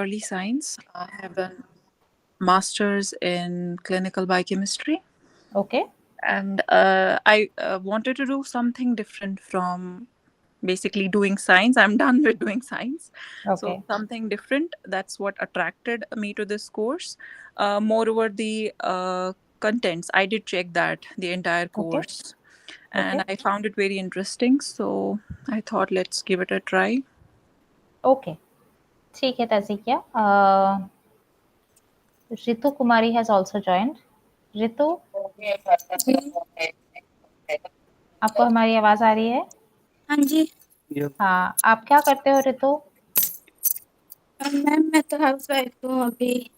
early science. I have done masters in clinical biochemistry, Okay. and I wanted to do something different from basically doing science. I'm done with doing science, so Okay. something different. That's what attracted me to this course. Moreover, the contents, I did check that the entire Okay. course, Okay. and I found it very interesting. So I thought, let's give it a try. Okay. ठीक है तज़किया. Ritu Kumari has also joined. Ritu, आपको हमारी आवाज आ रही है? हाँ जी हाँ, आप क्या करते हो रितु? मैम, मैं तो हाउस वाइफ हूँ अभी.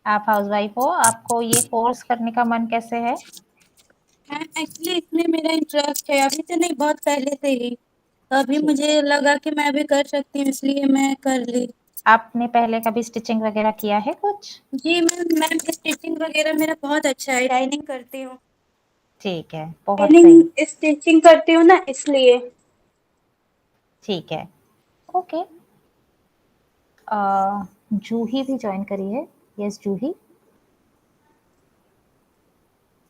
आप हाउसवाइफ हो. आपको ये कोर्स करने का मन कैसे है? एक्चुअली इसमें मेरा इंटरेस्ट है, अभी तो नहीं, बहुत पहले से ही. तो अभी ठीक. मुझे लगा कि मैं भी कर सकती हूँ, इसलिए मैं कर ली. आपने पहले कभी स्टिचिंग वगैरह किया है कुछ? जी मैम, स्टिचिंग वगैरह मेरा बहुत अच्छा है. डाइनिंग करती हूँ. ठीक है, बहुत सही. डाइनिंग स्टिचिंग करती हूँ ना, इसलिए. ठीक है. ओके. जूही भी ज्वाइन करी है. Yes Juhi.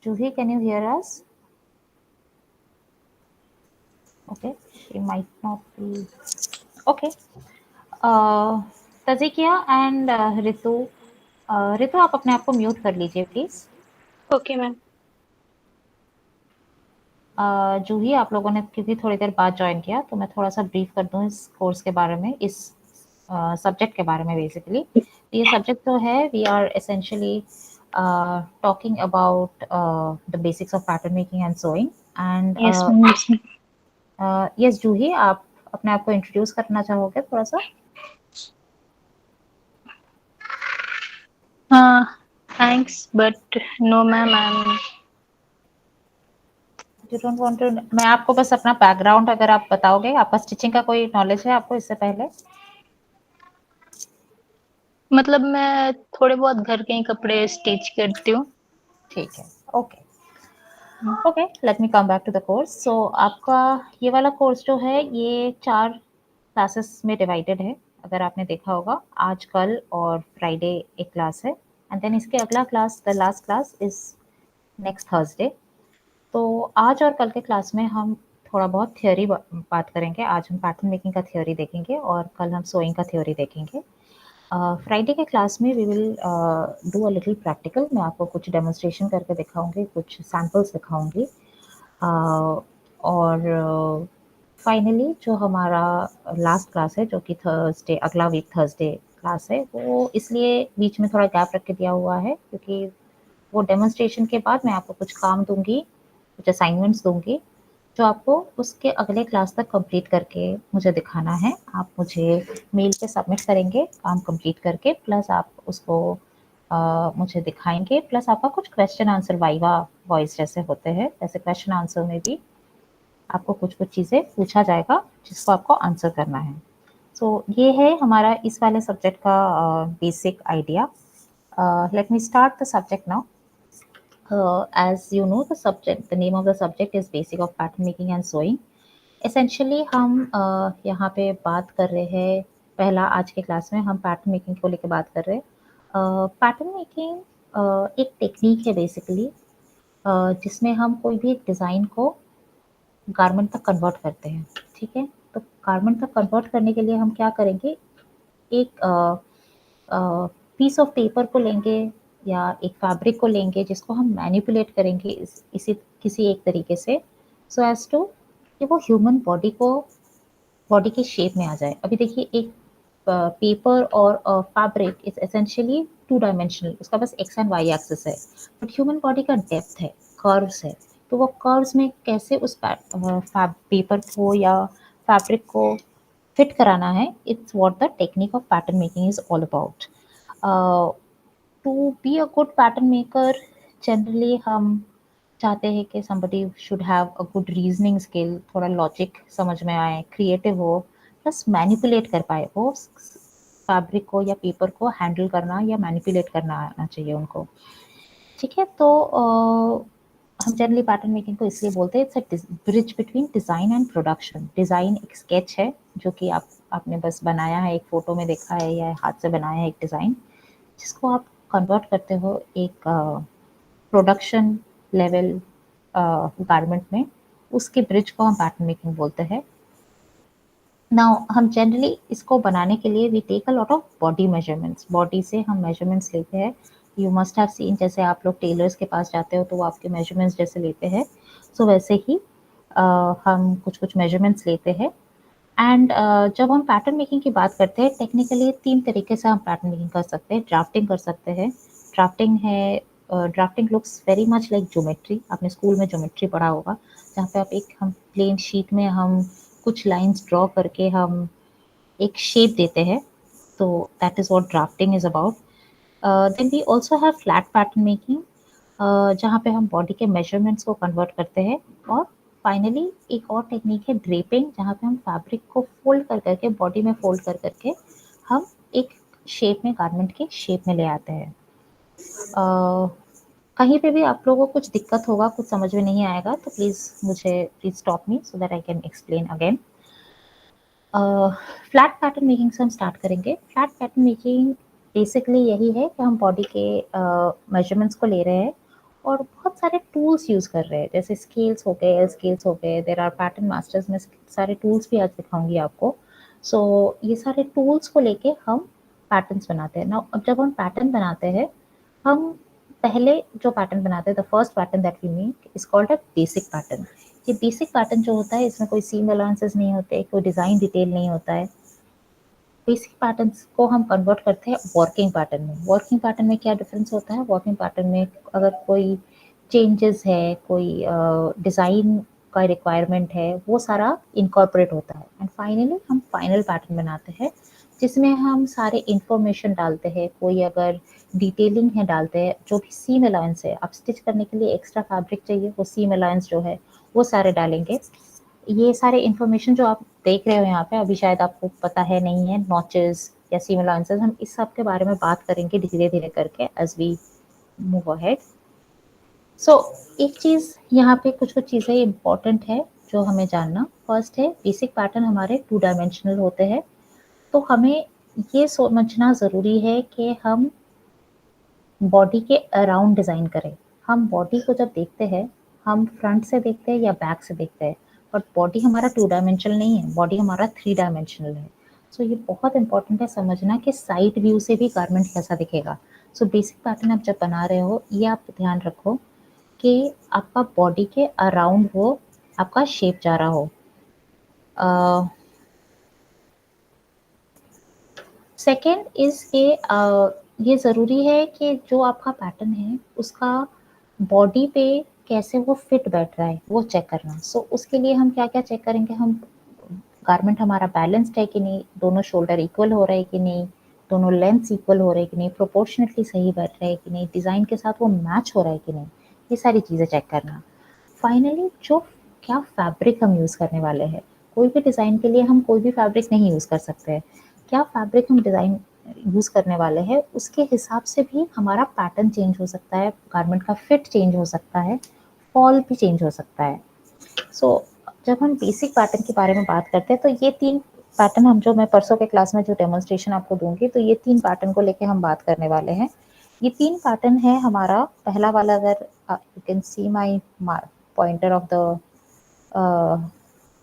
Juhi, can you hear us? Okay, she might not be. Okay. Tazkiya and Ritu. Ritu, आप अपने आप को म्यूट कर लीजिए प्लीज. Okay ma'am. जूही, आप लोगों ने क्योंकि थोड़ी देर बाद ज्वाइन किया, तो मैं थोड़ा सा ब्रीफ कर दूं इस कोर्स के बारे में, इस सब्जेक्ट के बारे में. बेसिकली ये सब्जेक्ट जो है, we are essentially talking about the basics of pattern making and sewing. And yes ma'am. Yes Juhi, आप अपने आप को इंट्रोड्यूस करना चाहोगे थोड़ा सा? Thanks but no ma'am, I am. You don't want to? मैं आपको बस अपना बैकग्राउंड अगर आप बताओगे, आपका स्टिचिंग का कोई नॉलेज है आपको इससे पहले? मतलब मैं थोड़े बहुत घर के ही कपड़े स्टिच करती हूँ. ठीक है. Okay. Okay, let me come back to the course. So आपका ये वाला कोर्स जो है, ये 4 क्लासेस में डिवाइडेड है. अगर आपने देखा होगा, आज, कल और फ्राइडे एक क्लास है, एंड देन इसके अगला class, the last class is next Thursday. तो आज और कल के क्लास में हम थोड़ा बहुत थ्योरी बात करेंगे. आज हम पैटर्न मेकिंग का थ्योरी देखेंगे और कल हम सोइंग का थ्योरी देखेंगे. फ्राइडे के क्लास में we will do a little practical. मैं आपको कुछ डेमोन्स्ट्रेशन करके दिखाऊंगी, कुछ सैम्पल्स दिखाऊंगी. और फाइनली जो हमारा लास्ट क्लास है, जो कि थर्सडे, अगला वीक थर्सडे क्लास है, वो इसलिए बीच में थोड़ा गैप रख के दिया हुआ है क्योंकि वो डेमोन्स्ट्रेशन के बाद मैं आपको कुछ काम दूंगी, कुछ असाइनमेंट्स दूंगी, जो आपको उसके अगले क्लास तक कंप्लीट करके मुझे दिखाना है. आप मुझे मेल पे सबमिट करेंगे काम कंप्लीट करके, प्लस आप उसको मुझे दिखाएंगे, प्लस आपका कुछ क्वेश्चन आंसर वाइवा वॉइस जैसे होते हैं, जैसे क्वेश्चन आंसर में भी आपको कुछ कुछ चीज़ें पूछा जाएगा जिसको आपको आंसर करना है. सो ये है हमारा इस वाले सब्जेक्ट का basic idea. Let me start the subject now. As you know, the name of the subject is Basic of Pattern Making and Sewing. Essentially हम यहाँ पे बात कर रहे हैं, पहला आज के क्लास में हम पैटर्न मेकिंग को लेकर बात कर रहे हैं. पैटर्न मेकिंग एक टेक्निक है बेसिकली, जिसमें हम कोई भी डिज़ाइन को गारमेंट तक कन्वर्ट करते हैं. ठीक है, तो गारमेंट तक कन्वर्ट करने के लिए हम क्या करेंगे, एक पीस ऑफ पेपर को लेंगे या एक फैब्रिक को लेंगे जिसको हम मैनिपुलेट करेंगे इसी किसी एक तरीके से, सो एज टू कि वो ह्यूमन बॉडी की शेप में आ जाए. अभी देखिए, एक पेपर और फैब्रिक इज एसेंशियली 2 डायमेंशनल, उसका बस एक्स एंड वाई एक्सिस है, बट ह्यूमन बॉडी का डेप्थ है, कर्व्स है. तो वो कर्व्स में कैसे उस पेपर को या फैब्रिक को फिट कराना है, it's what the technique of pattern making is all about. To be a good pattern maker, generally हम चाहते हैं कि somebody should have a good reasoning skill, थोड़ा लॉजिक समझ में आए, क्रिएटिव हो, प्लस मैनिपुलेट कर पाए, वो फैब्रिक को या पेपर को हैंडल करना या मैनिपुलेट करना आना चाहिए उनको. ठीक है, तो हम जनरली पैटर्न मेकिंग को इसलिए बोलते हैं, it's a bridge between design and production. Design एक स्केच है जो कि आपने बस बनाया है, एक फ़ोटो में देखा है या हाथ से बनाया है एक डिज़ाइन, जिसको आप कन्वर्ट करते हो एक प्रोडक्शन लेवल गारमेंट में, उसके ब्रिज को हम पैटर्न मेकिंग बोलते हैं। नाउ हम जनरली इसको बनाने के लिए we take a lot of body measurements, body से हम मेजरमेंट्स लेते हैं। यू मस्ट हैव सीन, जैसे आप लोग टेलर्स के पास जाते हो तो वो आपके मेजरमेंट्स जैसे लेते हैं, सो वैसे ही हम कुछ मेजरमेंट्स लेते हैं। एंड जब हम पैटर्न मेकिंग की बात करते हैं, टेक्निकली 3 तरीके से हम पैटर्न मेकिंग कर सकते हैं। ड्राफ्टिंग कर सकते हैं, drafting looks very much like geometry, आपने स्कूल में ज्योमेट्री पढ़ा होगा, जहाँ पे आप हम प्लेन शीट में हम कुछ लाइंस ड्रॉ करके हम एक शेप देते हैं, तो that is what drafting is about. Then we also have flat pattern making, जहाँ पे हम बॉडी के मेजरमेंट्स को कन्वर्ट करते हैं। और फाइनली एक और टेक्निक है ड्रेपिंग, जहाँ पे हम फैब्रिक को फोल्ड कर करके, बॉडी में फोल्ड कर करके हम एक शेप में, गारमेंट के शेप में ले आते हैं। कहीं पे भी आप लोगों को कुछ दिक्कत होगा, कुछ समझ में नहीं आएगा, तो please stop me so that I can explain again. Flat pattern making से हम स्टार्ट करेंगे। फ्लैट पैटर्न मेकिंग बेसिकली यही है कि हम बॉडी के मेजरमेंट्स को ले रहे हैं और बहुत सारे टूल्स यूज़ कर रहे हैं, जैसे स्केल्स हो गए, स्केल्स हो गए, देयर आर पैटर्न मास्टर्स, में सारे टूल्स भी आज दिखाऊंगी आपको। सो ये सारे टूल्स को लेके हम पैटर्न्स बनाते हैं ना। अब जब हम पैटर्न बनाते हैं, हम पहले जो पैटर्न बनाते हैं, the first pattern that we make is called a basic pattern. ये बेसिक पैटर्न जो होता है, इसमें कोई सीम अलाउंसेस नहीं होते, कोई डिज़ाइन डिटेल नहीं होता है। बेसिक पैटर्न्स को हम कन्वर्ट करते हैं वर्किंग पैटर्न में। वर्किंग पैटर्न में क्या डिफरेंस होता है? वर्किंग पैटर्न में अगर कोई चेंजेस है, कोई डिज़ाइन का रिक्वायरमेंट है, वो सारा इनकॉर्पोरेट होता है। एंड फाइनली हम फाइनल पैटर्न बनाते हैं, जिसमें हम सारे इंफॉर्मेशन डालते हैं, कोई अगर डिटेलिंग है डालते हैं, जो भी सीम अलाउंस है, आप स्टिच करने के लिए एक्स्ट्रा फैब्रिक चाहिए, वो सीम अलाउंस जो है वो सारे डालेंगे। ये सारे इन्फॉर्मेशन जो आप देख रहे हो यहाँ पे, अभी शायद आपको पता है नहीं है, नॉचेस या सीम अलाउंसेस, हम इस सब के बारे में बात करेंगे धीरे धीरे करके एज वी मूव अहेड। सो एक चीज़ यहाँ पे, कुछ चीज़ें इंपॉर्टेंट है जो हमें जानना। फर्स्ट है, बेसिक पैटर्न हमारे 2 डायमेंशनल होते हैं, तो हमें ये समझना ज़रूरी है कि हम बॉडी के अराउंड डिज़ाइन करें। हम बॉडी को जब देखते हैं, हम फ्रंट से देखते हैं या बैक से देखते हैं, बट बॉडी हमारा 2 डायमेंशनल नहीं है, बॉडी हमारा 3 डायमेंशनल है। सो ये बहुत इंपॉर्टेंट है समझना कि साइड व्यू से भी गारमेंट कैसा दिखेगा। सो बेसिक पैटर्न आप जब बना रहे हो, ये आप ध्यान रखो कि आपका बॉडी के अराउंड वो आपका शेप जा रहा हो। सेकेंड इज़ के ये ज़रूरी है कि जो आपका पैटर्न है, उसका बॉडी पे कैसे वो फिट बैठ रहा है, वो चेक करना। सो उसके लिए हम क्या-क्या चेक करेंगे, हम गारमेंट हमारा बैलेंस्ड है कि नहीं, दोनों शोल्डर इक्वल हो रहे हैं कि नहीं, दोनों लेंथ्स इक्वल हो रहे हैं कि नहीं, प्रोपोर्शनेटली सही बैठ रहे हैं कि नहीं, डिज़ाइन के साथ वो मैच हो रहा है कि नहीं, ये सारी चीज़ें चेक करना। फाइनली जो क्या फैब्रिक हम यूज़ करने वाले हैं, कोई भी डिज़ाइन के लिए हम कोई भी फैब्रिक नहीं यूज़ कर सकते हैं। क्या फैब्रिक हम डिज़ाइन यूज़ करने वाले हैं, उसके हिसाब से भी हमारा पैटर्न चेंज हो सकता है, गारमेंट का फिट चेंज हो सकता है, फॉल भी चेंज हो सकता है। सो जब हम बेसिक पैटर्न के बारे में बात करते हैं, तो ये 3 पैटर्न हम, जो मैं परसों के क्लास में जो डेमोन्स्ट्रेशन आपको दूँगी, तो ये 3 पैटर्न को लेके हम बात करने वाले हैं। ये 3 पैटर्न है हमारा। पहला वाला, अगर you can see my pointer of the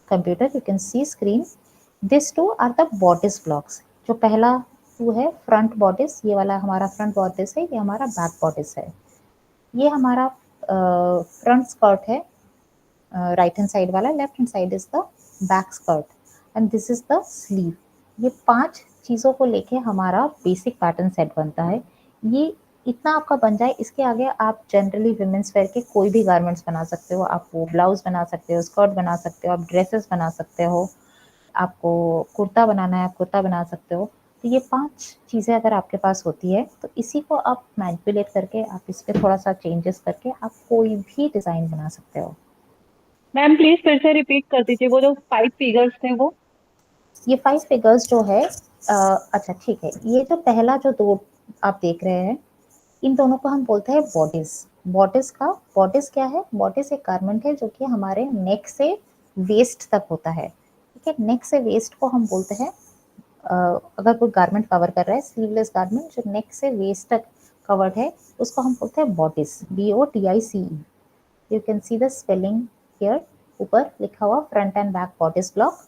computer, you can see screen, these 2 are the bodice blocks। जो पहला 2 है फ्रंट बॉडिस, ये वाला हमारा फ्रंट बॉडिस है, ये हमारा बैक बॉडिस है। ये हमारा फ्रंट स्कर्ट है, राइट हैंड साइड वाला, left hand side is the back skirt, and this is the sleeve. ये 5 चीज़ों को लेके हमारा बेसिक पैटर्न सेट बनता है। ये इतना आपका बन जाए, इसके आगे आप जनरली विमेंस वेयर के कोई भी गारमेंट्स बना सकते हो। आप वो ब्लाउज बना सकते हो, स्कर्ट बना सकते हो, आप ड्रेसेस बना सकते हो, आपको कुर्ता बनाना है, आप कुर्ता बना सकते हो। तो ये 5 चीज़ें अगर आपके पास होती है, तो इसी को आप मैनिपुलेट करके, आप इस पे थोड़ा-सा चेंजेस करके आप कोई भी डिज़ाइन बना सकते हो। मैम प्लीज फिर से रिपीट कर दीजिए, वो जो 5 फिगर्स थे वो। ये 5 फिगर्स जो है, अच्छा ठीक है, ये जो पहला जो 2 आप देख रहे हैं, इन दोनों को हम बोलते हैं बॉडिस। बॉडिस क्या है? बॉडिस एक गारमेंट है जो कि हमारे नेक से वेस्ट तक होता है, ठीक ठीक है, नेक से वेस्ट को हम बोलते हैं अगर कोई गारमेंट कवर कर रहा है, स्लीवलेस गारमेंट जो नेक से वेस्ट तक कवर्ड है, उसको हम बोलते हैं बॉटिस, BOTICE। You can see the spelling here, ऊपर लिखा हुआ फ्रंट एंड बैक बॉटिस ब्लॉक।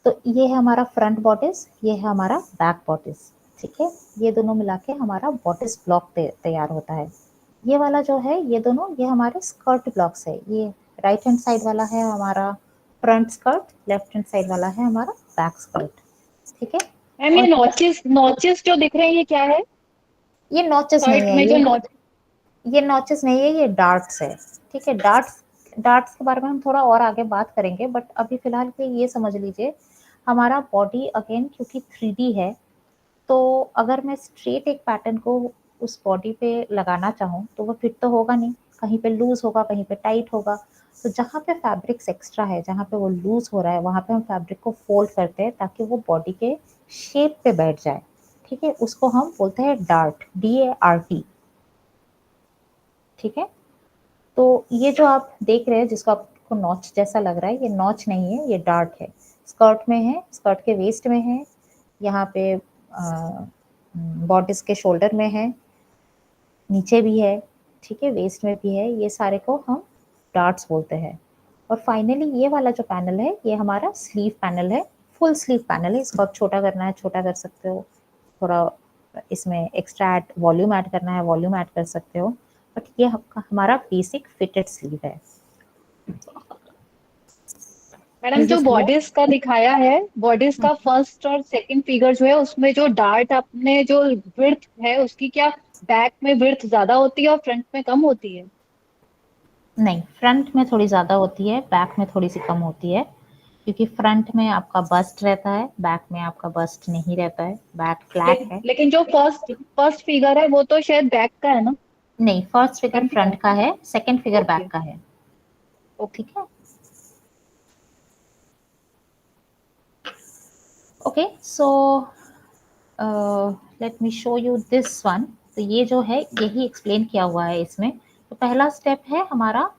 तो ये है हमारा फ्रंट बॉटिस, ये है हमारा बैक बॉटिस, ठीक है। ये दोनों मिला के हमारा बॉटिस ब्लॉक तैयार होता है। ये वाला जो है, ये दोनों, ये हमारे स्कर्ट ब्लॉक्स है। ये राइट हैंड साइड वाला है हमारा front skirt, left hand side वाला है हमारा बैक स्कर्ट, ठीक है। मैम ये और नॉचेस जो दिख रहे हैं ये क्या है? ये नॉचेस नहीं शर्ट है, में जो नॉच ये नॉचेस नहीं है, ये डार्ट्स है, ठीक है। डार्ट्स डार्ट्स के बारे में हम थोड़ा और आगे बात करेंगे, बट अभी फिलहाल के ये समझ लीजिए, हमारा बॉडी अगेन क्योंकि 3D है, तो अगर मैं स्ट्रेट एक पैटर्न को उस बॉडी पे लगाना चाहूँ तो वो फिट तो होगा नहीं, कहीं पे लूज होगा, कहीं पे टाइट होगा। तो जहाँ पे फैब्रिक्स एक्स्ट्रा है, जहाँ पे वो लूज हो रहा है, वहाँ पे हम फैब्रिक को फोल्ड करते हैं ताकि वो बॉडी के शेप पे बैठ जाए, ठीक है। उसको हम बोलते हैं डार्ट, DART, ठीक है। तो ये जो आप देख रहे हैं, जिसको आपको नॉच जैसा लग रहा है, ये नॉच नहीं है, ये डार्ट है। स्कर्ट में है, स्कर्ट के वेस्ट में है, यहाँ पे बॉडिस के शोल्डर में है, नीचे भी है, ठीक है, वेस्ट में भी है। ये सारे को हम डार्ट्स बोलते हैं। और फाइनली ये वाला जो पैनल है, ये हमारा स्लीव पैनल है, फुल स्लीव पैनल है। इसको आप छोटा करना है छोटा कर सकते हो, थोड़ा इसमें एक्स्ट्रा वॉल्यूम ऐड करना है वॉल्यूम ऐड कर सकते हो, बट ये हमारा बेसिक फिटेड स्लीव है। मैडम Is जो this clear? बॉडीज का दिखाया है, बॉडीज का फर्स्ट और सेकंड फिगर जो है उसमें जो डार्ट आपने जो विड्थ है उसकी क्या बैक में विड्थ ज्यादा होती है और फ्रंट में कम होती है? नहीं, फ्रंट में थोड़ी ज़्यादा होती है, बैक में थोड़ी सी कम होती है, क्योंकि फ्रंट में आपका बस्ट रहता है, बैक में आपका बस्ट नहीं रहता है, बैक फ्लैट है। लेकिन जो फर्स्ट फिगर है वो तो शायद बैक का है ना? नहीं, फर्स्ट फिगर फ्रंट का फ्रंट है। का है, सेकंड फिगर ओके बैक का है, ओके। ठीक है। Okay, so let me show you this one. तो ये जो है, यही एक्सप्लेन किया हुआ है इसमें। तो पहला स्टेप है हमारा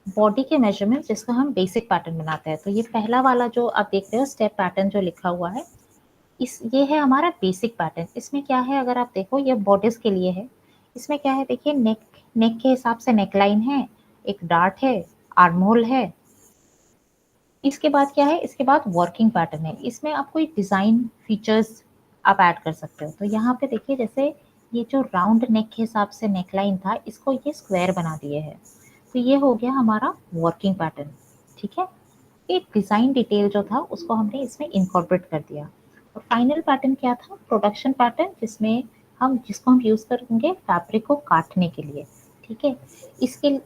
बॉडी के मेजरमेंट, जिसको हम बेसिक पैटर्न बनाते हैं। तो ये पहला वाला जो आप देख रहे हो स्टेप पैटर्न जो लिखा हुआ है, ये है हमारा बेसिक पैटर्न। इसमें क्या है, अगर आप देखो, ये बॉडीज के लिए है। इसमें क्या है, देखिए, नेक के हिसाब से नेक लाइन है, एक डार्ट है, आर्म होल है। इसके बाद क्या है, इसके बाद वर्किंग पैटर्न है। इसमें आप कोई डिजाइन फीचर्स आप ऐड कर सकते हो। तो यहाँ पे देखिए, जैसे ये जो राउंड नेक के हिसाब से नेक लाइन था, इसको ये स्क्वायर बना दिए है। तो ये हो गया हमारा वर्किंग पैटर्न, ठीक है। एक डिजाइन डिटेल जो था उसको हमने इसमें इनकॉर्पोरेट कर दिया। और फाइनल पैटर्न क्या था, प्रोडक्शन पैटर्न, जिसको हम यूज करेंगे फैब्रिक को काटने के लिए, ठीक है।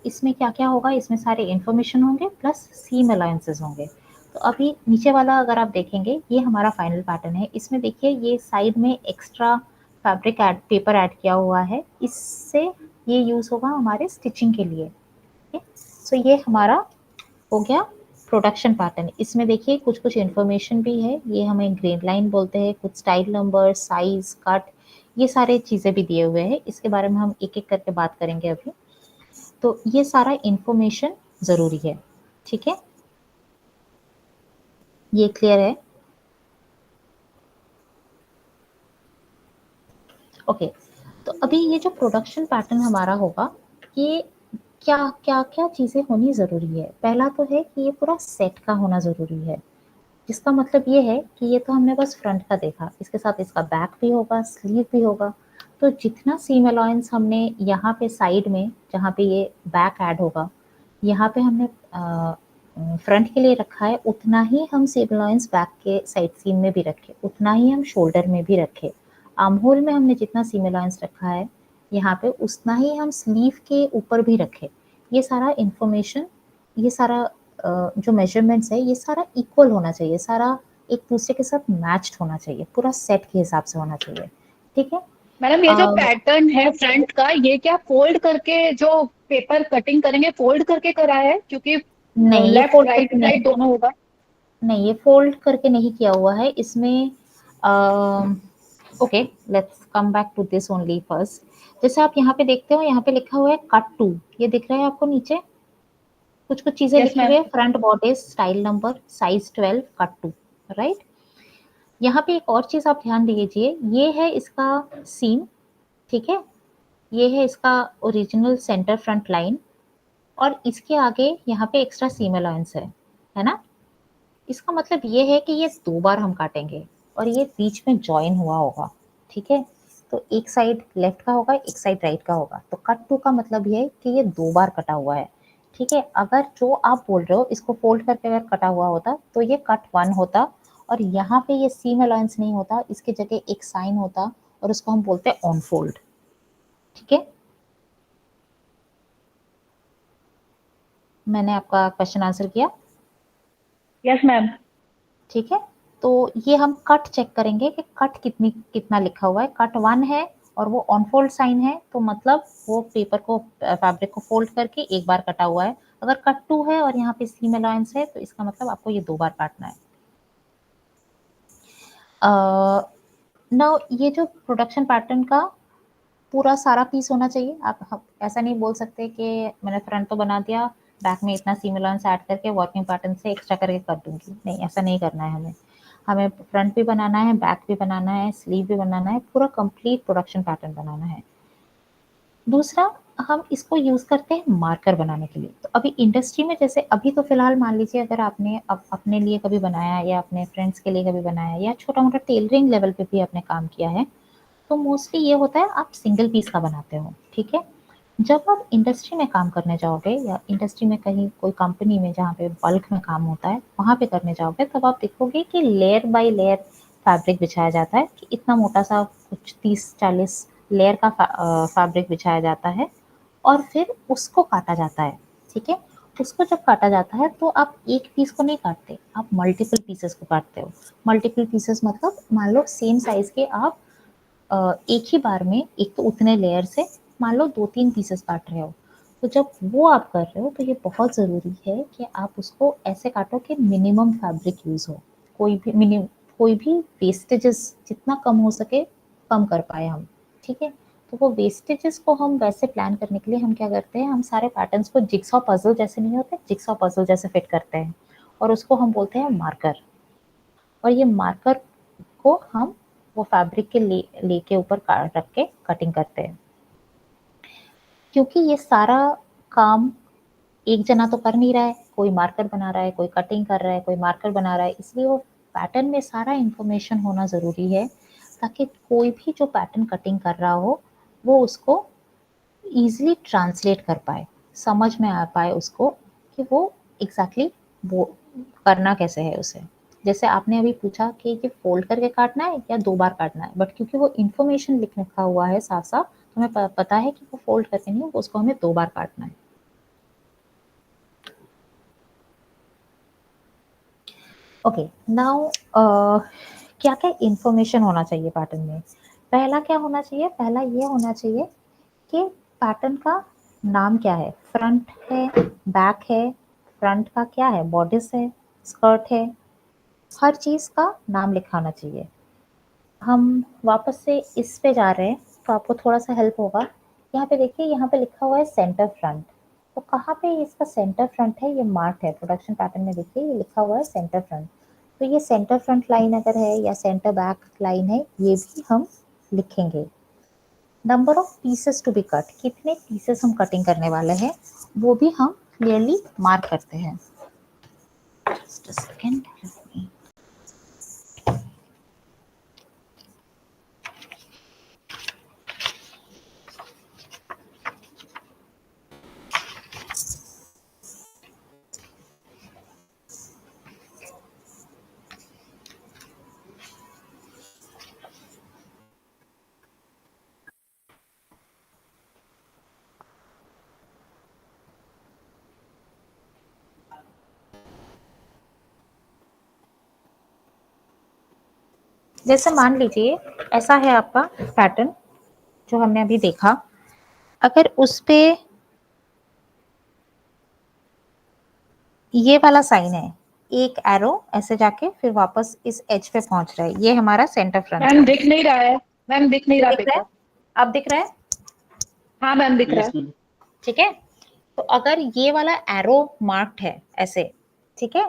इसमें क्या क्या होगा, इसमें सारे इंफॉर्मेशन होंगे प्लस सीम अलाउंसेस होंगे। तो अभी नीचे वाला अगर आप देखेंगे, ये हमारा फाइनल पैटर्न है। इसमें देखिए, ये साइड में एक्स्ट्रा फैब्रिक पेपर ऐड किया हुआ है, इससे ये यूज होगा हमारे स्टिचिंग के लिए, ठीक है। सो ये हमारा हो गया प्रोडक्शन पैटर्न। इसमें देखिए कुछ कुछ इन्फॉर्मेशन भी है, ये हमें ग्रेड लाइन बोलते हैं, कुछ स्टाइल नंबर, साइज, कट, ये सारे चीज़ें भी दिए हुए हैं। इसके बारे में हम एक एक करके बात करेंगे अभी। तो ये सारा इन्फॉर्मेशन ज़रूरी है, ठीक है। ये क्लियर है? ओके, तो अभी ये जो प्रोडक्शन पैटर्न हमारा होगा, ये क्या क्या क्या चीज़ें होनी ज़रूरी है। पहला तो है कि ये पूरा सेट का होना ज़रूरी है, जिसका मतलब ये है कि ये तो हमने बस फ्रंट का देखा, इसके साथ इसका बैक भी होगा, स्लीव भी होगा। तो जितना सीम अलाउंस हमने यहाँ पे साइड में, जहाँ पे ये बैक ऐड होगा, यहाँ पे हमने फ्रंट के लिए रखा है, उतना ही हम सीम अलाउंस बैक के साइड सीम में भी रखे, उतना ही हम शोल्डर में भी रखे। आर्म होल में हमने जितना सीम अलाउंस रखा है यहाँ पे, उतना ही हम स्लीव के ऊपर भी रखे। ये सारा इंफॉर्मेशन, ये सारा जो मेजरमेंट्स है, ये सारा इक्वल होना चाहिए, सारा एक दूसरे के साथ मैच्ड होना चाहिए, पूरा सेट के हिसाब से होना चाहिए, ठीक है। मैडम ये जो पैटर्न है फ्रंट का, ये क्या फोल्ड करके जो पेपर कटिंग करेंगे फोल्ड करके करा है? क्योंकि नहीं, ये लेफ्ट फोल्ड राइट करके नहीं, राइट दोनों होगा। नहीं, ये फोल्ड करके नहीं किया हुआ है इसमें। Okay, let's come back to this only first. जैसे आप यहाँ पे देखते हो, यहाँ पे लिखा हुआ है कट टू, ये दिख रहा है आपको नीचे? कुछ कुछ चीजें Yes, लिखी हुई है, front bodies, style number, size 12, cut 2, right. यहाँ पे एक और चीज आप ध्यान दीजिए, ये है इसका सीम, ठीक है, ये है इसका ओरिजिनल सेंटर फ्रंट लाइन, और इसके आगे यहाँ पे एक्स्ट्रा सीम अलाउंस है ना। इसका मतलब ये है कि ये 2 बार हम काटेंगे और ये बीच में जॉइन हुआ होगा, ठीक है। तो एक साइड लेफ्ट का होगा, एक साइड राइट का होगा, तो कट 2 का मतलब ये है कि ये 2 बार कटा हुआ है, ठीक है। अगर जो आप बोल रहे हो इसको फोल्ड करके अगर कटा हुआ होता तो ये कट 1 होता, और यहाँ पे ये सीम अलाउंस नहीं होता, इसकी जगह एक साइन होता और उसको हम बोलते हैं ऑन फोल्ड, ठीक है। मैंने आपका क्वेश्चन आंसर किया? Yes, ma'am. ठीक है, तो ये हम कट चेक करेंगे कि कट कितना लिखा हुआ है। कट 1 है और वो ऑन फोल्ड साइन है, तो मतलब वो पेपर को, फैब्रिक को फोल्ड करके एक बार कटा हुआ है। अगर कट 2 है और यहाँ पे सीम अलाउंस है, तो इसका मतलब आपको ये 2 बार काटना है। नाउ ये जो प्रोडक्शन पैटर्न का पूरा सारा पीस होना चाहिए। आप ऐसा नहीं बोल सकते कि मैंने फ्रंट तो बना दिया, बैक में इतना सीम अलाउंस ऐड करके वर्किंग पैटर्न से एक्स्ट्रा करके कर दूंगी, नहीं, ऐसा नहीं करना है हमें। हमें फ्रंट भी बनाना है, बैक भी बनाना है, स्लीव भी बनाना है, पूरा कंप्लीट प्रोडक्शन पैटर्न बनाना है। दूसरा, हम इसको यूज करते हैं मार्कर बनाने के लिए। तो अभी इंडस्ट्री में, जैसे अभी तो फिलहाल मान लीजिए अगर आपने अपने लिए कभी बनाया या अपने फ्रेंड्स के लिए कभी बनाया या छोटा मोटा टेलरिंग लेवल पे भी आपने काम किया है, तो मोस्टली ये होता है आप सिंगल पीस का बनाते हो, ठीक है। जब आप इंडस्ट्री में काम करने जाओगे या इंडस्ट्री में कहीं कोई कंपनी में जहाँ पे बल्क में काम होता है वहाँ पे करने जाओगे, तब आप देखोगे कि लेयर बाय लेयर फैब्रिक बिछाया जाता है, कि इतना मोटा सा कुछ 30-40 लेयर का फैब्रिक बिछाया जाता है और फिर उसको काटा जाता है, ठीक है। उसको जब काटा जाता है तो आप एक पीस को नहीं काटते, आप मल्टीपल पीसेस को काटते हो। मल्टीपल पीसेस मतलब मान लो सेम साइज के आप एक ही बार में, एक तो उतने लेयर से मान लो 2-3 पीसेस काट रहे हो, तो जब वो आप कर रहे हो तो ये बहुत ज़रूरी है कि आप उसको ऐसे काटो कि मिनिमम फैब्रिक यूज़ हो, कोई भी वेस्टेजेस जितना कम हो सके कम कर पाए हम, ठीक है। तो वो वेस्टेजेस को हम वैसे प्लान करने के लिए हम क्या करते हैं, हम सारे पैटर्न्स को जिक्सॉ पजल जैसे, नहीं होते जिक्सॉ पजल जैसे फिट करते हैं, और उसको हम बोलते हैं मार्कर। और ये मार्कर को हम वो फैब्रिक के ले के ऊपर रख के कटिंग करते हैं। क्योंकि ये सारा काम एक जना तो कर नहीं रहा है, कोई मार्कर बना रहा है, कोई कटिंग कर रहा है, कोई मार्कर बना रहा है, इसलिए वो पैटर्न में सारा इंफॉर्मेशन होना ज़रूरी है, ताकि कोई भी जो पैटर्न कटिंग कर रहा हो वो उसको ईजिली ट्रांसलेट कर पाए, समझ में आ पाए उसको कि वो एग्जैक्टली वो करना कैसे है उसे। जैसे आपने अभी पूछा कि ये फोल्ड करके काटना है या 2 बार काटना है, बट क्योंकि वो इन्फॉर्मेशन लिखा हुआ है साफ साफ, तो हमें पता है कि वो फोल्ड करके नहीं, उसको हमें 2 बार काटना है। ओके, नाउ क्या क्या इन्फॉर्मेशन होना चाहिए पैटर्न में। पहला क्या होना चाहिए, पहला ये होना चाहिए कि पैटर्न का नाम क्या है, फ्रंट है, बैक है, फ्रंट का क्या है, बॉडीज है, स्कर्ट है, हर चीज़ का नाम लिखा होना चाहिए। हम वापस से इस पे जा रहे हैं तो आपको थोड़ा सा हेल्प होगा। यहाँ पे देखिए, यहाँ पे लिखा हुआ है सेंटर फ्रंट, तो कहाँ पे इसका सेंटर फ्रंट है, ये मार्क है प्रोडक्शन पैटर्न में, देखिए ये लिखा हुआ है सेंटर फ्रंट। तो ये सेंटर फ्रंट लाइन अगर है या सेंटर बैक लाइन है, ये भी हम लिखेंगे। Number of pieces to be cut, कितने पीसेस हम कटिंग करने वाले हैं वो भी हम क्लियरली मार्क करते हैं। जस्ट अ सेकंड, जैसे मान लीजिए ऐसा है आपका पैटर्न जो हमने अभी देखा, अगर उस पे ये वाला साइन है, एक एरो ऐसे जाके फिर वापस इस एज पे पहुंच रहा है, ये हमारा सेंटर फ्रंट मैम दिख नहीं रहा है, मैम दिख नहीं रहा दिख रहा पेपर। है, अब दिख रहा है, हाँ मैम दिख रहा है। ठीक है। तो अगर ये वाला एरो मार्क्ड है ऐसे, ठीक है,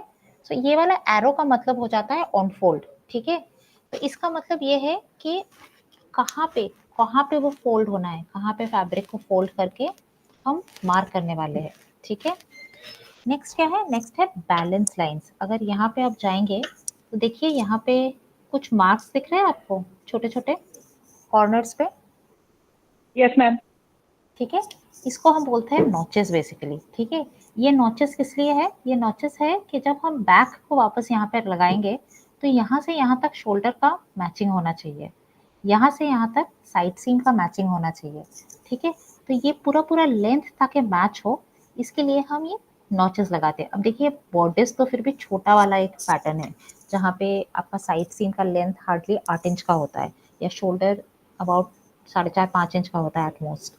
तो ये वाला एरो का मतलब हो जाता है ऑन फोल्ड, ठीक है। तो इसका मतलब ये है कि कहाँ पे वो फोल्ड होना है, कहाँ पे फैब्रिक को फोल्ड करके हम मार्क करने वाले हैं, ठीक है। नेक्स्ट क्या है, नेक्स्ट है बैलेंस लाइंस। अगर यहाँ पे आप जाएंगे तो देखिए यहाँ पे कुछ मार्क्स दिख रहे हैं आपको, छोटे छोटे कॉर्नर्स पे, यस मैम। ठीक है। इसको हम बोलते हैं नॉचेस बेसिकली, ठीक है। ये नॉचेस किस लिए है, ये नॉचेस है कि जब हम बैक को वापस यहाँ पर लगाएंगे तो यहाँ से यहाँ तक शोल्डर का मैचिंग होना चाहिए, यहाँ से यहाँ तक साइड सीम का मैचिंग होना चाहिए, ठीक है। तो ये पूरा पूरा लेंथ ताकि मैच हो, इसके लिए हम ये नॉचेस लगाते हैं। अब देखिए बॉर्डर्स तो फिर भी छोटा वाला एक पैटर्न है, जहाँ पे आपका साइड सीम का लेंथ हार्डली 8 इंच का होता है, या शोल्डर अबाउट 4.5-5 इंच का होता है एटमोस्ट।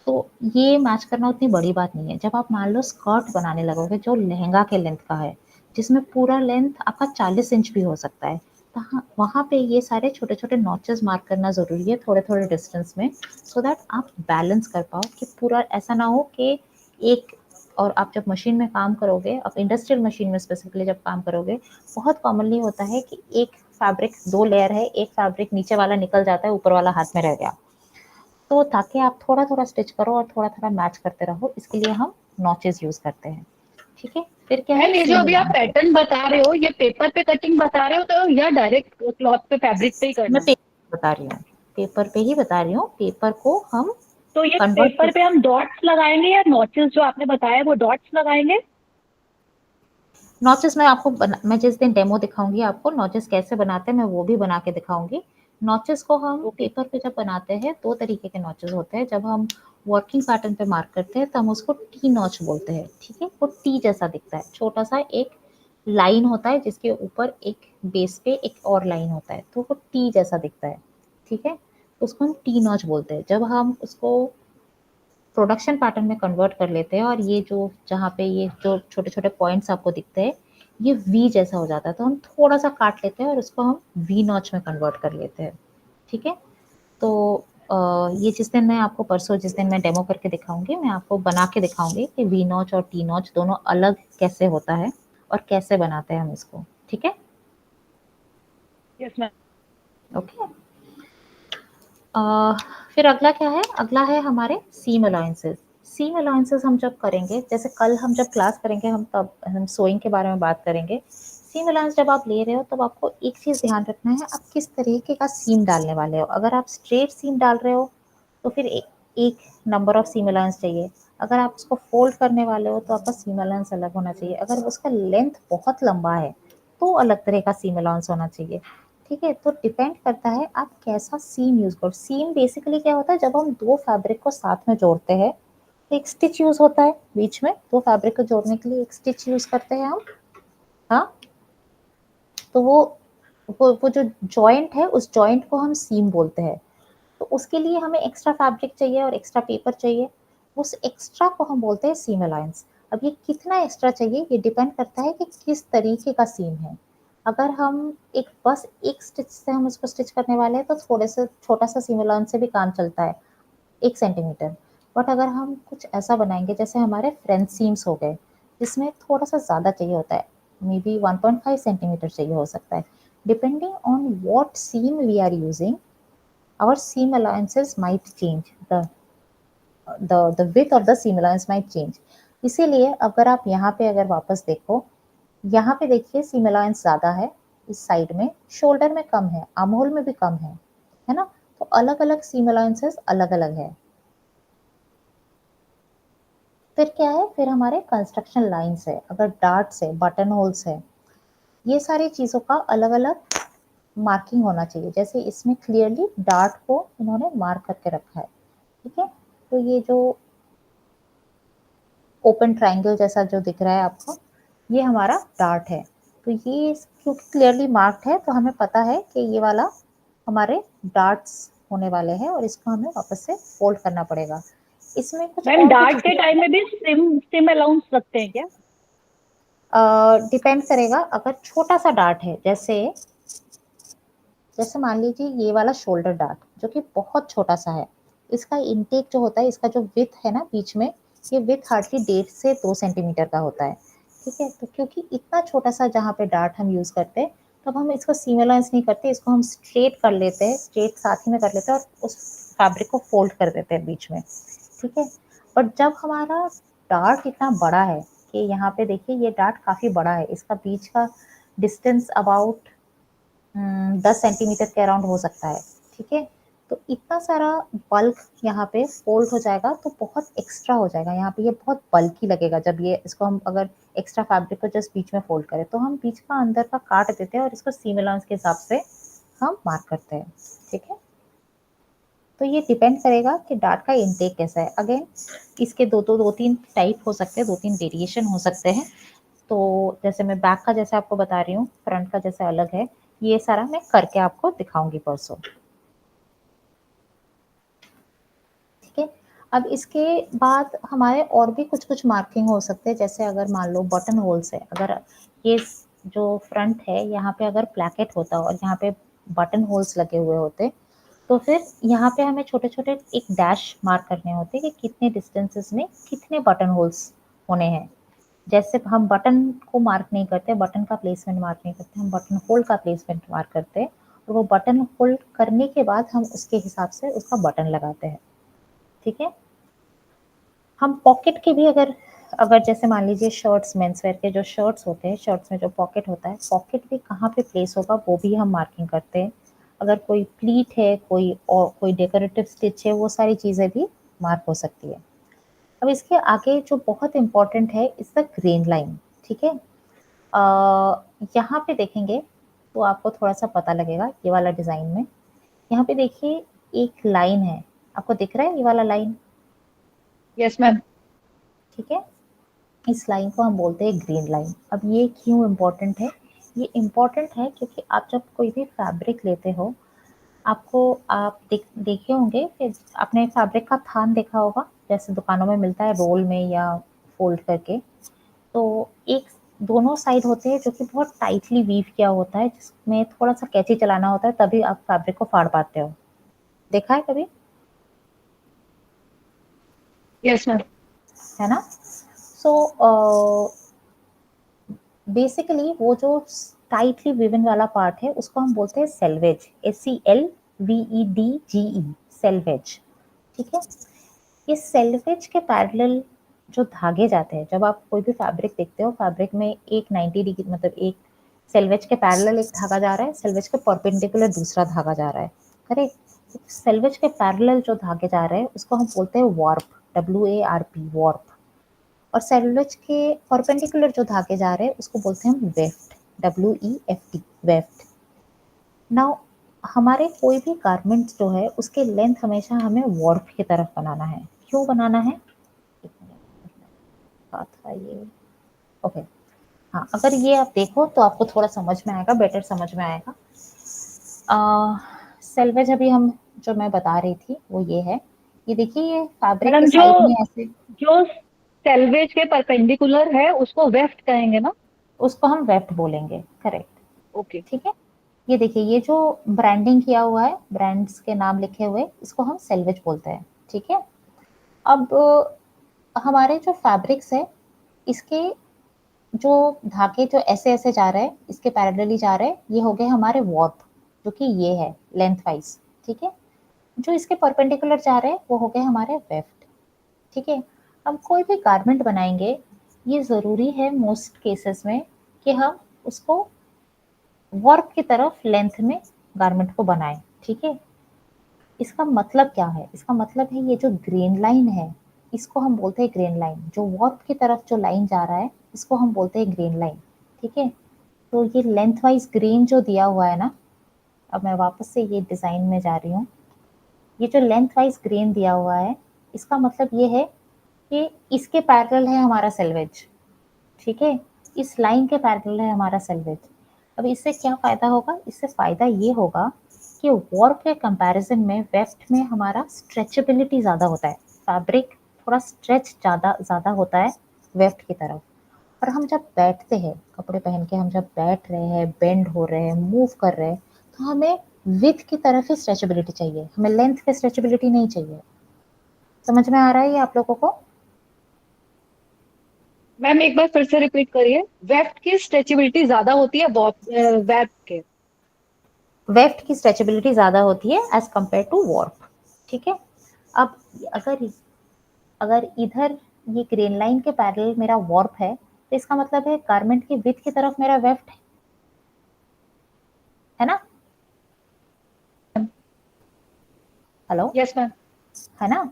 तो ये मैच करना उतनी बड़ी बात नहीं है। जब आप मान लो स्कर्ट बनाने लगोगे जो लहंगा के लेंथ का है, जिसमें पूरा लेंथ आपका 40 इंच भी हो सकता है, तो वहाँ पे ये सारे छोटे छोटे नॉचेस मार्क करना ज़रूरी है थोड़े थोड़े डिस्टेंस में, सो दैट आप बैलेंस कर पाओ कि पूरा ऐसा ना हो कि एक, और आप जब मशीन में काम करोगे, आप इंडस्ट्रियल मशीन में स्पेसिफिकली जब काम करोगे, बहुत कॉमनली होता है कि एक फैब्रिक 2 लेयर है, एक फैब्रिक नीचे वाला निकल जाता है, ऊपर वाला हाथ में रह गया। तो ताकि आप थोड़ा थोड़ा स्टिच करो और थोड़ा थोड़ा मैच करते रहो, इसके लिए हम नॉचेस यूज करते हैं, ठीक है। फिर क्या है, मैम ये जो अभी आप पैटर्न बता रहे हो, ये पेपर पे कटिंग बता रहे हो तो या डायरेक्ट क्लॉथ पे फैब्रिक पे ही करना मैं है? पेपर बता रही हूँ, पेपर पे ही बता रही हूँ। पेपर को हम तो ये कन्वर्ट पेपर पे हम डॉट्स लगाएंगे या नॉचेस जो आपने बताया वो डॉट्स लगाएंगे? नॉचेस मैं आपको मैं जिस दिन डेमो दिखाऊंगी आपको नॉचेस कैसे बनाते हैं, मैं वो भी बना के दिखाऊंगी। नॉचेस को हम ओके। पेपर पे जब बनाते हैं 2 तरीके के नॉचेस होते हैं। जब हम वर्किंग पैटर्न पे मार्क करते हैं तो हम उसको टी नॉच बोलते हैं, ठीक है। वो टी जैसा दिखता है, छोटा सा एक लाइन होता है जिसके ऊपर एक बेस पे एक और लाइन होता है, तो वो टी जैसा दिखता है, ठीक है। उसको हम टी नॉच बोलते हैं। जब हम उसको प्रोडक्शन पैटर्न में कन्वर्ट कर लेते हैं और ये जो जहाँ पे ये जो छोटे छोटे पॉइंट्स आपको दिखते हैं ये वी जैसा हो जाता है, तो हम थोड़ा सा काट लेते हैं और उसको हम वी नॉच में कन्वर्ट कर लेते हैं, ठीक है। तो ये जिस दिन मैं आपको परसों जिस दिन मैं डेमो करके दिखाऊंगी, मैं आपको बना के दिखाऊंगी कि वी नॉच और टी नॉच दोनों अलग कैसे होता है और कैसे बनाते हैं हम इसको, ठीक है। Yes ma'am. ओके। फिर अगला क्या है, अगला है हमारे सीम अलाउंसेस। सीम अलाउंसेस हम जब करेंगे, जैसे कल हम जब क्लास करेंगे हम तब हम सोइंग के बारे में बात करेंगे। सीम अलाउंस जब आप ले रहे हो तब आपको एक चीज़ ध्यान रखना है, आप किस तरीके का सीम डालने वाले हो। अगर आप स्ट्रेट सीम डाल रहे हो तो फिर एक नंबर ऑफ सीम अलाउंस चाहिए। अगर आप उसको फोल्ड करने वाले हो तो आपका सीम अलाउंस अलग होना चाहिए। अगर उसका लेंथ बहुत लंबा है तो अलग तरह का सीम अलाउंस होना चाहिए, ठीक है। तो डिपेंड करता है आप कैसा सीम यूज करो। सीम बेसिकली क्या होता है, जब हम 2 फैब्रिक को साथ में जोड़ते हैं तो एक स्टिच यूज होता है बीच में, 2 फैब्रिक को जोड़ने के लिए एक स्टिच यूज करते हैं हम, हाँ। तो वो जो जॉइंट है उस जॉइंट को हम सीम बोलते हैं। तो उसके लिए हमें एक्स्ट्रा फैब्रिक चाहिए और एक्स्ट्रा पेपर चाहिए, उस एक्स्ट्रा को हम बोलते हैं सीम अलाउंस। अब ये कितना एक्स्ट्रा चाहिए ये डिपेंड करता है कि किस तरीके का सीम है। अगर हम बस एक स्टिच से हम उसको स्टिच करने वाले हैं तो थोड़े से छोटा सा सीम अलाउंस से भी काम चलता है, 1 सेंटीमीटर। बट अगर हम कुछ ऐसा बनाएंगे जैसे हमारे फ्रेंच सीम्स हो गए जिसमें थोड़ा सा ज़्यादा चाहिए होता है, मे बी 1.5 सेंटीमीटर चाहिए हो सकता है, depending on what seam we are using our seam allowances might change, the width of the seam allowance might change। इसीलिए अगर आप यहाँ पे अगर वापस देखो, यहाँ पे देखिए सीम अलाउंस ज़्यादा है इस साइड में, शोल्डर में कम है, आर्म होल में भी कम है ना। तो अलग अलग सीम अलाउंसेस अलग अलग है। फिर क्या है, फिर हमारे कंस्ट्रक्शन लाइंस है, अगर डार्ट्स है, बटन होल्स है, ये सारी चीज़ों का अलग अलग मार्किंग होना चाहिए। जैसे इसमें क्लियरली डार्ट को इन्होंने मार्क करके रखा है, ठीक है। तो ये जो ओपन ट्रायंगल जैसा जो दिख रहा है आपको, ये हमारा डार्ट है। तो ये क्योंकि क्लियरली मार्क्ड है तो हमें पता है कि ये वाला हमारे डार्ट्स होने वाले हैं और इसको हमें वापस से फोल्ड करना पड़ेगा। इसमें कुछ मैम और भी डार्ट के चीजें टाइम में भी सिम अलाउंस रखते हैं क्या? डिपेंड करेगा। अगर छोटा सा डार्ट है, जैसे जैसे मान लीजिए ये वाला शोल्डर डार्ट जो कि बहुत छोटा सा है, इसका इनटेक जो होता है, इसका जो विड्थ है ना बीच में, ये विथ हार्डली 1.5 से 2 सेंटीमीटर का होता है, ठीक है। तो क्योंकि इतना छोटा सा जहाँ पे डार्ट हम यूज़ करते हैं, तब हम इसको सीम अलाउंस नहीं करते, इसको हम स्ट्रेट कर लेते हैं, स्ट्रेट साथ ही में कर लेते हैं और उस फैब्रिक को फोल्ड कर देते हैं बीच में, ठीक है। बट जब हमारा डार्ट इतना बड़ा है कि यहाँ पे देखिए ये डार्ट काफ़ी बड़ा है, इसका बीच का डिस्टेंस अबाउट 10 सेंटीमीटर के अराउंड हो सकता है, ठीक है। तो इतना सारा बल्क यहाँ पे फोल्ड हो जाएगा तो बहुत एक्स्ट्रा हो जाएगा, यहाँ पे ये बहुत बल्की लगेगा जब ये इसको हम अगर एक्स्ट्रा फैब्रिक को जस्ट बीच में फोल्ड करें, तो हम बीच का अंदर का काट देते हैं और इसको सीम अलाउंस के हिसाब से हम मार्क करते हैं, ठीक है। तो ये डिपेंड करेगा कि डार्ट का इनटेक कैसा है। अगेन इसके दो तीन टाइप हो सकते हैं, 2-3 वेरिएशन हो सकते हैं। तो जैसे मैं बैक का जैसे आपको बता रही हूँ, फ्रंट का जैसे अलग है, ये सारा मैं करके आपको दिखाऊंगी परसों, ठीक है। अब इसके बाद हमारे और भी कुछ कुछ मार्किंग हो सकते हैं, जैसे अगर मान लो बटन होल्स है, अगर ये जो फ्रंट है यहाँ पे अगर प्लैकेट होता और यहाँ पे बटन होल्स लगे हुए होते, तो फिर यहाँ पे हमें छोटे छोटे एक डैश मार्क करने होते कि कितने डिस्टेंसेस में कितने बटन होल्स होने हैं। जैसे हम बटन को मार्क नहीं करते, बटन का प्लेसमेंट मार्क नहीं करते, हम बटन होल का प्लेसमेंट मार्क करते हैं और वो बटन होल्ड करने के बाद हम उसके हिसाब से उसका बटन लगाते हैं, ठीक है। हम पॉकेट के भी अगर अगर जैसे मान लीजिए शर्ट्स, मेंस वेयर के जो शर्ट्स होते हैं, शर्ट्स में जो पॉकेट होता है, पॉकेट भी कहाँ पे प्लेस होगा वो भी हम मार्किंग करते हैं। अगर कोई प्लीट है, कोई डेकोरेटिव स्टिच है, वो सारी चीज़ें भी मार्क हो सकती है। अब इसके आगे जो बहुत इम्पोर्टेंट है इज द ग्रेन लाइन, ठीक है। यहाँ पे देखेंगे तो आपको थोड़ा सा पता लगेगा ये वाला डिज़ाइन में। यहाँ पे देखिए एक लाइन है, आपको दिख रहा है ये वाला लाइन, यस मैम। ठीक है। इस लाइन को हम बोलते हैं ग्रीन लाइन। अब ये क्यों इम्पोर्टेंट है? ये इम्पोर्टेंट है क्योंकि आप जब कोई भी फैब्रिक लेते हो, आपको आप देखे होंगे कि आपने फैब्रिक का थान देखा होगा, जैसे दुकानों में मिलता है रोल में या फोल्ड करके। तो एक दोनों साइड होते हैं जो कि बहुत टाइटली वीव किया होता है, जिसमें थोड़ा सा कैंची चलाना होता है तभी आप फैब्रिक को फाड़ पाते हो। देखा है कभी? Yes ma'am. है ना? सो बेसिकली वो जो टाइटली विवन वाला पार्ट है उसको हम बोलते हैं सेल्वेज, SELVEDGE, सेल्वेज, ठीक है। ये सेल्वेज के पैरेलल जो धागे जाते हैं, जब आप कोई भी फैब्रिक देखते हो, फैब्रिक में एक 90 डिग्री मतलब एक सेल्वेज के पैरेलल एक धागा जा रहा है, सेल्वेज के परपेंडिकुलर दूसरा धागा जा रहा है, करेक्ट। सेल्वेज के पैरेलल जो धागे जा रहे हैं उसको हम बोलते हैं वार्प, WARP, वार्प। और सेल्वेज के परपेंडिकुलर जो धागे जा रहे हैं उसको बोलते हैं हम वेफ्ट, WEFT, वेफ्ट। नाउ हमारे कोई भी गारमेंट्स जो है उसके लेंथ हमेशा हमें वार्प की तरफ बनाना है। क्यों बनाना है? एक मिनट, बात था ये, ओके। हाँ, अगर ये आप देखो तो आपको थोड़ा समझ में आएगा, बेटर समझ में आएगा। सेल्वेज अभी हम जो मैं बता रही थी वो ये है, ये देखिए ये फैब्रिक के मैडम जो साइड में ऐसे, जो सेल्वेज के परपेंडिकुलर है उसको वेफ्ट कहेंगे ना? उसको हम वेफ्ट बोलेंगे, करेक्ट, ओके। ठीक है। ये देखिए ये जो ब्रांडिंग किया हुआ है, ब्रांड्स के नाम लिखे हुए, इसको हम सेल्वेज बोलते हैं, ठीक है। अब हमारे जो फैब्रिक्स है, इसके जो धागे जो ऐसे ऐसे जा रहे हैं, इसके पैरेलली जा रहे हैं, ये हो गए हमारे वॉर्प, जो कि ये है लेंथ वाइज, ठीक है। जो इसके परपेंडिकुलर जा रहे हैं वो हो गए हमारे वेफ्ट, ठीक है। हम कोई भी गारमेंट बनाएंगे, ये ज़रूरी है मोस्ट केसेस में कि हम उसको वर्क की तरफ लेंथ में गारमेंट को बनाएं, ठीक है। इसका मतलब क्या है? इसका मतलब है ये जो ग्रेन लाइन है इसको हम बोलते हैं ग्रेन लाइन, जो वर्क की तरफ जो लाइन जा रहा है इसको हम बोलते हैं ग्रेन लाइन, ठीक है। तो ये लेंथ वाइज ग्रेन जो दिया हुआ है ना, अब मैं वापस से ये डिज़ाइन में जा रही हूँ, ये जो लेंथ वाइज ग्रेन दिया हुआ है इसका मतलब ये है कि इसके पैरेलल है हमारा सेल्वेज, ठीक है। इस लाइन के पैरेलल है हमारा सेल्वेज। अब इससे क्या फ़ायदा होगा? इससे फ़ायदा ये होगा कि वॉर्प के कंपैरिजन में वेफ्ट में हमारा स्ट्रेचेबिलिटी ज़्यादा होता है, फैब्रिक थोड़ा स्ट्रेच ज़्यादा ज़्यादा होता है वेफ्ट की तरफ। और हम जब बैठते हैं कपड़े पहन के, हम जब बैठ रहे हैं, बेंड हो रहे हैं, मूव कर रहे हैं, तो हमें विड्थ की तरफ ही स्ट्रेचेबिलिटी चाहिए, हमें लेंथ पे स्ट्रेचेबिलिटी नहीं चाहिए। समझ में आ रहा है ये आप लोगों को? मैम एक बार फिर से रिपीट करिए, वेफ्ट की स्ट्रेचेबिलिटी ज्यादा होती है वेब के। वेफ्ट की स्ट्रेचेबिलिटी ज्यादा होती है एज कंपेयर टू वॉर्प। ठीक है। अब अगर अगर इधर ये ग्रेन लाइन के पैरेलल मेरा वॉर्प है तो इसका मतलब है गारमेंट की विड्थ की तरफ मेरा वेफ्ट है ना। हेलो। Yes ma'am. है ना।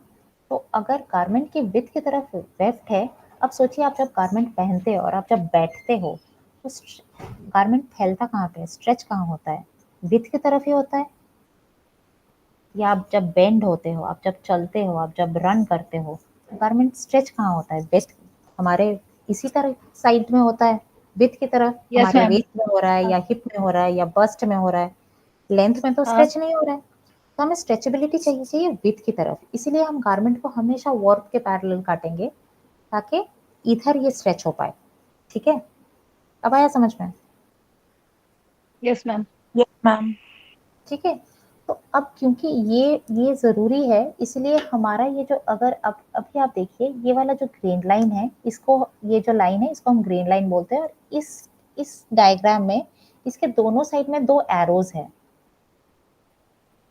तो अगर गारमेंट की विड्थ की तरफ वेफ्ट है, अब सोचिए आप जब गारमेंट पहनते हो और आप जब बैठते हो तो गारमेंट फैलता कहाँ पे है, स्ट्रेच कहाँ होता है, विड्थ की तरफ ही होता है। या आप जब बेंड होते हो, आप जब चलते हो, आप जब रन करते हो, गारमेंट स्ट्रेच कहाँ होता है, वेस्ट हमारे इसी तरह साइड में होता है, विड्थ की तरफ यस हमारे मैम। वेस्ट में हो रहा है हाँ या हिप में हो रहा है या बस्ट में हो रहा है, लेंथ में तो हाँ। स्ट्रेच नहीं हो रहा है। तो हमें स्ट्रेचेबिलिटी चाहिए चाहिए विड्थ की तरफ, इसीलिए हम गारमेंट को हमेशा वॉर्प के पैरेलल काटेंगे ताकि इधर ये स्ट्रेच हो पाए। ठीक है। अब आया समझ में। Yes ma'am. Yes, ma'am. ठीक है। तो अब क्योंकि ये जरूरी है, इसलिए हमारा ये जो अगर अब अभी आप देखिए ये वाला जो ग्रेन लाइन है, इसको ये जो लाइन है इसको हम ग्रेन लाइन बोलते हैं, और इस डायग्राम में इसके दोनों साइड में दो एरोज है।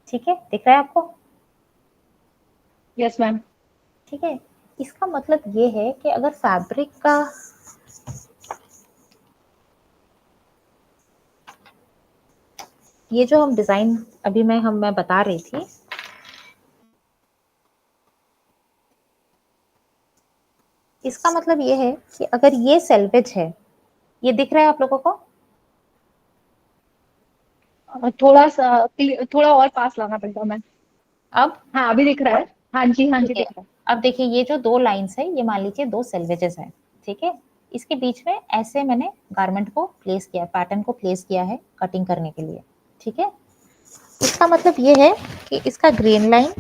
ठीक है, दिख रहा है आपको। Yes ma'am. ठीक है। इसका मतलब ये है कि अगर फैब्रिक का ये जो हम डिजाइन अभी मैं बता रही थी, इसका मतलब ये है कि अगर ये सेल्वेज है, ये दिख रहा है आप लोगों को। थोड़ा सा थोड़ा और पास लाना पड़ेगा मैम। अब हाँ अभी दिख रहा है। हाँ जी ठीक है। दिख रहा अब देखिए ये जो दो लाइंस है, ये मान लीजिए दो सेल्वेजेस हैं। ठीक है। इसके बीच में ऐसे मैंने गारमेंट को प्लेस किया, पैटर्न को प्लेस किया है कटिंग करने के लिए। ठीक है। इसका मतलब ये है कि इसका ग्रेन लाइन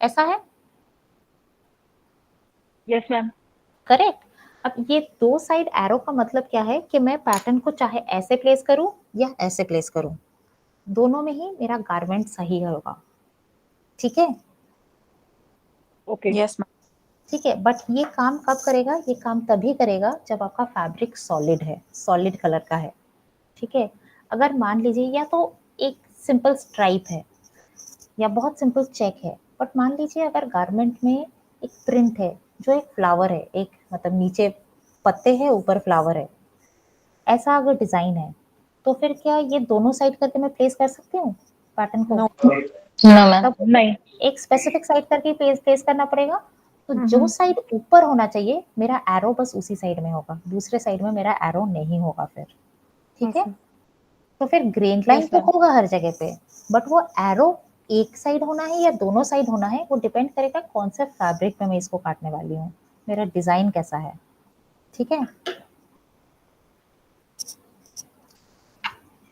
ऐसा है। है। Yes ma'am. करेक्ट। अब ये दो साइड एरो का मतलब क्या है कि मैं पैटर्न को चाहे ऐसे प्लेस करूं या ऐसे प्लेस करूं, दोनों में ही मेरा गारमेंट सही होगा। ठीक है। ओके। Yes, ma'am. ठीक है। बट ये काम कब करेगा, ये काम तभी करेगा जब आपका फैब्रिक सॉलिड है, सॉलिड कलर का है। ठीक है। अगर मान लीजिए या तो एक सिंपल स्ट्राइप है या बहुत सिंपल चेक है, बट मान लीजिए अगर गारमेंट में एक प्रिंट है जो एक फ्लावर है, एक मतलब नीचे पत्ते हैं ऊपर फ्लावर है, ऐसा अगर डिजाइन है, तो फिर क्या ये दोनों साइड करके मैं प्लेस कर सकती हूँ पैटर्न को। No. No ma'am. तब नहीं। एक स्पेसिफिक साइड करके प्लेस प्लेस करना पड़ेगा। तो जो Mm-hmm. साइड ऊपर होना चाहिए मेरा एरो बस उसी साइड में होगा, दूसरे साइड में मेरा एरो नहीं होगा फिर। ठीक है। Okay. तो फिर ग्रेन लाइन यस तो मैम। होगा हर जगह पे, बट वो एरो एक साइड होना है या दोनों साइड होना है, वो डिपेंड करेगा कौन से फैब्रिक पे मैं इसको काटने वाली हूँ, मेरा डिजाइन कैसा है। ठीक है।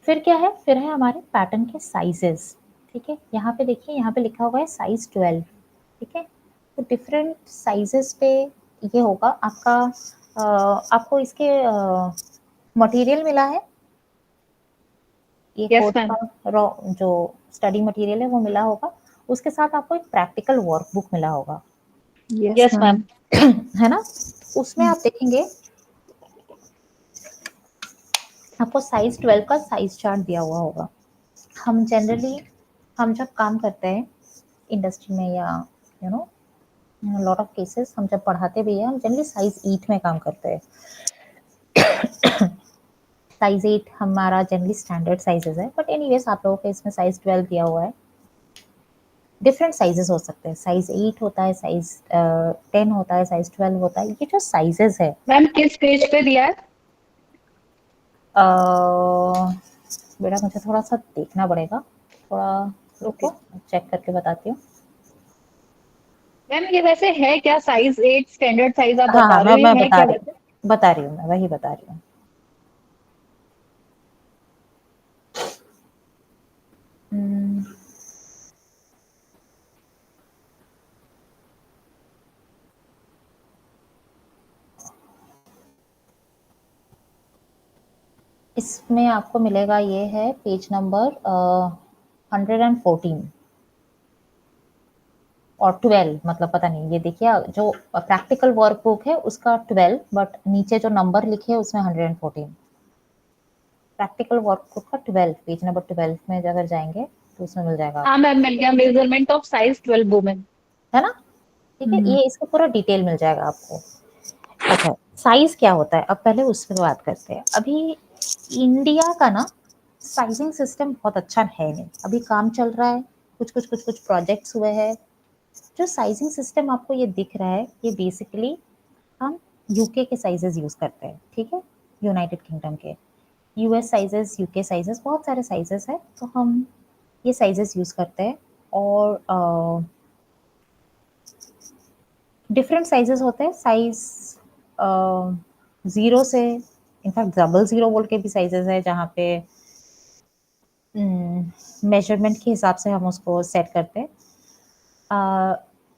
फिर क्या है, फिर है हमारे पैटर्न के साइजेस। ठीक है। यहाँ पे देखिए, यहाँ पे लिखा हुआ है साइज 12। ठीक है। तो डिफरेंट साइजेस पे ये होगा आपका। आपको इसके मटेरियल मिला है, ये यस कोट मैम। का रॉ जो स्टडी मटेरियल है वो मिला होगा। उसके साथ आपको एक प्रैक्टिकल वर्कबुक मिला होगा। Yes, yes ma'am. मैम। है ना। उसमें आप देखेंगे आपको साइज 12 का साइज चार्ट दिया हुआ होगा। हम जनरली हम जब काम करते हैं इंडस्ट्री में या you know lot of cases, हम जब पढ़ाते भी हैं हम जनरली साइज 8 में काम करते हैं। साइज 8 हमारा जनरली स्टैंडर्ड साइजेस है, बट एनीवेज आप लोगों को इसमें साइज 12 दिया हुआ है। डिफरेंट साइजेस हो सकते हैं, साइज 8 होता है, साइज 10 होता है, साइज 12 होता है। ये जो साइजेस है मैम किस पेज पे दिया है? बेटा मुझे थोड़ा सा देखना पड़ेगा, थोड़ा ओके। रुको, चेक करके बताती हूँ। मैम ये वैसे है क्या, साइज 8 स्टैंडर्ड साइज आप हाँ बता हाँ, रहे हो, मैं ये है बता क्या रही वैसे? बता रही हूँ, मैं वही बता रही हूँ। हम्म, इसमें आपको मिलेगा, ये है पेज नंबर 114 और 12 मतलब पता नहीं, ये देखिए जो प्रैक्टिकल वर्कबुक है उसका 12, बट नीचे जो नंबर लिखे है उसमें 114। प्रैक्टिकल वर्कबुक का 12, पेज नंबर 12 में अगर जाएंगे तो उसमें मिल जाएगा हाँ आपको, मैम, मिल गया, मेजरमेंट ऑफ साइज 12 वुमेन। है ना। ठीक है, ये इसका पूरा डिटेल मिल जाएगा आपको। अच्छा, साइज क्या होता है, अब पहले उस पर बात करते हैं। अभी इंडिया का ना साइजिंग सिस्टम बहुत अच्छा है नहीं, अभी काम चल रहा है, कुछ प्रोजेक्ट्स हुए हैं। जो साइजिंग सिस्टम आपको ये दिख रहा है, ये बेसिकली हम यूके के साइजेस यूज करते हैं, ठीक है, यूनाइटेड किंगडम के। यूएस साइजेस, यूके साइजेस, बहुत सारे साइजेस है, तो हम ये साइजेस यूज करते हैं। और डिफरेंट साइजेस होते हैं, साइज 0 से इनफैक्ट डबल 0 बोल के भी साइजेस है, जहाँ पे मेजरमेंट के हिसाब से हम उसको सेट करते हैं।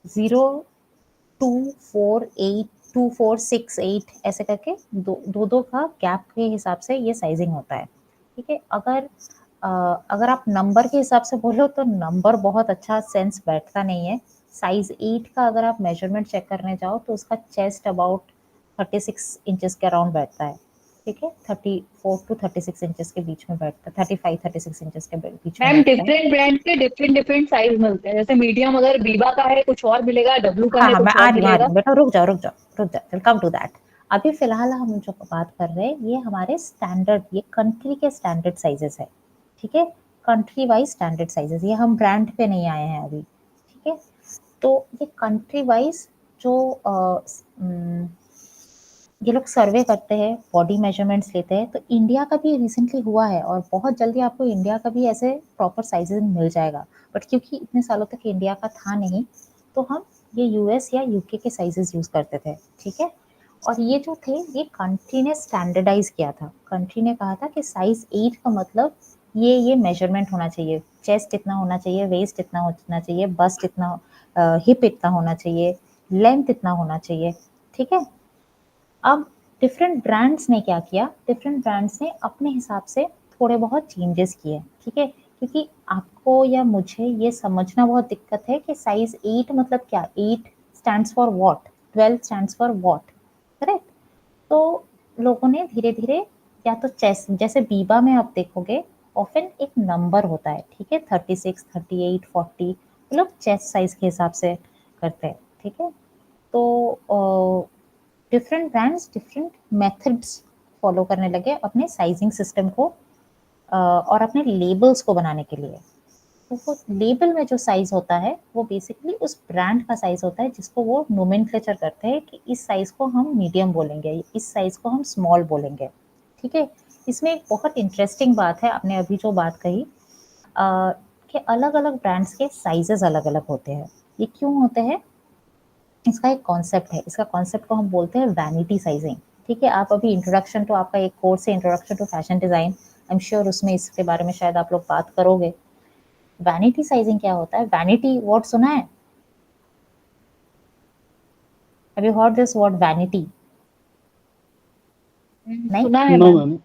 0, 2, 4, 8, 2, 4, 6, 8 ऐसे करके दो का गैप के हिसाब से ये साइजिंग होता है, ठीक है। अगर आप नंबर के हिसाब से बोलो तो नंबर बहुत अच्छा सेंस बैठता नहीं है। साइज 8 का अगर आप मेजरमेंट चेक करने जाओ तो उसका चेस्ट अबाउट 36 इंचेस के अराउंड बैठता है, ठीक है, 34 टू 36 इंचेस के बीच में बैठता है, 35-36 इंचेस के बीच में मैम बैठता है। डिफरेंट ब्रांड के डिफरेंट डिफरेंट साइज मिलते हैं, जैसे मीडियम अगर बीबा का है कुछ और मिलेगा, डब्लू का हाँ है हाँ, मैं कुछ आ और रही हूँ मिलेगा। बेटा, रुक जाओ, विल कम टू दैट। अभी फिलहाल हम जो बात कर रहे हैं ये हमारे स्टैंडर्ड, ये कंट्री के स्टैंडर्ड साइजेस है, ठीक है, कंट्री वाइज स्टैंडर्ड साइजेस, ये हम ब्रांड पे नहीं आए हैं अभी, ठीक है। तो ये कंट्री वाइज जो ये लोग सर्वे करते हैं, बॉडी मेजरमेंट्स लेते हैं, तो इंडिया का भी रिसेंटली हुआ है और बहुत जल्दी आपको इंडिया का भी ऐसे प्रॉपर साइजेस मिल जाएगा। बट क्योंकि इतने सालों तक इंडिया का था नहीं, तो हम ये यूएस या यूके के साइजेस यूज करते थे, ठीक है। और ये जो थे, ये कंट्री ने स्टैंडर्डाइज किया था, कंट्री ने कहा था कि साइज 8 का मतलब ये मेजरमेंट होना चाहिए, चेस्ट इतना होना चाहिए, वेस्ट इतना होना चाहिए, बस्ट इतना, हिप इतना होना चाहिए, लेंथ इतना होना चाहिए, ठीक है। अब डिफरेंट ब्रांड्स ने क्या किया, डिफरेंट ब्रांड्स ने अपने हिसाब से थोड़े बहुत चेंजेस किए, ठीक है, क्योंकि आपको या मुझे ये समझना बहुत दिक्कत है कि साइज 8 मतलब क्या, 8 stands for what, 12 stands for what, correct. तो लोगों ने धीरे धीरे, या तो चेस्ट, जैसे बीबा में आप देखोगे ऑफन एक नंबर होता है, ठीक है, 36, 38, 40, लोग चेस्ट साइज के हिसाब से करते हैं, ठीक है। तो different brands different methods follow करने लगे अपने साइजिंग सिस्टम को और अपने लेबल्स को बनाने के लिए। तो वो लेबल में जो साइज होता है वो बेसिकली उस ब्रांड का साइज होता है, जिसको वो नोमेनक्लेचर करते हैं कि इस साइज को हम मीडियम बोलेंगे, इस साइज को हम स्मॉल बोलेंगे, ठीक है। इसमें एक बहुत इंटरेस्टिंग बात है, आपने अभी जो बात कही कि अलग अलग ब्रांड्स के साइजेस अलग अलग होते हैं। ये क्यों होते हैं, इसका एक कॉन्सेप्ट है, इसका कॉन्सेप्ट को हम बोलते हैं वैनिटी साइजिंग, ठीक है। आप अभी इंट्रोडक्शन टू, आपका एक कोर्स है introduction to fashion design, I am sure उसमें इसके बारे में शायद आप लोग बात करोगे। वैनिटी साइजिंग क्या होता है, वैनिटी वर्ड सुना है, have you heard this word vanity? नहीं, सुना है नो मैम। मैम।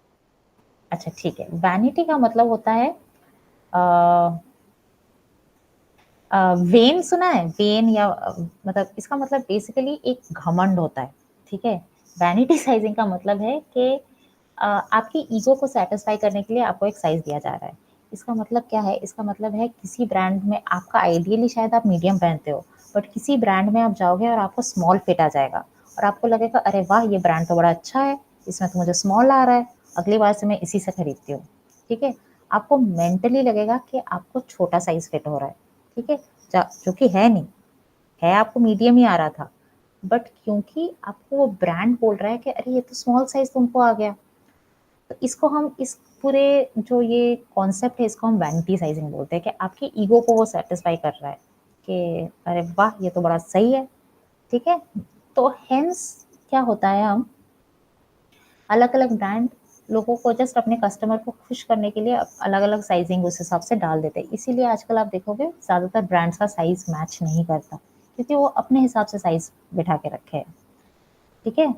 अच्छा ठीक है। वैनिटी का मतलब होता है वेन, सुना है वेन, या मतलब इसका मतलब बेसिकली एक घमंड होता है, ठीक है। वैनिटी साइजिंग का मतलब है कि आपकी ईगो को सेटिस्फाई करने के लिए आपको एक साइज दिया जा रहा है। इसका मतलब क्या है, इसका मतलब है किसी ब्रांड में आपका आइडियली शायद आप मीडियम पहनते हो, बट किसी ब्रांड में आप जाओगे और आपको स्मॉल फिट आ जाएगा और आपको लगेगा अरे वाह ये ब्रांड तो बड़ा अच्छा है, इसमें तो मुझे स्मॉल आ रहा है, अगली बार से मैं इसी से खरीदती हूँ, ठीक है। आपको मेंटली लगेगा कि आपको छोटा साइज फिट हो रहा है, ठीक है, जो कि है नहीं, है आपको मीडियम ही आ रहा था, बट क्योंकि आपको वो ब्रांड बोल रहा है कि अरे ये तो स्मॉल साइज तुमको आ गया, तो इसको हम, इस पूरे जो ये कॉन्सेप्ट है इसको हम वैनिटी साइजिंग बोलते हैं, कि आपकी ईगो को वो सेटिस्फाई कर रहा है कि अरे वाह ये तो बड़ा सही है, ठीक है। तो हेंस क्या होता है, हम अलग अलग ब्रांड लोगों को जस्ट अपने कस्टमर को खुश करने के लिए अलग अलग साइजिंग उस हिसाब से डाल देते हैं। इसीलिए आजकल आप देखोगे ज़्यादातर ब्रांड्स का साइज मैच नहीं करता, क्योंकि वो अपने हिसाब से साइज बिठा के रखे हैं, ठीक है।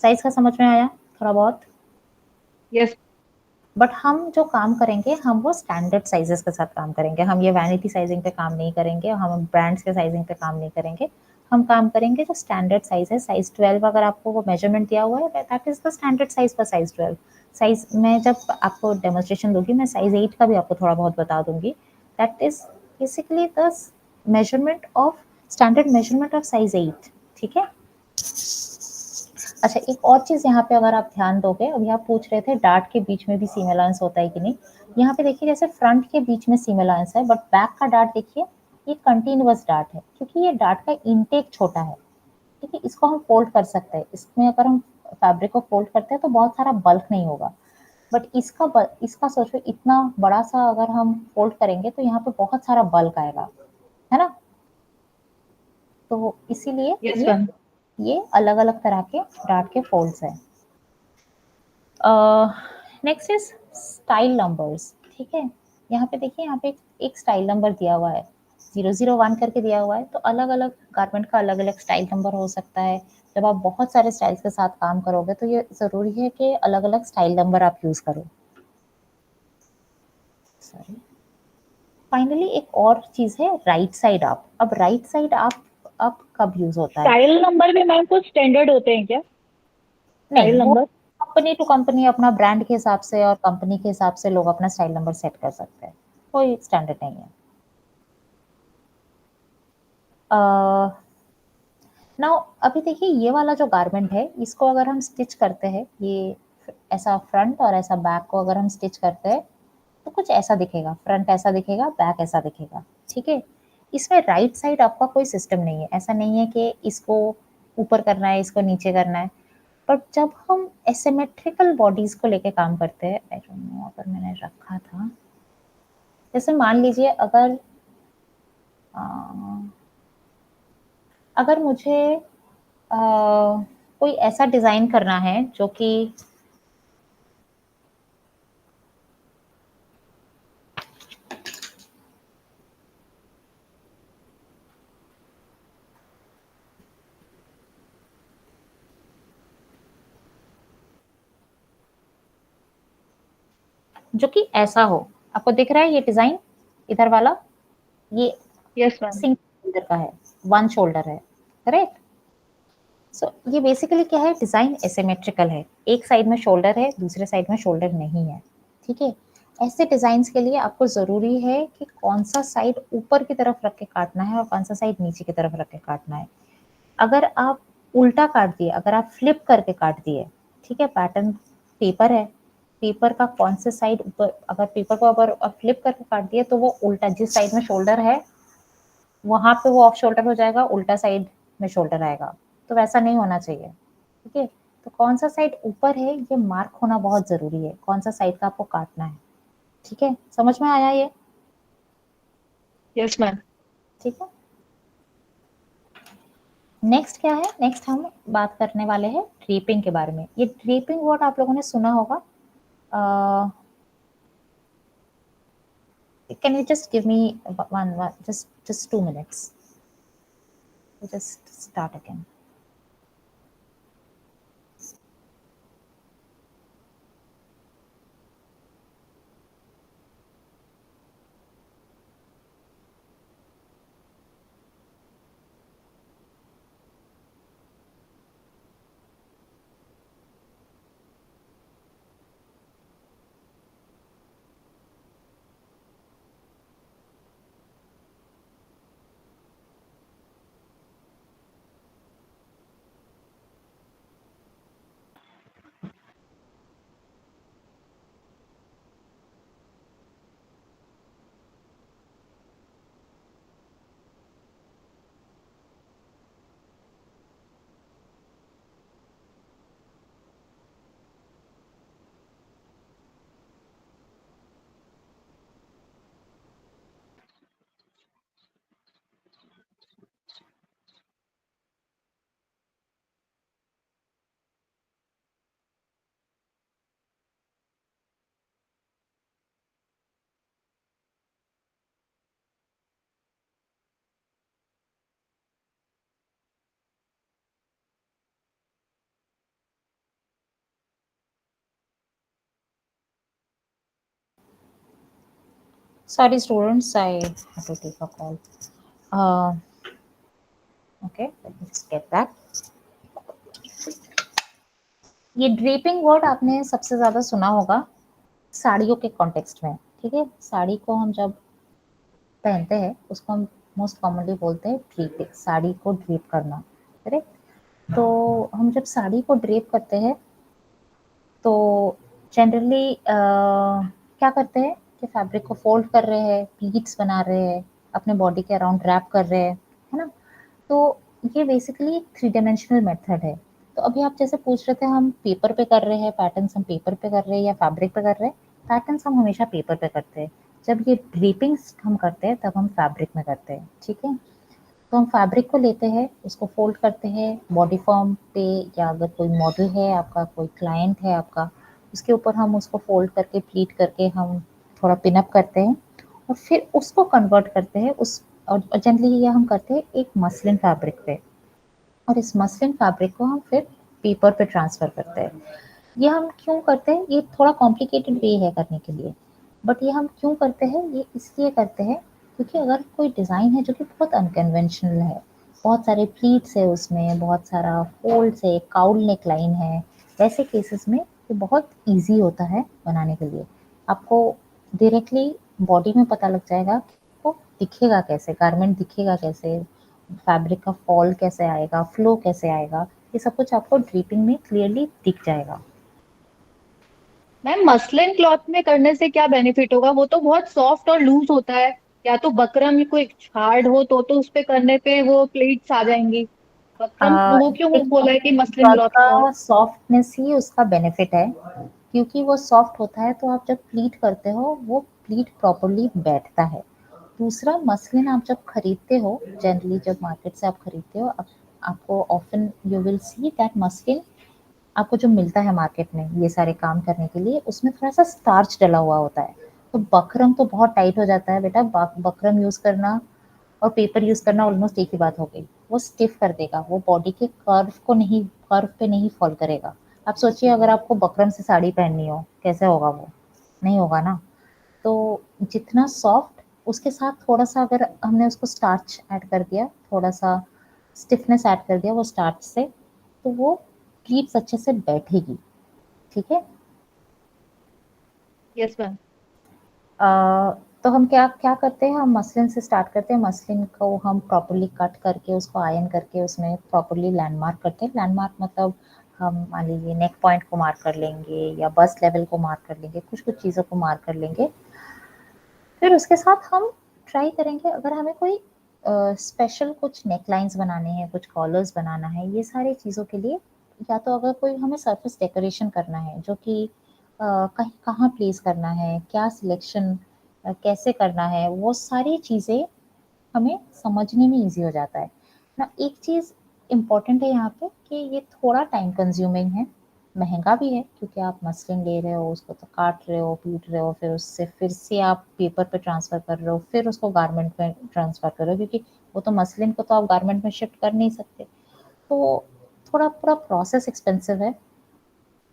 साइज का समझ में आया थोड़ा बहुत? यस। बट हम जो काम करेंगे हम वो स्टैंडर्ड साइजेस के साथ काम करेंगे। हम ये वैनिटी साइजिंग पे काम नहीं करेंगे, हम ब्रांड्स के साइजिंग पे काम नहीं करेंगे। हम काम करेंगे जो स्टैंडर्ड साइज है, साइज 12 अगर आपको वो मेजरमेंट दिया हुआ है that is the standard size for size 12। Size मैं जब आपको डेमोन्स्ट्रेशन दूंगी मैं साइज 8 का भी आपको थोड़ा बहुत बता दूंगी। That is basically the measurement of standard measurement of size 8। ठीक है। अच्छा, एक और चीज यहाँ पे अगर आप ध्यान दोगे, अभी आप पूछ रहे थे डार्ट के बीच में भी सीम अलाउंस होता है कि नहीं। यहाँ पे देखिए जैसे फ्रंट के बीच में सीम अलाउंस है, बट बैक का डार्ट देखिए ये कंटिन्यूअस डार्ट है, क्योंकि ये डार्ट का इनटेक छोटा है। ठीक है, इसको हम फोल्ड कर सकते हैं। इसमें अगर हम फैब्रिक को फोल्ड करते हैं तो बहुत सारा बल्क नहीं होगा, बट इसका सोचो इतना बड़ा सा अगर हम फोल्ड करेंगे तो यहाँ पे बहुत सारा बल्क आएगा, है ना। तो इसीलिए यस मैम। ये अलग अलग तरह के डार्ट के फोल्ड्स हैं। Next is style numbers. ठीक है, यहाँ पे देखिए, यहाँ पे एक स्टाइल नंबर दिया हुआ है 001 करके दिया हुआ है। तो अलग अलग गारमेंट का अलग अलग स्टाइल नंबर हो सकता है। जब आप बहुत सारे स्टाइल्स के साथ काम करोगे तो ये जरूरी है कि अलग अलग स्टाइल नंबर आप यूज करो। सॉरी। फाइनली एक और चीज है राइट साइड अप। अब राइट साइड अप कब यूज होता है? स्टाइल नंबर भी मैम कुछ स्टैंडर्ड होते हैं क्या? नहीं, स्टाइल वो नंबर। कंपनी टू कंपनी अपना ब्रांड के हिसाब से और कंपनी के हिसाब से लोग अपना स्टाइल नंबर सेट कर सकते हैं, कोई स्टैंडर्ड नहीं है। नाउ अभी देखिए ये वाला जो गारमेंट है इसको अगर हम स्टिच करते हैं, ये ऐसा फ्रंट और ऐसा बैक को अगर हम स्टिच करते हैं तो कुछ ऐसा दिखेगा। फ्रंट ऐसा दिखेगा, बैक ऐसा दिखेगा। ठीक है, इसमें राइट साइड आपका कोई सिस्टम नहीं है। ऐसा नहीं है कि इसको ऊपर करना है, इसको नीचे करना है। बट जब हम एसिमेट्रिकल बॉडीज को लेके काम करते हैं, आई डोंट नो अगर मैंने रखा था, जैसे मान लीजिए अगर मुझे कोई ऐसा डिजाइन करना है जो कि ऐसा हो। आपको दिख रहा है ये डिजाइन इधर वाला, ये यस मैम। सिंगल शोल्डर का है, वन शोल्डर है, करेक्ट। सो ये बेसिकली क्या है, डिजाइन एसिमेट्रिकल है। एक साइड में शोल्डर है, दूसरे साइड में शोल्डर नहीं है। ठीक है, ऐसे डिजाइन के लिए आपको जरूरी है कि कौन सा साइड ऊपर की तरफ रख के काटना है और कौन सा साइड नीचे की तरफ रख के काटना है। अगर आप उल्टा काट दिए, अगर आप फ्लिप करके काट दिए, ठीक है, पैटर्न पेपर है, पेपर का कौन से साइड ऊपर, अगर पेपर को अगर फ्लिप करके काट दिए तो वो उल्टा, जिस साइड में शोल्डर है वहां पे वो ऑफ शोल्डर हो जाएगा, उल्टा साइड में शोल्डर आएगा। तो वैसा नहीं होना चाहिए। ठीक है, तो कौन सा साइड ऊपर है ये मार्क होना बहुत जरूरी है, कौन सा साइड का आपको काटना है। ठीक है, समझ में आया ये? Yes ma'am. ठीक है, नेक्स्ट क्या है, नेक्स्ट हम बात करने वाले हैं ड्रेपिंग के बारे में। ये ड्रेपिंग वर्ड आप लोगों ने सुना होगा। Can you just give me one just 2 minutes, just start again. Sorry, students, I have to take a call. Okay, let me just get that. ये ड्रेपिंग वर्ड आपने सबसे ज्यादा सुना होगा साड़ियों के कॉन्टेक्स्ट में, ठीक है। साड़ी को हम जब पहनते हैं उसको हम मोस्ट कॉमनली बोलते हैं ड्रेपिंग, साड़ी को ड्रेप करना, करेक्ट। तो हम जब साड़ी को ड्रेप करते हैं तो जनरली क्या करते हैं कि फैब्रिक को फोल्ड कर रहे हैं, प्लीट्स बना रहे हैं, अपने बॉडी के अराउंड रैप कर रहे हैं, है ना। तो ये बेसिकली 3 डायमेंशनल मेथड है। तो अभी आप जैसे पूछ रहे थे हम पेपर पे कर रहे हैं, पैटर्न्स हम पेपर पे कर रहे हैं या फैब्रिक पे कर रहे हैं। पैटर्न्स हम हमेशा पेपर पे करते हैं, जब ये ड्रेपिंग्स हम करते हैं तब हम फैब्रिक में करते हैं, ठीक है। तो हम फैब्रिक को लेते हैं, उसको फोल्ड करते हैं बॉडी फॉर्म पे, या अगर कोई मॉडल है आपका, कोई क्लाइंट है आपका, उसके ऊपर हम उसको फोल्ड करके प्लीट करके हम थोड़ा पिनअप करते हैं और फिर उसको कन्वर्ट करते हैं उस, और जनरली ये हम करते हैं एक मसलिन फैब्रिक पे, और इस मसलिन फैब्रिक को हम फिर पेपर पे ट्रांसफर करते हैं। ये हम क्यों करते हैं, ये थोड़ा कॉम्प्लिकेटेड वे है करने के लिए, बट ये हम क्यों करते हैं, ये इसलिए करते हैं क्योंकि अगर कोई डिज़ाइन है जो कि बहुत अनकन्वेंशनल है, बहुत सारे प्लीट्स है उसमें, बहुत सारा फोल्ड्स है, काउल नेक लाइन है, वैसे केसेस में ये बहुत ईजी होता है बनाने के लिए। आपको डायरेक्टली बॉडी में पता लग जाएगा कि वो दिखेगा कैसे, गारमेंट दिखेगा कैसे, फैब्रिक का फॉल कैसे आएगा, फ्लो कैसे आएगा, ये सब कुछ आपको ड्रीपिंग में क्लियरली दिख जाएगा। मैम मसलिन क्लॉथ में करने से क्या बेनिफिट होगा? वो तो बहुत सॉफ्ट और लूज होता है। या तो बकरम कोई हार्ड हो तो उस पे करने पे वो प्लेट्स आ जाएंगी। बकरम वो क्यों देखो, बोला है कि मसलिन क्लॉथ क्लॉथ का? का सॉफ्टनेस ही उसका बेनिफिट है, क्योंकि वो सॉफ्ट होता है तो आप जब प्लीट करते हो वो प्लीट प्रॉपरली बैठता है। दूसरा, मसलिन आप जब खरीदते हो, जनरली जब मार्केट से आप खरीदते हो, आपको often you will see that muslin आपको जो मिलता है मार्केट में ये सारे काम करने के लिए, उसमें थोड़ा सा स्टार्च डला हुआ होता है। तो बकरम तो बहुत टाइट हो जाता है बेटा, बकरम यूज करना और पेपर यूज करना ऑलमोस्ट एक ही बात हो गई। वो स्टिफ कर देगा, वो बॉडी के कर्व पे नहीं फॉल करेगा। आप सोचिए अगर आपको बकरम से साड़ी पहननी हो, कैसे होगा वो, नहीं होगा ना। तो जितना सॉफ्ट, उसके साथ थोड़ा सा अगर हमने उसको स्टार्च ऐड कर दिया, थोड़ा सा स्टिफनेस ऐड कर दिया वो स्टार्च से, तो वो प्लीट्स अच्छे से बैठेगी, ठीक है। Yes ma'am. अ, तो हम क्या क्या करते हैं, हम मसलिन से स्टार्ट करते हैं। मसलिन को हम प्रॉपरली कट करके उसको आयरन करके उसमें प्रॉपरली लैंडमार्क करते हैं। लैंडमार्क मतलब हम मान लीजिए नेक पॉइंट को मार्क कर लेंगे या बस्ट लेवल को मार्क कर लेंगे, कुछ कुछ चीज़ों को मार्क कर लेंगे। फिर उसके साथ हम ट्राई करेंगे, अगर हमें कोई स्पेशल कुछ नेकलाइंस बनाने हैं, कुछ कॉलर्स बनाना है, ये सारी चीज़ों के लिए, या तो अगर कोई हमें सरफेस डेकोरेशन करना है जो कि कहीं कहाँ प्लेस करना है, क्या सिलेक्शन कैसे करना है, वो सारी चीज़ें हमें समझने में ईजी हो जाता है ना। एक चीज़ इम्पॉर्टेंट है यहाँ पे कि ये थोड़ा टाइम कंज्यूमिंग है, महंगा भी है, क्योंकि आप मसलिन ले रहे हो, उसको तो काट रहे हो, पीट रहे हो, फिर उससे फिर से आप पेपर पे ट्रांसफ़र कर रहे हो, फिर उसको गारमेंट में ट्रांसफ़र कर रहे हो, क्योंकि वो तो मसलिन को तो आप गारमेंट में शिफ्ट कर नहीं सकते। तो थोड़ा पूरा प्रोसेस एक्सपेंसिव है।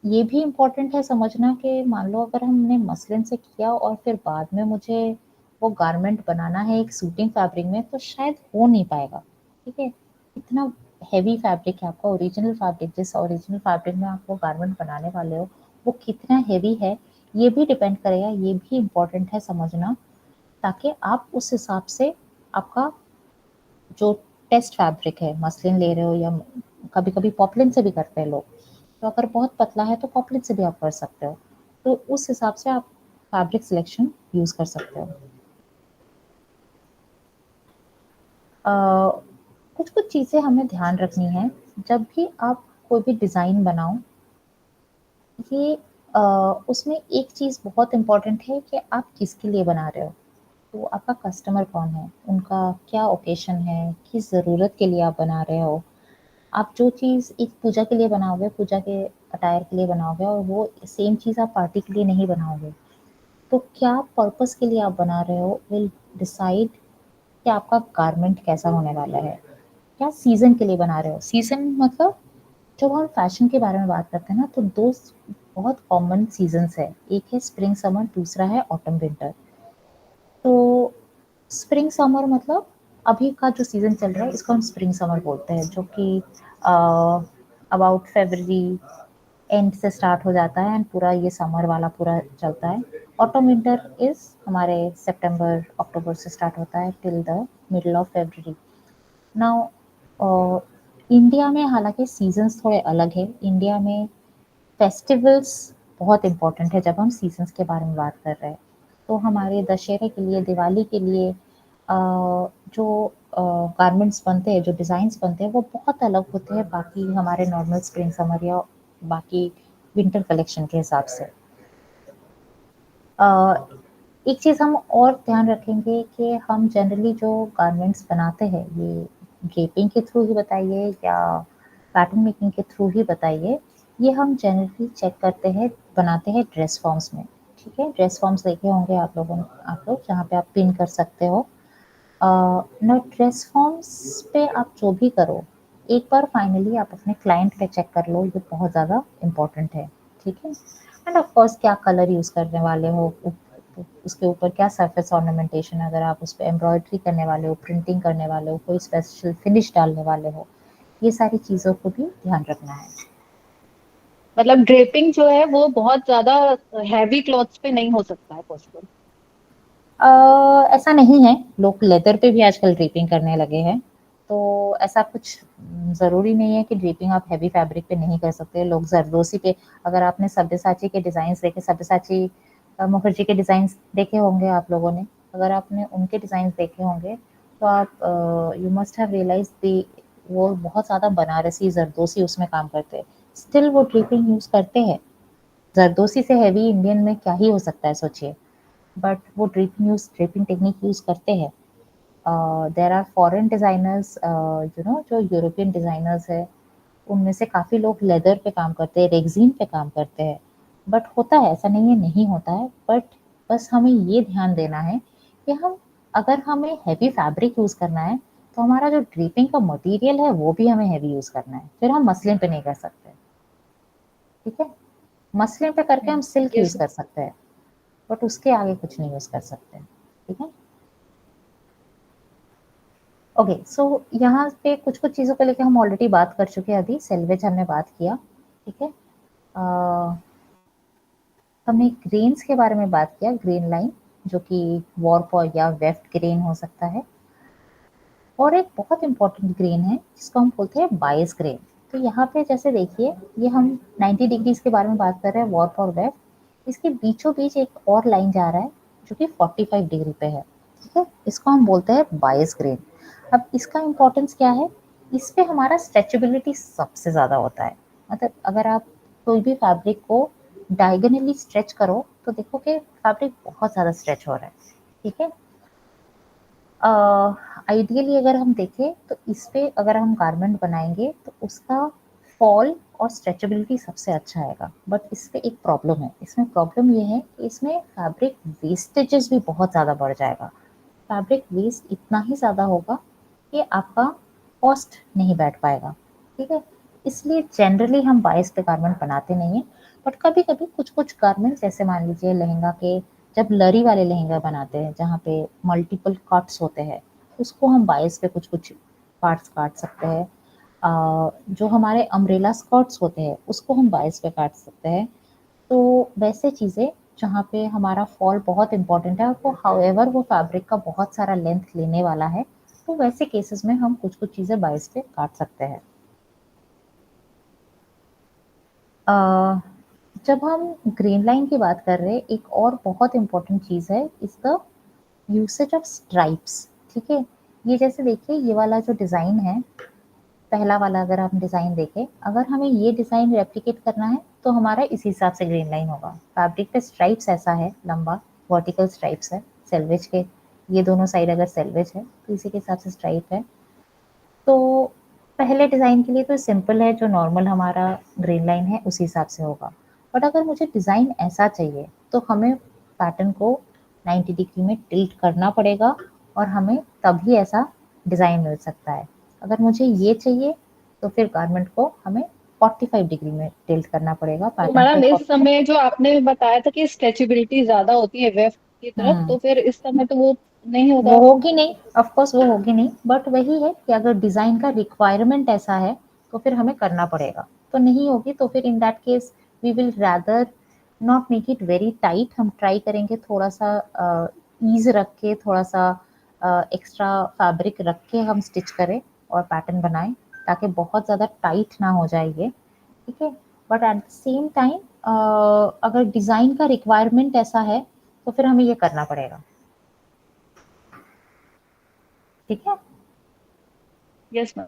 ये भी इम्पोर्टेंट है समझना कि मान लो अगर हमने मसलिन से किया और फिर बाद में मुझे वो गारमेंट बनाना है एक सूटिंग फैब्रिक में, तो शायद हो नहीं पाएगा, ठीक है। इतना हेवी फैब्रिक है आपका, ओरिजिनल फैब्रिक, जिस ओरिजिनल फैब्रिक में आप वो गारमेंट बनाने वाले हो वो कितना हेवी है, ये भी डिपेंड करेगा, ये भी इम्पोर्टेंट है समझना, ताकि आप उस हिसाब से आपका जो टेस्ट फैब्रिक है, मसलिन ले रहे हो या कभी कभी पॉपलिन से भी करते हैं लोग, तो अगर बहुत पतला है तो पॉपलिन से भी आप कर सकते हो। तो उस हिसाब से आप फैब्रिक सिलेक्शन यूज कर सकते हो। कुछ कुछ चीज़ें हमें ध्यान रखनी है जब भी आप कोई भी डिज़ाइन बनाओ। ये उसमें एक चीज़ बहुत इम्पोर्टेंट है कि आप किसके लिए बना रहे हो, तो आपका कस्टमर कौन है, उनका क्या ओकेशन है, किस ज़रूरत के लिए आप बना रहे हो। आप जो चीज़ एक पूजा के लिए बनाओगे, पूजा के अटायर के लिए बनाओगे, और वो सेम चीज़ आप पार्टी के लिए नहीं बनाओगे, तो क्या पर्पस के लिए आप बना रहे हो विल डिसाइड कि आपका गारमेंट कैसा होने वाला है। क्या सीज़न के लिए बना रहे हो, सीज़न मतलब जब हम फैशन के बारे में बात करते हैं ना, तो दो बहुत कॉमन सीजन्स है, एक है स्प्रिंग समर, दूसरा है ऑटम विंटर। तो स्प्रिंग समर मतलब अभी का जो सीज़न चल रहा है इसको हम स्प्रिंग समर बोलते हैं, जो कि अबाउट फरवरी एंड से स्टार्ट हो जाता है एंड पूरा ये समर वाला पूरा चलता है। ऑटम विंटर इज़ हमारे सितंबर अक्टूबर से स्टार्ट होता है till the middle of February. Now India में हालांकि सीजन्स थोड़े अलग है। इंडिया में फेस्टिवल्स बहुत इम्पोर्टेंट है जब हम सीजन्स के बारे में बात कर रहे हैं। तो हमारे दशहरे के लिए, दिवाली के लिए जो गारमेंट्स बनते हैं, जो डिज़ाइंस बनते हैं वो बहुत अलग होते हैं बाकी हमारे नॉर्मल स्प्रिंग समर या बाकी विंटर कलेक्शन के हिसाब से। एक चीज़ हम और ध्यान रखेंगे कि हम जनरली जो गारमेंट्स बनाते हैं, ये ड्रेपिंग के थ्रू ही बताइए या पैटर्न मेकिंग के थ्रू ही बताइए, ये हम जनरली चेक करते हैं, बनाते हैं ड्रेस फॉर्म्स में। ठीक है, ड्रेस फॉर्म्स देखे होंगे आप लोग जहाँ पे आप पिन कर सकते हो। ना ड्रेस फॉर्म्स पे आप जो भी करो, एक बार फाइनली आप अपने क्लाइंट पे चेक कर लो, ये बहुत ज़्यादा इम्पोर्टेंट है। ठीक है, एंड ऑफ कोर्स क्या कलर यूज़ करने वाले हो, उसके ऊपर क्या सरफेस ऑर्नामेंटेशन, अगर आप उस पर एम्ब्रॉयडरी करने वाले हो, प्रिंटिंग करने वाले हो, कोई स्पेशल फिनिश डालने वाले हो, ये सारी चीज़ों को भी ध्यान रखना है। मतलब ड्रेपिंग जो है वो बहुत ज्यादा हैवी क्लॉथ्स पे नहीं हो सकता है पॉसिबल। ऐसा नहीं है, लोग लेदर पे भी आजकल ड्रेपिंग करने लगे हैं, तो ऐसा कुछ ज़रूरी नहीं है कि ड्रेपिंग आप हैवी फैब्रिक पे नहीं कर सकते। लोग जरदोसी पे, अगर आपने सब्यसाची के डिज़ाइंस देखे, सब्यसाची मुखर्जी के डिज़ाइंस देखे होंगे आप लोगों ने, अगर आपने उनके डिज़ाइंस देखे होंगे तो आप यू मस्ट हैव रियलाइज दी वो बहुत ज़्यादा बनारसी जरदोसी उसमें काम करते हैं, स्टिल वो ड्रेपिंग यूज़ करते हैं। जरदोसी से हैवी इंडियन में क्या ही हो सकता है सोचिए, बट वो ड्रेपिंग टेक्निक यूज़ करते हैं। देयर आर फॉरेन डिज़ाइनर्स, जो यूरोपियन डिज़ाइनर्स है, उनमें से काफ़ी लोग लेदर पे काम करते हैं, रेक्सीन पे काम करते हैं। बट होता है, ऐसा नहीं है नहीं होता है, बट बस हमें ये ध्यान देना है कि अगर हमें हैवी फैब्रिक यूज़ करना है तो हमारा जो ड्रेपिंग का मटेरियल है वो भी हमें हैवी यूज़ करना है, फिर हम मसलिन पे नहीं कर सकते। ठीक है, मसलिन पे करके हम सिल्क ये यूज़ कर सकते हैं, बट उसके आगे कुछ नहीं यूज़ कर सकते। ठीक है, ओके, सो यहाँ पे कुछ कुछ चीज़ों को लेके हम ऑलरेडी बात कर चुके हैं। अभी सेल्वेज हमने बात किया। ठीक है, हमने ग्रेन्स के बारे में बात किया, ग्रेन लाइन जो कि वॉर्प या वेफ्ट ग्रेन हो सकता है, और एक बहुत इंपॉर्टेंट ग्रेन है जिसको हम बोलते हैं बायस ग्रेन। तो यहाँ पे जैसे देखिए, ये हम 90 डिग्रीज के बारे में बात कर रहे हैं, वॉर्प और वेफ्ट, इसके बीचों बीच एक और लाइन जा रहा है जो कि 45 डिग्री पे है। ठीक है, इसको हम बोलते हैं बायस ग्रेन। अब इसका इम्पोर्टेंस क्या है, इस पे हमारा स्ट्रेचेबिलिटी सबसे ज़्यादा होता है। मतलब अगर आप कोई भी फैब्रिक को डायगोनली स्ट्रेच करो तो देखो कि फैब्रिक बहुत ज़्यादा स्ट्रेच हो रहा है। ठीक है, आइडियली अगर हम देखें तो इस पे अगर हम गारमेंट बनाएंगे तो उसका फॉल और स्ट्रेचेबिलिटी सबसे अच्छा आएगा। बट इस पे एक प्रॉब्लम है, इसमें प्रॉब्लम ये है कि इसमें फैब्रिक वेस्टेजेस भी बहुत ज़्यादा बढ़ जाएगा। फैब्रिक वेस्ट इतना ही ज़्यादा होगा कि आपका कॉस्ट नहीं बैठ पाएगा। ठीक है, इसलिए जनरली हम बायस पे गारमेंट बनाते नहीं हैं, बट कभी कभी कुछ कुछ गारमेंट, जैसे मान लीजिए लहंगा के, जब लरी वाले लहंगा बनाते हैं जहाँ पे मल्टीपल कट्स होते हैं, उसको हम बायस पे कुछ कुछ पार्ट्स काट सकते हैं। जो हमारे अम्ब्रेला स्कर्ट्स होते हैं उसको हम बायस पे काट सकते हैं। तो वैसे चीज़ें जहाँ पे हमारा फॉल बहुत इंपॉर्टेंट है और वो हाउएवर वो फैब्रिक का बहुत सारा लेंथ लेने वाला है, तो वैसे केसेस में हम कुछ कुछ चीज़ें बायस पे काट सकते हैं। जब हम ग्रेन लाइन की बात कर रहे हैं, एक और बहुत इंपॉर्टेंट चीज़ है is the usage of stripes. ठीक है, ये जैसे देखिए ये वाला जो डिज़ाइन है, पहला वाला अगर हम डिज़ाइन देखें, अगर हमें ये डिज़ाइन रेप्लिकेट करना है तो हमारा इस हिसाब से ग्रेन लाइन होगा। फैब्रिक पे स्ट्राइप्स ऐसा है, लंबा वर्टिकल स्ट्राइप्स है सेल्वेज के, ये दोनों साइड अगर सेल्वेज है तो इसी के हिसाब से स्ट्राइप है। तो पहले डिज़ाइन के लिए तो सिंपल है, जो नॉर्मल हमारा ग्रेन लाइन है उसी हिसाब से होगा। बट अगर मुझे डिज़ाइन ऐसा चाहिए तो हमें पैटर्न को 90 डिग्री में टिल्ट करना पड़ेगा और हमें तभी ऐसा डिज़ाइन मिल सकता है। अगर मुझे ये चाहिए तो फिर गारमेंट को हमें 45 डिग्री में टिल्ट करना पड़ेगा तो पैटर्न मैडम इस को। समय जो आपने बताया था कि स्ट्रेचेबिलिटी ज्यादा होती है वेफ्ट की तरफ, तो फिर इस समय तो वो नहीं वो होगा। होगी नहीं, ऑफ कोर्स वो होगी नहीं, बट वही है कि अगर डिजाइन का रिक्वायरमेंट ऐसा है तो फिर हमें करना पड़ेगा। तो नहीं होगी तो फिर in that case we will rather not make it very tight. हम ट्राई करेंगे थोड़ा सा ईज रख के, थोड़ा सा एक्स्ट्रा फैब्रिक रख के हम स्टिच करें और पैटर्न बनाएं, ताकि बहुत ज़्यादा टाइट ना हो जाए ये, ठीक है। But at the same time अगर डिज़ाइन का रिक्वायरमेंट ऐसा है तो फिर हमें ये करना पड़ेगा, ठीक है। Yes ma'am.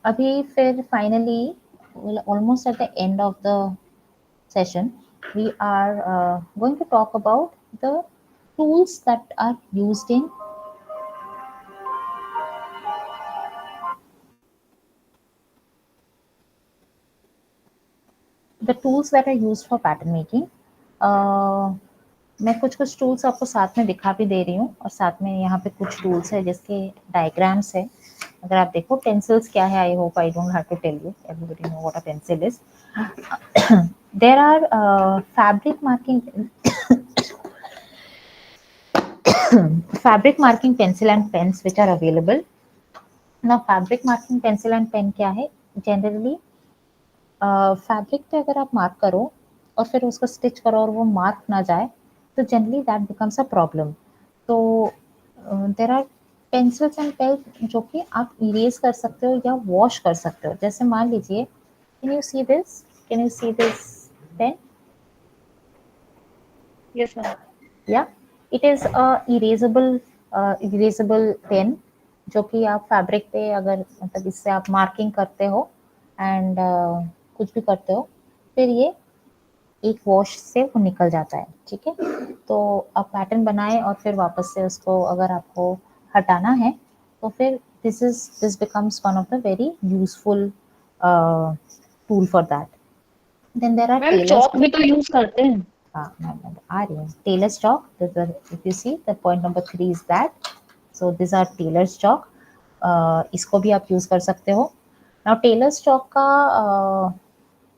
अभी फिर finally almost eight the end of the session, we are going to talk about the tools that are used in for pattern making. मैं कुछ कुछ टूल्स आपको साथ में दिखा भी दे रही हूँ, और साथ में यहाँ पे कुछ टूल्स है जिसके डायग्राम्स है। अगर आप देखो पेंसिल्स क्या है, I hope I don't have to tell you, everybody know what a pencil is. There are fabric marking fabric marking pencil and pens which are available. Now fabric marking pencil and pen क्या है, generally fabric पे अगर आप mark करो और फिर उसको stitch करो और वो मार्क ना जाए तो generally that becomes a problem. तो there are pencils and pen जो कि आप इरेज कर सकते हो या वॉश कर सकते हो। जैसे मान लीजिए, can you see this, can you see this pen? Yes ma'am. या it is a erasable pen, जो कि आप फैब्रिक पे अगर मतलब इससे आप मार्किंग करते हो एंड कुछ भी करते हो, फिर ये एक वॉश से वो निकल जाता है, ठीक है। तो आप पैटर्न बनाए और फिर वापस से उसको अगर आपको हटाना है तो फिर this becomes one of the very useful tool for that. Then there are ma'am tailors. Chalk भी तो यूज करते हैं। आ रही है tailors chalk. If you see the point number 3 is that, so this are tailors chalk. इसको भी आप यूज कर सकते हो। नाउ टेलर्स चॉक का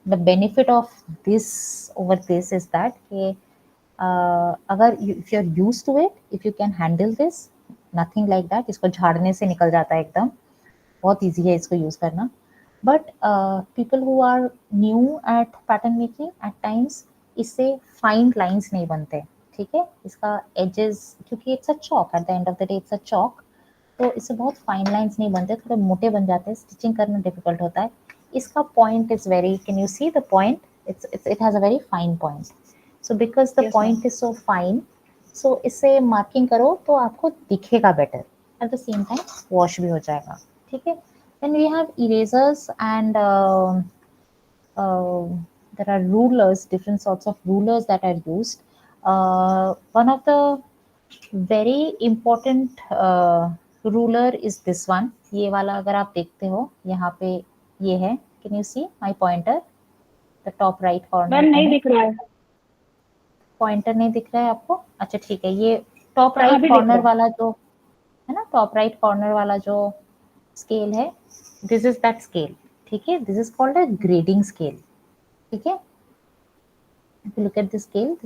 the benefit of this over this is that कि अगर if you're used to it, if you can handle this, nothing like that, इसको झाड़ने से निकल जाता है एकदम, बहुत इजी है इसको यूज करना। But people who are new at pattern making, at times इससे फाइन लाइंस नहीं बनते, ठीक है। इसका एजेस, क्योंकि it's a chalk, at the end of the day it's a chalk, तो इससे बहुत फाइन लाइंस नहीं बनते, थोड़े मोटे बन जाते हैं, स्टिचिंग करना डिफिकल्ट होता है। इसका point is very, can you see the point, it has a very fine point. So because the yes ma'am. Point is so fine, so इससे मार्किंग करो तो आपको दिखेगा better, at the same time wash भी हो जाएगा, ठीक है। Then we have erasers and there are rulers, different sorts of rulers that are used. One of the very important ruler is this one. ये वाला अगर आप देखते हो यहाँ पे ये है, can you see my pointer, the top right corner ma'am में नहीं है। दिख रहा है। पॉइंटर नहीं दिख रहा है आपको? अच्छा ठीक है, ये टॉप हाँ राइट अभी दिख कॉर्नर रहा है। वाला जो है ना, टॉप राइट कॉर्नर वाला जो स्केल है, दिस इज दैट स्केल, ठीक है। This is called a grading scale, ठीक है। If you look at this scale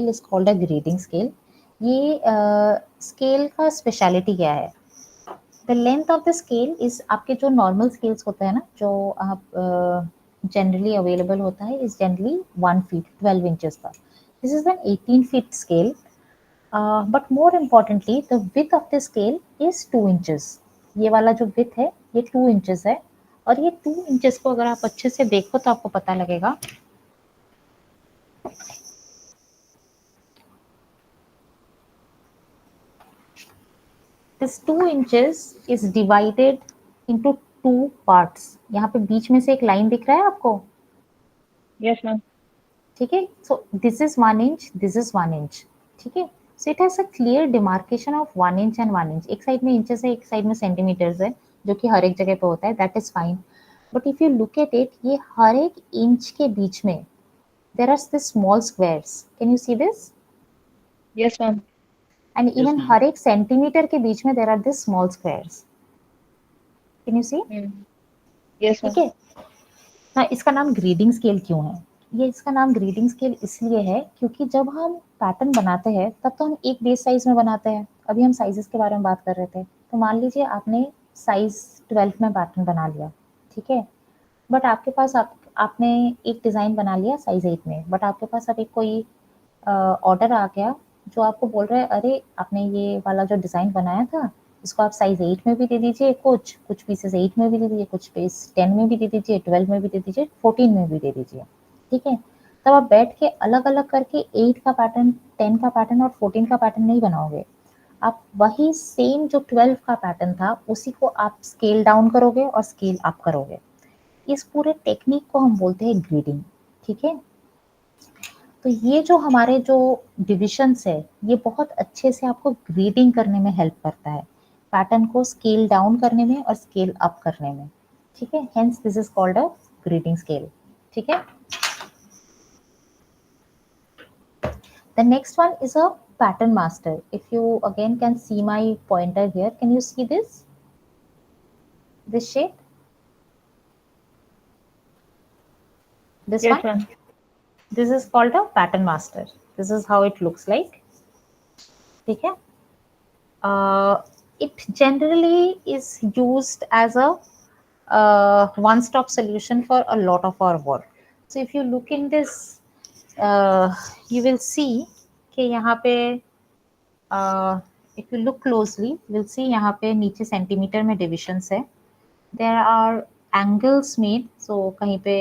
is called a grading scale. ये स्केल का स्पेशलिटी क्या है? The length of the scale is, आपके जो नॉर्मल स्केल्स होते हैं ना, जो आप जनरली अवेलेबल होता है, इज जनरली 1 फीट 12 इंचेस का। This is an 18 feet scale, but more importantly the width of the scale is 2 inches. ये वाला जो विथ है ये 2 इंचेस है, और ये 2 इंचेस को अगर आप अच्छे से देखो तो आपको पता लगेगा this 2 inches is divided into 2 parts. यहाँ पे बीच में से एक लाइन दिख रहा है आपको, यस मैम। ठीक है। So this is 1 inch, this is 1 inch, ठीक है। So it has a clear demarcation of 1 inch and 1 inch. एक साइड में इंचेस है, एक साइड में सेंटीमीटर्स है, जो कि हर एक जगह पे होता है, that is fine. But if you look at it, ये हर एक इंच के बीच में there are this small squares, can you see this? Yes ma'am. And even हर एक सेंटीमीटर के बीच में there are this small squares, can you see? Yes ठीक मैम। है ना। इसका नाम ग्रेडिंग स्केल क्यों है? ये इसका नाम ग्रेडिंग स्केल इसलिए है क्योंकि जब हम पैटर्न बनाते हैं तब तो हम एक बेस साइज में बनाते हैं। अभी हम साइजेस के बारे में बात कर रहे थे, तो मान लीजिए आपने साइज 12 में पैटर्न बना लिया, ठीक है, बट आपके पास आपने एक डिज़ाइन बना लिया साइज 8 में, बट आपके पास अभी कोई ऑर्डर आ गया जो आपको बोल रहा है अरे आपने ये वाला जो डिज़ाइन बनाया था इसको आप साइज 8 में भी दे दीजिए, कुछ कुछ पीसेस 8 में भी दे दीजिए, कुछ पीस 10 में भी दे दीजिए, 12 में भी दे दीजिए, 14 में भी दे दीजिए, ठीक है। तब आप बैठ के अलग अलग करके 8 का पैटर्न, 10 का पैटर्न और 14 का पैटर्न नहीं बनाओगे। आप वही सेम जो 12 का पैटर्न था उसी को आप स्केल डाउन करोगे और स्केल अप करोगे। इस पूरे टेक्निक को हम बोलते हैं ग्रेडिंग, ठीक है। तो ये जो हमारे जो डिविजन्स है ये बहुत अच्छे से आपको ग्रेडिंग करने में हेल्प करता है, पैटर्न को स्केल डाउन करने में और स्केल अप करने में, ठीक है। Hence this is called a grading scale, ठीक है। The next one is a pattern master. If you again can see my pointer here, can you see this? This shape? This Yes, one? ma'am. This is called a pattern master. This is how it looks like. ठीक है? It generally is used as a one-stop solution for a lot of our work. So if you look in this, you will see कि यहाँ पे if you look closely, you'll see यहाँ पे नीचे centimetre में divisions है. There are angles made, so कहीं पे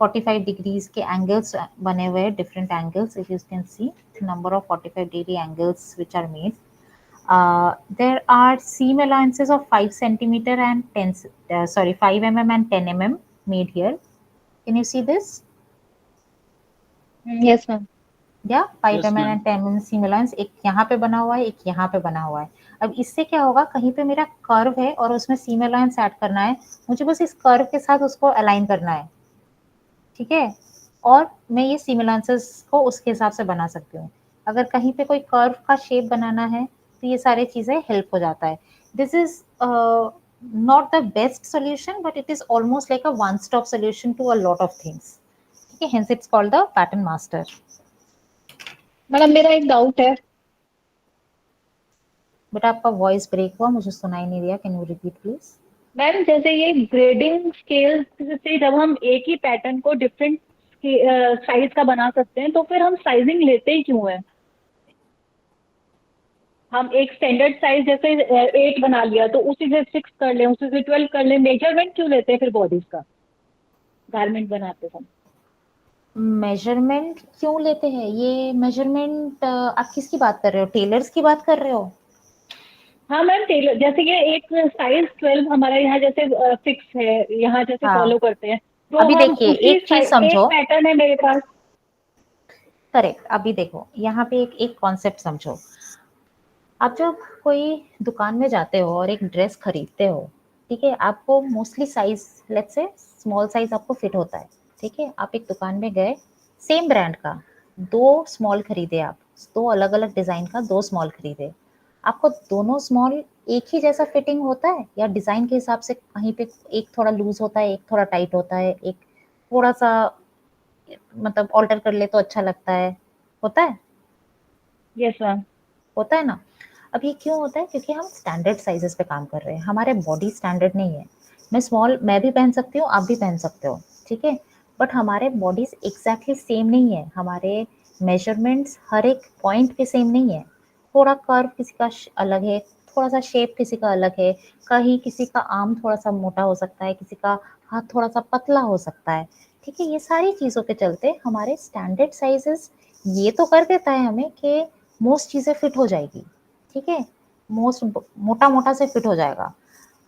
45 degrees के angles बने हुए हैं, different angles. If you can see number of 45 degree angles which are made. There are seam allowances of 5 centimeter and 5 mm and 10 mm made here. Can you see this? Yes, ma'am. या 5 Yes, mm ma'am. And 10 mm seam allowance, एक यहाँ पे बना हुआ है, एक यहाँ पे बना हुआ है. अब इससे क्या होगा, कहीं पे मेरा कर्व है और उसमें सीम अलाउंस ऐड करना है, मुझे बस इस कर्व के साथ उसको अलाइन करना है, ठीक है, और मैं ये सीम अलाउंसेस को उसके हिसाब से बना सकती हूँ. अगर कहीं पे कोई कर्व का शेप बनाना है तो ये सारी चीजें हेल्प हो जाता है. This is not the best solution but it is almost like a one stop solution to a lot of things, ठीक है. Hence it's called the pattern master. Madam मेरा एक डाउट है. बेटा आपका वॉइस ब्रेक हुआ, मुझे सुनाई नहीं दिया. Can you repeat please? Ma'am जैसे ये ग्रेडिंग स्केल से जब हम एक ही पैटर्न को डिफरेंट साइज का बना सकते हैं तो फिर हम साइजिंग लेते ही क्यों है? हम एक स्टैंडर्ड साइज जैसे 8 बना लिया तो उसी से 6 कर लें, उसी से 12 कर लें. मेजरमेंट क्यों लेते हैं फिर बॉडीज का गारमेंट बनाते समय? मेजरमेंट क्यों लेते हैं? ये मेजरमेंट आप किसकी बात कर रहे हो? टेलर्स की बात कर रहे हो? हाँ मैम, टेलर जैसे ये एक साइज 12 हमारा यहाँ जैसे फिक्स है, यहाँ जैसे हाँ. फॉलो करते हैं तो अभी हम देखिए, उसी एक चीज समझो. एक पैटर्न है मेरे पास. करेक्ट. अभी देखो यहाँ पे एक कॉन्सेप्ट समझो. आप जब कोई दुकान में जाते हो और एक ड्रेस खरीदते हो, ठीक है, आपको mostly size, let's say small size आपको फिट होता है, ठीक है. आप एक दुकान में गए, सेम ब्रांड का 2 स्मॉल खरीदे, आप 2 अलग अलग डिजाइन का 2 स्मॉल खरीदे, आपको दोनों स्मॉल एक ही जैसा फिटिंग होता है या डिजाइन के हिसाब से कहीं पे एक थोड़ा लूज होता है, एक थोड़ा टाइट होता है, एक थोड़ा सा मतलब ऑल्टर कर ले तो अच्छा लगता है, होता है? Yes ma'am. होता है ना. अब ये क्यों होता है? क्योंकि हम स्टैंडर्ड साइजेस पे काम कर रहे हैं, हमारे बॉडी स्टैंडर्ड नहीं है. मैं स्मॉल मैं भी पहन सकती हूँ, आप भी पहन सकते हो, ठीक है, बट हमारे बॉडीज एग्जैक्टली सेम नहीं है. हमारे मेजरमेंट्स हर एक पॉइंट पे सेम नहीं है. थोड़ा कर्व किसी का अलग है, थोड़ा सा शेप किसी का अलग है, कहीं किसी का आर्म थोड़ा सा मोटा हो सकता है, किसी का हाथ थोड़ा सा पतला हो सकता है, ठीक है. ये सारी चीज़ों के चलते हमारे स्टैंडर्ड साइजेस ये तो कर देता है हमें कि मोस्ट चीज़ें फिट हो जाएगी, ठीक है, मोस्ट मोटा मोटा से फिट हो जाएगा,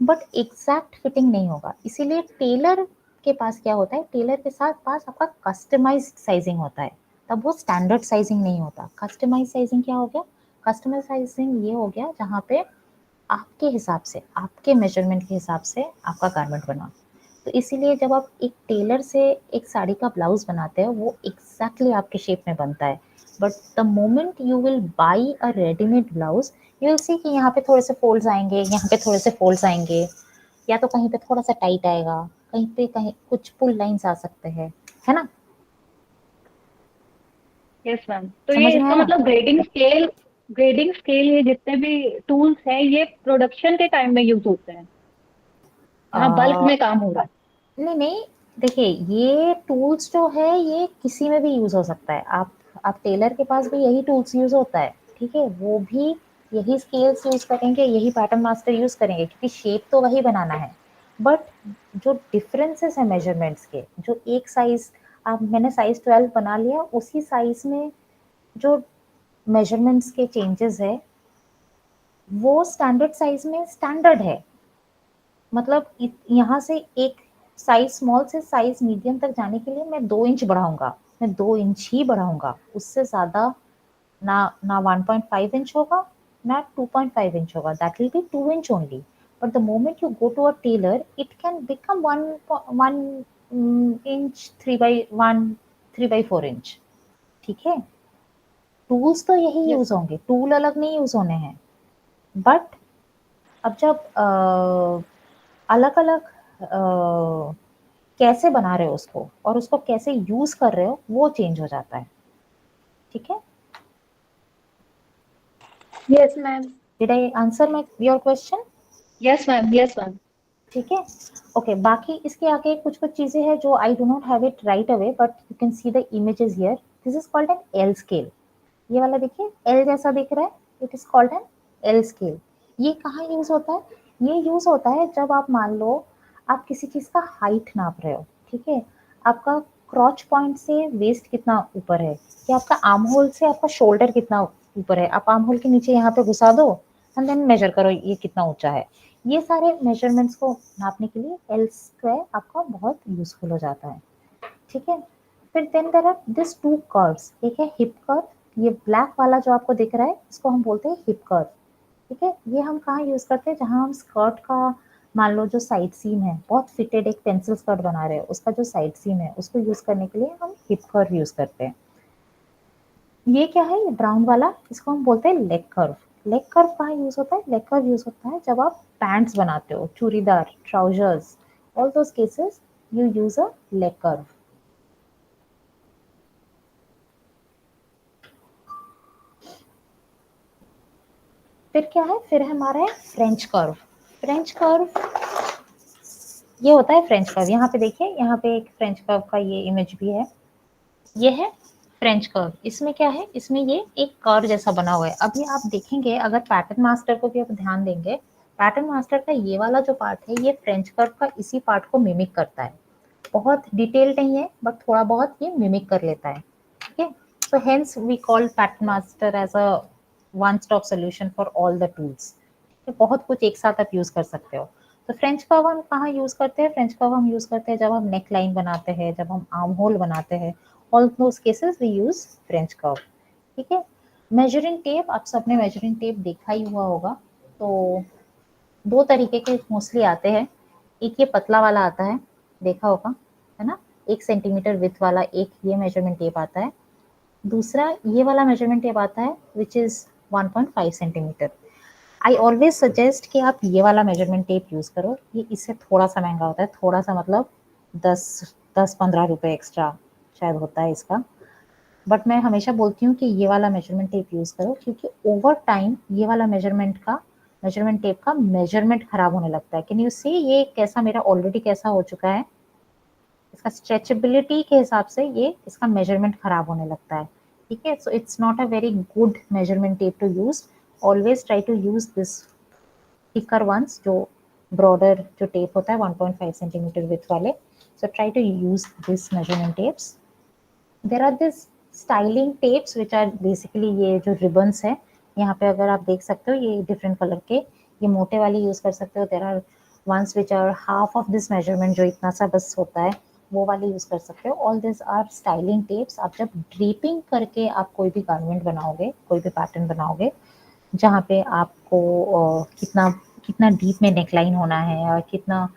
बट एग्जैक्ट फिटिंग नहीं होगा. इसीलिए टेलर के पास क्या होता है, टेलर के साथ पास आपका कस्टमाइज्ड साइजिंग होता है, तब वो स्टैंडर्ड साइजिंग नहीं होता. कस्टमाइज साइजिंग क्या हो गया? कस्टमाइज साइजिंग ये हो गया जहाँ पे आपके हिसाब से, आपके मेजरमेंट के हिसाब से आपका गारमेंट बना. तो इसीलिए जब आप एक टेलर से एक साड़ी का ब्लाउज बनाते हो वो एग्जैक्टली आपके शेप में बनता है, but the moment you will by a readymade blouse you will see कि यहाँ पे थोड़े से फोल्ड्स आएंगे, यहाँ पे थोड़े से फोल्ड्स आएंगे, या तो कहीं पे थोड़ा सा टाइट आएगा, कहीं पे कहीं कुछ पुल लाइंस आ सकते हैं, है ना. Yes ma'am. तो ये समझ में इसका आया? मतलब ग्रेडिंग स्केल ये जितने भी टूल्स हैं ये प्रोडक्शन के टाइम में यूज होते हैं, जहाँ बल्क अ, में काम हो रहा है। नहीं नहीं, देखिए ये टूल्स जो है ये किसी में भी यूज हो सकता है। आप टेलर के पास भी यही टूल्स यूज होता है, ठीक है, वो भी यही स्केल्स यूज करेंगे, यही पैटर्न मास्टर यूज करेंगे, क्योंकि शेप तो वही बनाना है। बट जो डिफरेंसेस है मेजरमेंट्स के, जो एक साइज, आप मैंने साइज 12 बना लिया, उसी साइज में जो मेजरमेंट्स के चेंजेस है वो स्टैंडर्ड साइज में स्टैंडर्ड है। मतलब यहाँ से एक साइज स्मॉल से साइज मीडियम तक जाने के लिए मैं 2 इंच बढ़ाऊंगा, मैं 2 इंच ही बढ़ाऊंगा, उससे ज्यादा ना। ना 1.5 इंच होगा, ना 2.5 इंच होगा, that will be 2 inch only. But the moment you go to a tailor it can become 1 inch, 3/4 inch, ठीक है। टूल्स तो यही यस यूज मैम। होंगे, टूल अलग नहीं यूज होने हैं। बट अब जब अलग अलग कैसे बना रहे हो उसको और उसको कैसे यूज कर रहे हो वो चेंज हो जाता है, ठीक है। Yes ma'am. Did I answer my your question? Yes ma'am. Yes ma'am. ठीक है। ओके, बाकी इसके आगे कुछ कुछ चीजें हैं जो I do not have it right away, but you can see the images here. This is called an L scale. ये वाला देखिए एल जैसा दिख रहा है, it is called an L scale. ये कहाँ यूज होता है? ये यूज होता है जब आप मान लो आप किसी चीज का हाइट नाप रहे हो, ठीक है। आपका क्रॉच पॉइंट से वेस्ट कितना ऊपर है, या आपका आर्म होल से आपका शोल्डर कितना ऊपर है, आप आर्म होल के नीचे यहाँ पे घुसा दो एंड देन मेजर करो ये कितना ऊंचा है। ये सारे मेजरमेंट्स को नापने के लिए एल स्क्वायर आपका बहुत यूजफुल हो जाता है, ठीक है। फिर then there are this two curves, एक है हिप कर्व, ये ब्लैक वाला जो आपको दिख रहा है इसको हम बोलते हैं हिप कर्व, ठीक है। ये हम कहाँ यूज करते हैं? जहाँ हम स्कर्ट का मान लो जो साइड सीम है, बहुत फिटेड एक पेंसिल स्कर्ट बना रहे हैं, उसका जो साइड सीम है उसको यूज करने के लिए हम हिप कर्व यूज करते हैं। ये क्या है? ये ब्राउन वाला, इसको हम बोलते हैं लेग कर्व। लेग कर्व कहाँ यूज होता है? लेग कर्व यूज होता है जब आप पैंट्स बनाते हो, churidar, trousers, all those cases you use a leg curve. फिर क्या है? फिर हमारा है फ्रेंच कर्व। फ्रेंच कर्व ये होता है फ्रेंच कर्व। यहाँ पे देखिए, यहाँ पे एक फ्रेंच कर्व का ये इमेज भी है, ये है फ्रेंच कर्व। इसमें क्या है? इसमें ये एक कर्व जैसा बना हुआ है। अभी आप देखेंगे, अगर पैटर्न मास्टर को भी आप ध्यान देंगे, पैटर्न मास्टर का ये वाला जो पार्ट है ये फ्रेंच कर्व का इसी पार्ट को मिमिक करता है। बहुत डिटेल नहीं है बट थोड़ा बहुत ये मिमिक कर लेता है, ठीक है। So hence we call pattern master as a one stop solution for all the tools. बहुत कुछ एक साथ आप यूज कर सकते हो। तो फ्रेंच कर्व हम कहाँ यूज करते हैं? फ्रेंच कर्व हम यूज करते हैं जब हम नेक लाइन बनाते हैं, जब हम आर्म होल बनाते हैं, all those cases we use French curve, ठीक है। मेजरिंग टेप, आप सबने मेजरिंग टेप देखा ही हुआ होगा। तो दो तरीके के मोस्टली आते हैं। एक ये पतला वाला आता है, देखा होगा, है ना, 1 सेंटीमीटर विथ वाला एक ये मेजरमेंट टेप आता है। दूसरा ये वाला मेजरमेंट टेप आता है which is 1.5 centimetre. I always suggest कि आप ये वाला मेजरमेंट टेप यूज करो। ये इससे थोड़ा सा महंगा होता है, थोड़ा सा मतलब 10-15 रुपए एक्स्ट्रा शायद होता है इसका। बट मैं हमेशा बोलती हूँ कि ये वाला मेजरमेंट टेप यूज करो, क्योंकि ओवर टाइम ये वाला मेजरमेंट टेप का मेजरमेंट खराब होने लगता है। कैन यू सी ये कैसा मेरा ऑलरेडी कैसा हो चुका है? इसका स्ट्रेचेबिलिटी के हिसाब से ये इसका मेजरमेंट खराब होने लगता है, ठीक है। So it's not a very good measurement tape to use. Always try to use this thicker ones, जो ब्रॉडर जो टेप होता है 1.5 सेंटीमीटर विथ वाले। So try to use this measurement tapes. There are this styling tapes which are basically ये जो ribbons है, यहाँ पे अगर आप देख सकते हो ये डिफरेंट कलर के, ये मोटे वाले यूज कर सकते हो। There are ones which are half of this measurement, जो इतना सा बस होता है, वो वाले यूज कर सकते हो। All this are styling tapes. आप जब ड्रीपिंग करके आप कोई भी गारमेंट बनाओगे, कोई भी पैटर्न बनाओगे, जहाँ पे आपको कितना कितना डीप में नेकलाइन होना है और कितना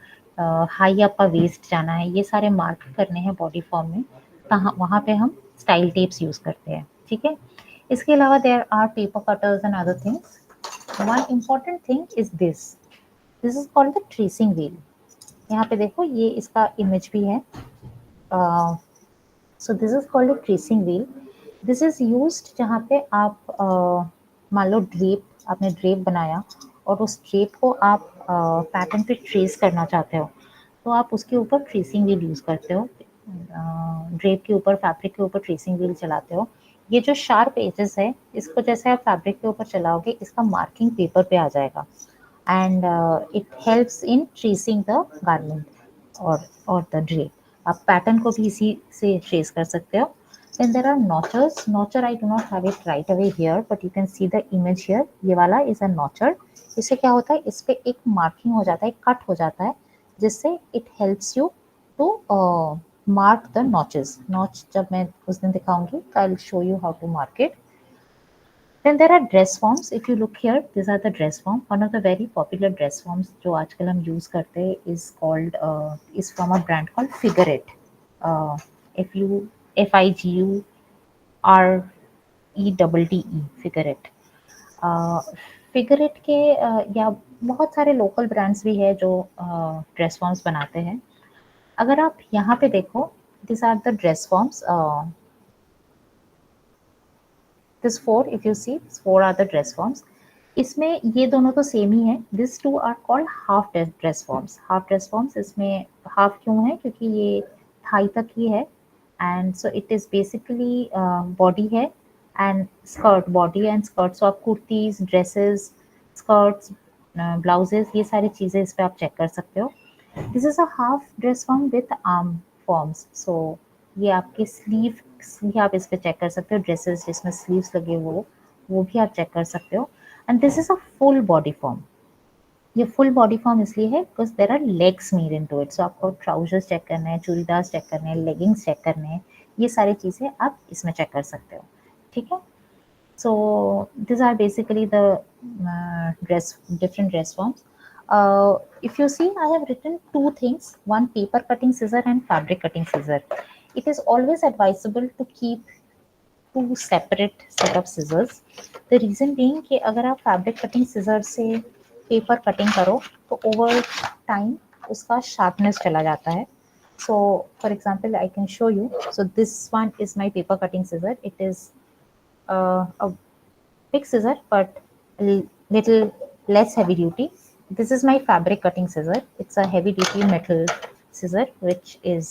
हाई आपका वेस्ट जाना है, ये सारे मार्क करने हैं बॉडी फॉर्म में, कहाँ वहाँ पे हम स्टाइल टेप्स यूज करते हैं, ठीक है। इसके अलावा there are paper cutters and other things. One important thing is this is called the tracing wheel. यहाँ पे देखो ये इसका इमेज भी है। So this is called a tracing wheel. This is used जहाँ पे आप मान लो आपने ड्रेप बनाया और उस ड्रेप को आप पैटर्न पे ट्रेस करना चाहते हो, तो आप उसके ऊपर ट्रेसिंग व्हील यूज़ करते हो। ड्रेप के ऊपर, फैब्रिक के ऊपर ट्रेसिंग व्हील चलाते हो। ये जो शार्प एजेस है, इसको जैसे आप फैब्रिक के ऊपर चलाओगे, इसका मार्किंग पेपर पे आ जाएगा and it helps in tracing the garment और द ड्रेप। आप पैटर्न को भी इसी से ट्रेस कर सकते हो। Then there are notchers. Notcher I do not have it right away here, but you can see the image here. ये वाला is a notcher. इससे क्या होता है, इस पे एक मार्किंग हो जाता है, कट हो जाता है, जिससे it helps you to mark the notches. Notch जब मैं उस दिन दिखाऊंगी, I'll show you how to mark it. Then there are dress forms. If you look here, these are the dress form. One of the very popular dress forms जो आजकल हम use करते हैं is from a brand called Figurette. FIGURETTE Figurette. Figurette के या बहुत सारे local brands भी है जो ड्रेस फॉर्म्स बनाते हैं। अगर आप यहाँ पे देखो, these are the dress forms. This 4, if you see, 4 are the dress forms. इसमें ये दोनों तो सेम ही है। These two are called half dress forms. Half dress forms इसमें half क्यों है, क्योंकि ये थाई तक ही है and so it is basically body है and skirt, body and skirt. So आप कुर्तीज, ड्रेसेस, स्कर्ट्स, ब्लाउजेस, ये सारी चीज़ें इस पे आप चेक कर सकते हो। This is a half dress form with arm forms. So ये आपके स्लीव भी आप इस पे चेक कर सकते हो। ड्रेसेस जिसमें स्लीव्स लगे वो भी आप चेक कर सकते हो। And this is a full body form. ये फुल बॉडी फॉर्म इसलिए है because there are legs made into it. So आपको ट्राउजर्स चेक करना है, चूड़ीदार चेक करने हैं, लेगिंग्स चेक करने हैं, ये सारी चीज़ें आप इसमें चेक कर सकते हो। ठीक है। So these are basically the different dress forms. If you see, I have written two things: one paper cutting scissor and fabric cutting scissor. It is always advisable to keep two separate set of scissors. The reason being कि अगर आप fabric cutting scissor से paper cutting करो तो over time उसका sharpness चला जाता है। So for example, I can show you. So this one is my paper cutting scissor. It is a big scissor but little less heavy duty. This is my fabric cutting scissor. It's a heavy duty metal scissor which is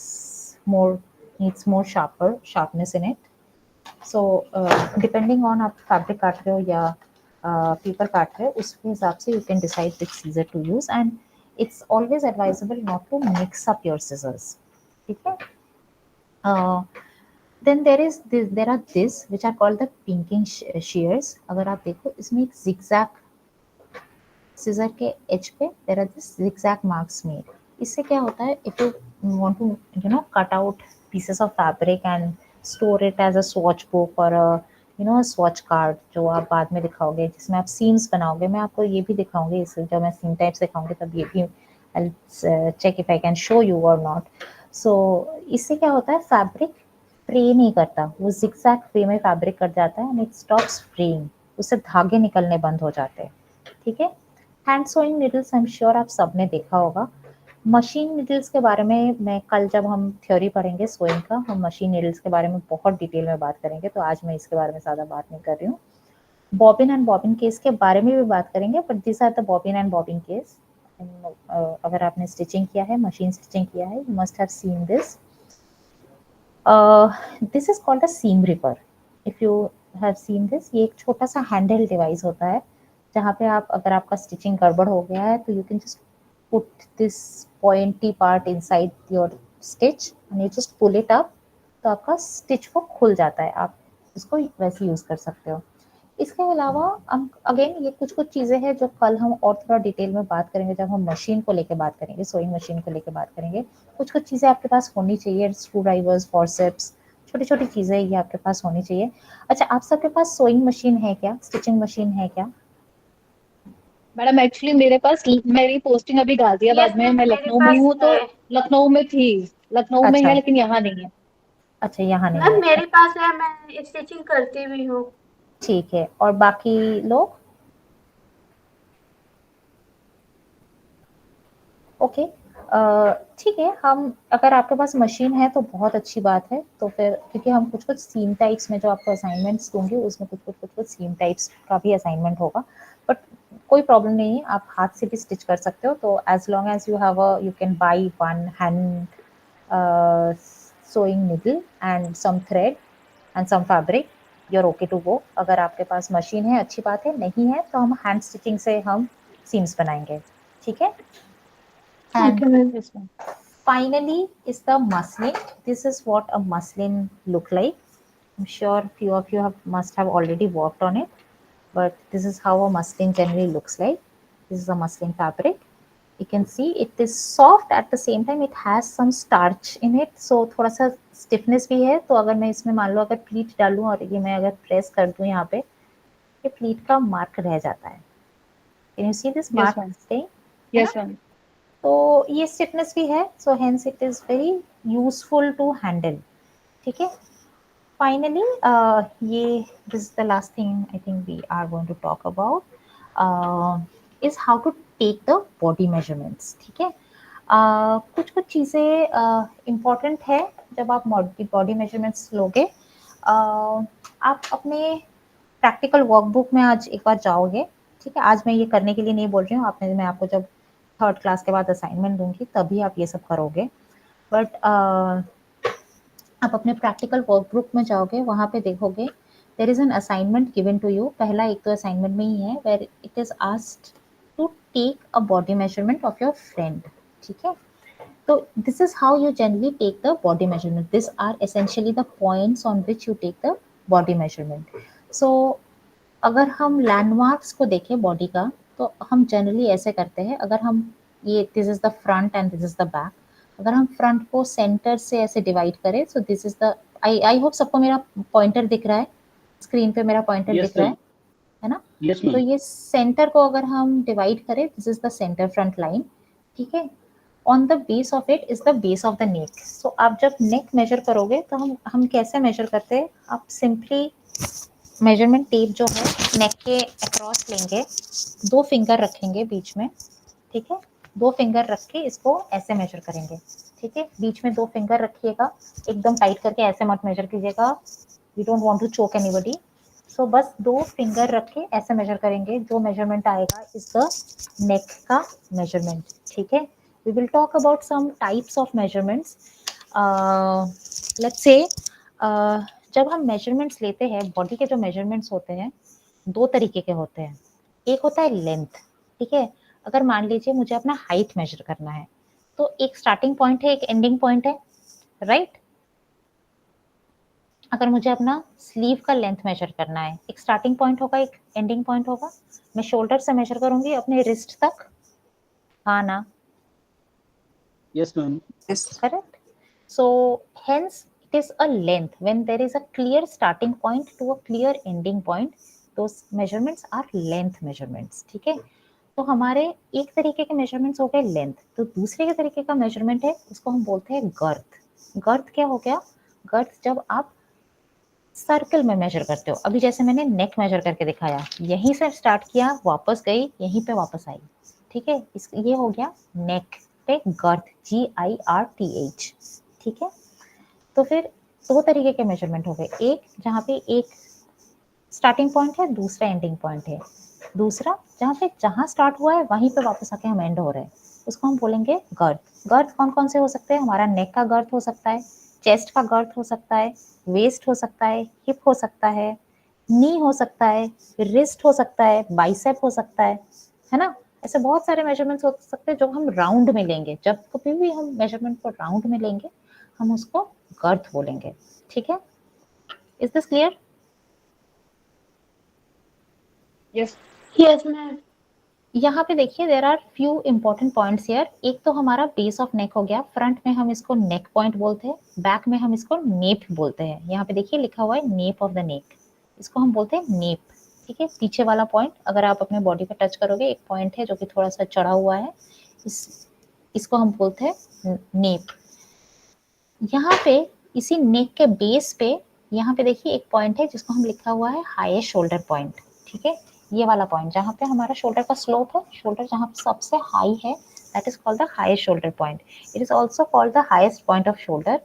needs more sharpness in it. So depending on आप fabric काट रहे हो या paper काट रहे हो, उसके हिसाब से you can decide which scissor to use, and it's always advisable not to mix up your scissors. ठीक है। Then there are this which are called the pinking shears. अगर आप देखो, इसमें एक zigzag scissor के edge पे there are this zigzag marks made. इससे क्या होता है, if you want to cut out pieces of fabric and store it as a swatch book or a swatch card जो आप बाद में दिखाओगे, जिसमें आप seams बनाओगे। मैं आपको ये भी दिखाऊंगी, इसलिए जब मैं seam types दिखाऊंगी तब ये भी I'll check if I can show you or not. So इससे क्या होता है, फैब्रिक फ्रे नहीं करता, वो zigzag फ्रे में फैब्रिक कट जाता है and it stops fraying. उससे धागे निकलने बंद हो जाते हैं। ठीक है। Hand sewing needles I am sure आप सबने देखा होगा। मशीन नीडल्स के बारे में मैं कल जब हम थ्योरी पढ़ेंगे सोइंग का, हम मशीन नीडल्स के बारे में बहुत डिटेल में बात करेंगे, तो आज मैं इसके बारे में ज़्यादा बात नहीं कर रही हूँ। बॉबिन एंड बॉबिन केस के बारे में भी बात करेंगे, but this are the bobbin and bobbin case. अगर आपने स्टिचिंग किया है, मशीन स्टिचिंग किया है, you must have seen this. This is called a seam ripper. If you have seen this, ये एक छोटा सा हैंडहेल्ड डिवाइस होता है जहाँ पे आप, अगर आपका स्टिचिंग गड़बड़ हो गया है तो you can just put this pointy part inside your stitch and you just pull it up, तो आपका स्टिच वो खुल जाता है। आप इसको वैसे यूज़ कर सकते हो। इसके अलावा हम अगेन ये कुछ चीज़ें हैं जो कल हम और थोड़ा डिटेल में बात करेंगे जब हम मशीन को लेके बात करेंगे, सोइंग मशीन को लेके बात करेंगे। कुछ चीज़ें आपके पास होनी चाहिए, स्क्रू ड्राइवर्स, फॉरसेप्स, छोटी छोटी चीज़ें ये आपके पास होनी चाहिए। अच्छा, आप सबके पास सोइंग मशीन है क्या, स्टिचिंग मशीन है क्या? मैडम एक्चुअली मेरे पास, मेरी पोस्टिंग अभी गाजियाबाद में है, मैं लखनऊ में हूँ, तो लखनऊ में थी, लखनऊ में है लेकिन यहाँ नहीं है। अच्छा, यहाँ नहीं मैम है। मेरे पास है, मैं स्टिचिंग करती भी हूँ। ठीक है, और बाकी लोग? ओके, ठीक है, हम अगर आपके पास मशीन है तो बहुत अच्छी बात है। तो फिर क्योंकि हम कुछ-कुछ सीम टाइप्स में जो आपको असाइनमेंट्स दूँगी उसमें कुछ-कुछ सीम टाइप्स का भी असाइनमेंट होगा। बट कोई प्रॉब्लम नहीं है, आप हाथ से भी स्टिच कर सकते हो। तो as long as you have you can by one hand sewing needle and some thread and some fabric, you're okay to go। अगर आपके पास मशीन है अच्छी बात है, नहीं है तो हम हैंड स्टिचिंग से हम सीम्स बनाएँगे, ठीक है? And okay ma'am. Yes ma'am. finally is the muslin। This is what a muslin look like। I'm sure few of you must have already worked on it, but this is how a muslin generally looks like। This is a muslin fabric। You can see it is soft, at the same time it has some starch in it, so थोड़ा सा stiffness भी है। तो अगर मैं इसमें मान लो अगर प्लीट डालूं और ये मैं अगर प्रेस कर दूं यहाँ पे, ये प्लीट का मार्क रह जाता है। Can you see this yes mark मैम। staying? है यस ना? मैम। तो ये स्टिफनेस भी है, so hence it is very useful to handle, ठीक है? फाइनली ये this is the last thing I think we are going to talk about is how to take the body measurements, ठीक है? कुछ कुछ चीज़ें इम्पॉर्टेंट है जब आप बॉडी मेजरमेंट्स लोगे। आप अपने प्रैक्टिकल वर्कबुक में आज एक बार जाओगे, ठीक है? आज मैं ये करने के लिए नहीं बोल रही हूँ, आपने मैं आपको जब थर्ड क्लास के बाद असाइनमेंट दूंगी तभी आप ये सब करोगे। बट आप अपने प्रैक्टिकल वर्कबुक में जाओगे, वहाँ पे देखोगे there is an assignment given to you. पहला एक तो असाइनमेंट में ही है where it is asked to take a body measurement of your friend, ठीक है? So this is how you generally take the body measurement। These are essentially the points on which you take the body measurement। So अगर हम landmarks को देखें body का, तो हम generally ऐसे करते हैं। अगर हम ये this is the front end this is the back, अगर हम फ्रंट को सेंटर से ऐसे डिवाइड करें, सो this is the I hope सबको मेरा पॉइंटर दिख रहा है, स्क्रीन पे मेरा पॉइंटर यस दिख रहा मैम। है ना? यस तो मैम। ये सेंटर को अगर हम डिवाइड करें, this is the centre front line, ठीक है? On the base of it is the base of the neck. So आप जब नेक मेजर करोगे तो हम कैसे मेजर करते हैं? आप सिंपली मेजरमेंट टेप जो है नेक के अक्रॉस लेंगे, 2 फिंगर रखेंगे बीच में, ठीक है? 2 फिंगर रख के इसको ऐसे मेजर करेंगे, ठीक है? बीच में 2 फिंगर रखिएगा, एकदम टाइट करके ऐसे मत मेजर कीजिएगा, we don't want to choke anybody. So बस 2 फिंगर रख के ऐसे मेजर करेंगे। जो मेजरमेंट आएगा इज द नेक का मेजरमेंट, ठीक है? We will talk about some types of measurements. Let's say जब हम मेजरमेंट्स लेते हैं, बॉडी के जो मेजरमेंट्स होते हैं 2 तरीके के होते हैं। एक होता है लेंथ, ठीक है? अगर मान लीजिए मुझे अपना हाइट मेजर करना है, तो एक स्टार्टिंग पॉइंट है, एक एंडिंग पॉइंट है, राइट? अगर मुझे अपना स्लीव का लेंथ मेजर करना है, एक स्टार्टिंग पॉइंट होगा, एक एंडिंग पॉइंट होगा। मैं शोल्डर से मेजर करूंगी अपने रिस्ट तक, हाँ ना? Yes ma'am. Yes। Correct? So hence it is a length when there is a clear starting point to a clear ending point, those measurements are length measurements, ठीक है? तो हमारे एक तरीके के मेजरमेंट्स हो गए लेंथ। तो दूसरे के तरीके का मेजरमेंट है, उसको हम बोलते हैं गर्थ। गर्थ क्या हो गया? गर्थ जब आप सर्कल में मेजर करते हो, अभी जैसे मैंने नेक मेजर करके दिखाया, यहीं से स्टार्ट किया, वापस गई, यहीं पे वापस आई, ठीक है? ये हो गया नेक पे गर्थ, GIRTH, ठीक है? तो फिर 2 तरीके के मेजरमेंट हो गए, एक जहाँ पे एक स्टार्टिंग पॉइंट है, दूसरा एंडिंग पॉइंट है। दूसरा जहाँ स्टार्ट हुआ है वहीं पे वापस आके हम एंड हो रहे हैं, उसको हम बोलेंगे गर्थ। गर्थ कौन कौन से हो सकते हैं? हमारा नेक का गर्थ हो सकता है, चेस्ट का गर्थ हो सकता है, वेस्ट हो सकता है, हिप हो सकता है, नी हो सकता है, रिस्ट हो सकता है, बाइसेप हो सकता है ना? ऐसे बहुत सारे मेजरमेंट्स हो सकते हैं जो हम राउंड में लेंगे। जब कभी भी हम मेजरमेंट को राउंड में लेंगे, हम उसको गर्थ बोलेंगे, ठीक है? Is this clear? Yes. Yes ma'am. यहाँ पे देखिए there are few important points here. एक तो हमारा बेस ऑफ नेक हो गया, फ्रंट में हम इसको नेक पॉइंट बोलते हैं, बैक में हम इसको नेप बोलते हैं। यहाँ पे देखिए लिखा हुआ है नेप ऑफ द नेक, इसको हम बोलते हैं नेप, ठीक है? पीछे वाला पॉइंट अगर आप अपने बॉडी पे टच करोगे, एक पॉइंट है जो कि थोड़ा सा चढ़ा हुआ है, इसको हम बोलते हैं नेप। यहाँ पे इसी नेक के बेस पे यहाँ पे देखिए एक पॉइंट है जिसको हम लिखा हुआ है हाईएस्ट शोल्डर पॉइंट, ठीक है? ये वाला पॉइंट जहाँ पे हमारा शोल्डर का स्लोप है, शोल्डर जहाँ पे सबसे हाई है, that is called the highest shoulder point. It is also called the highest point of shoulder,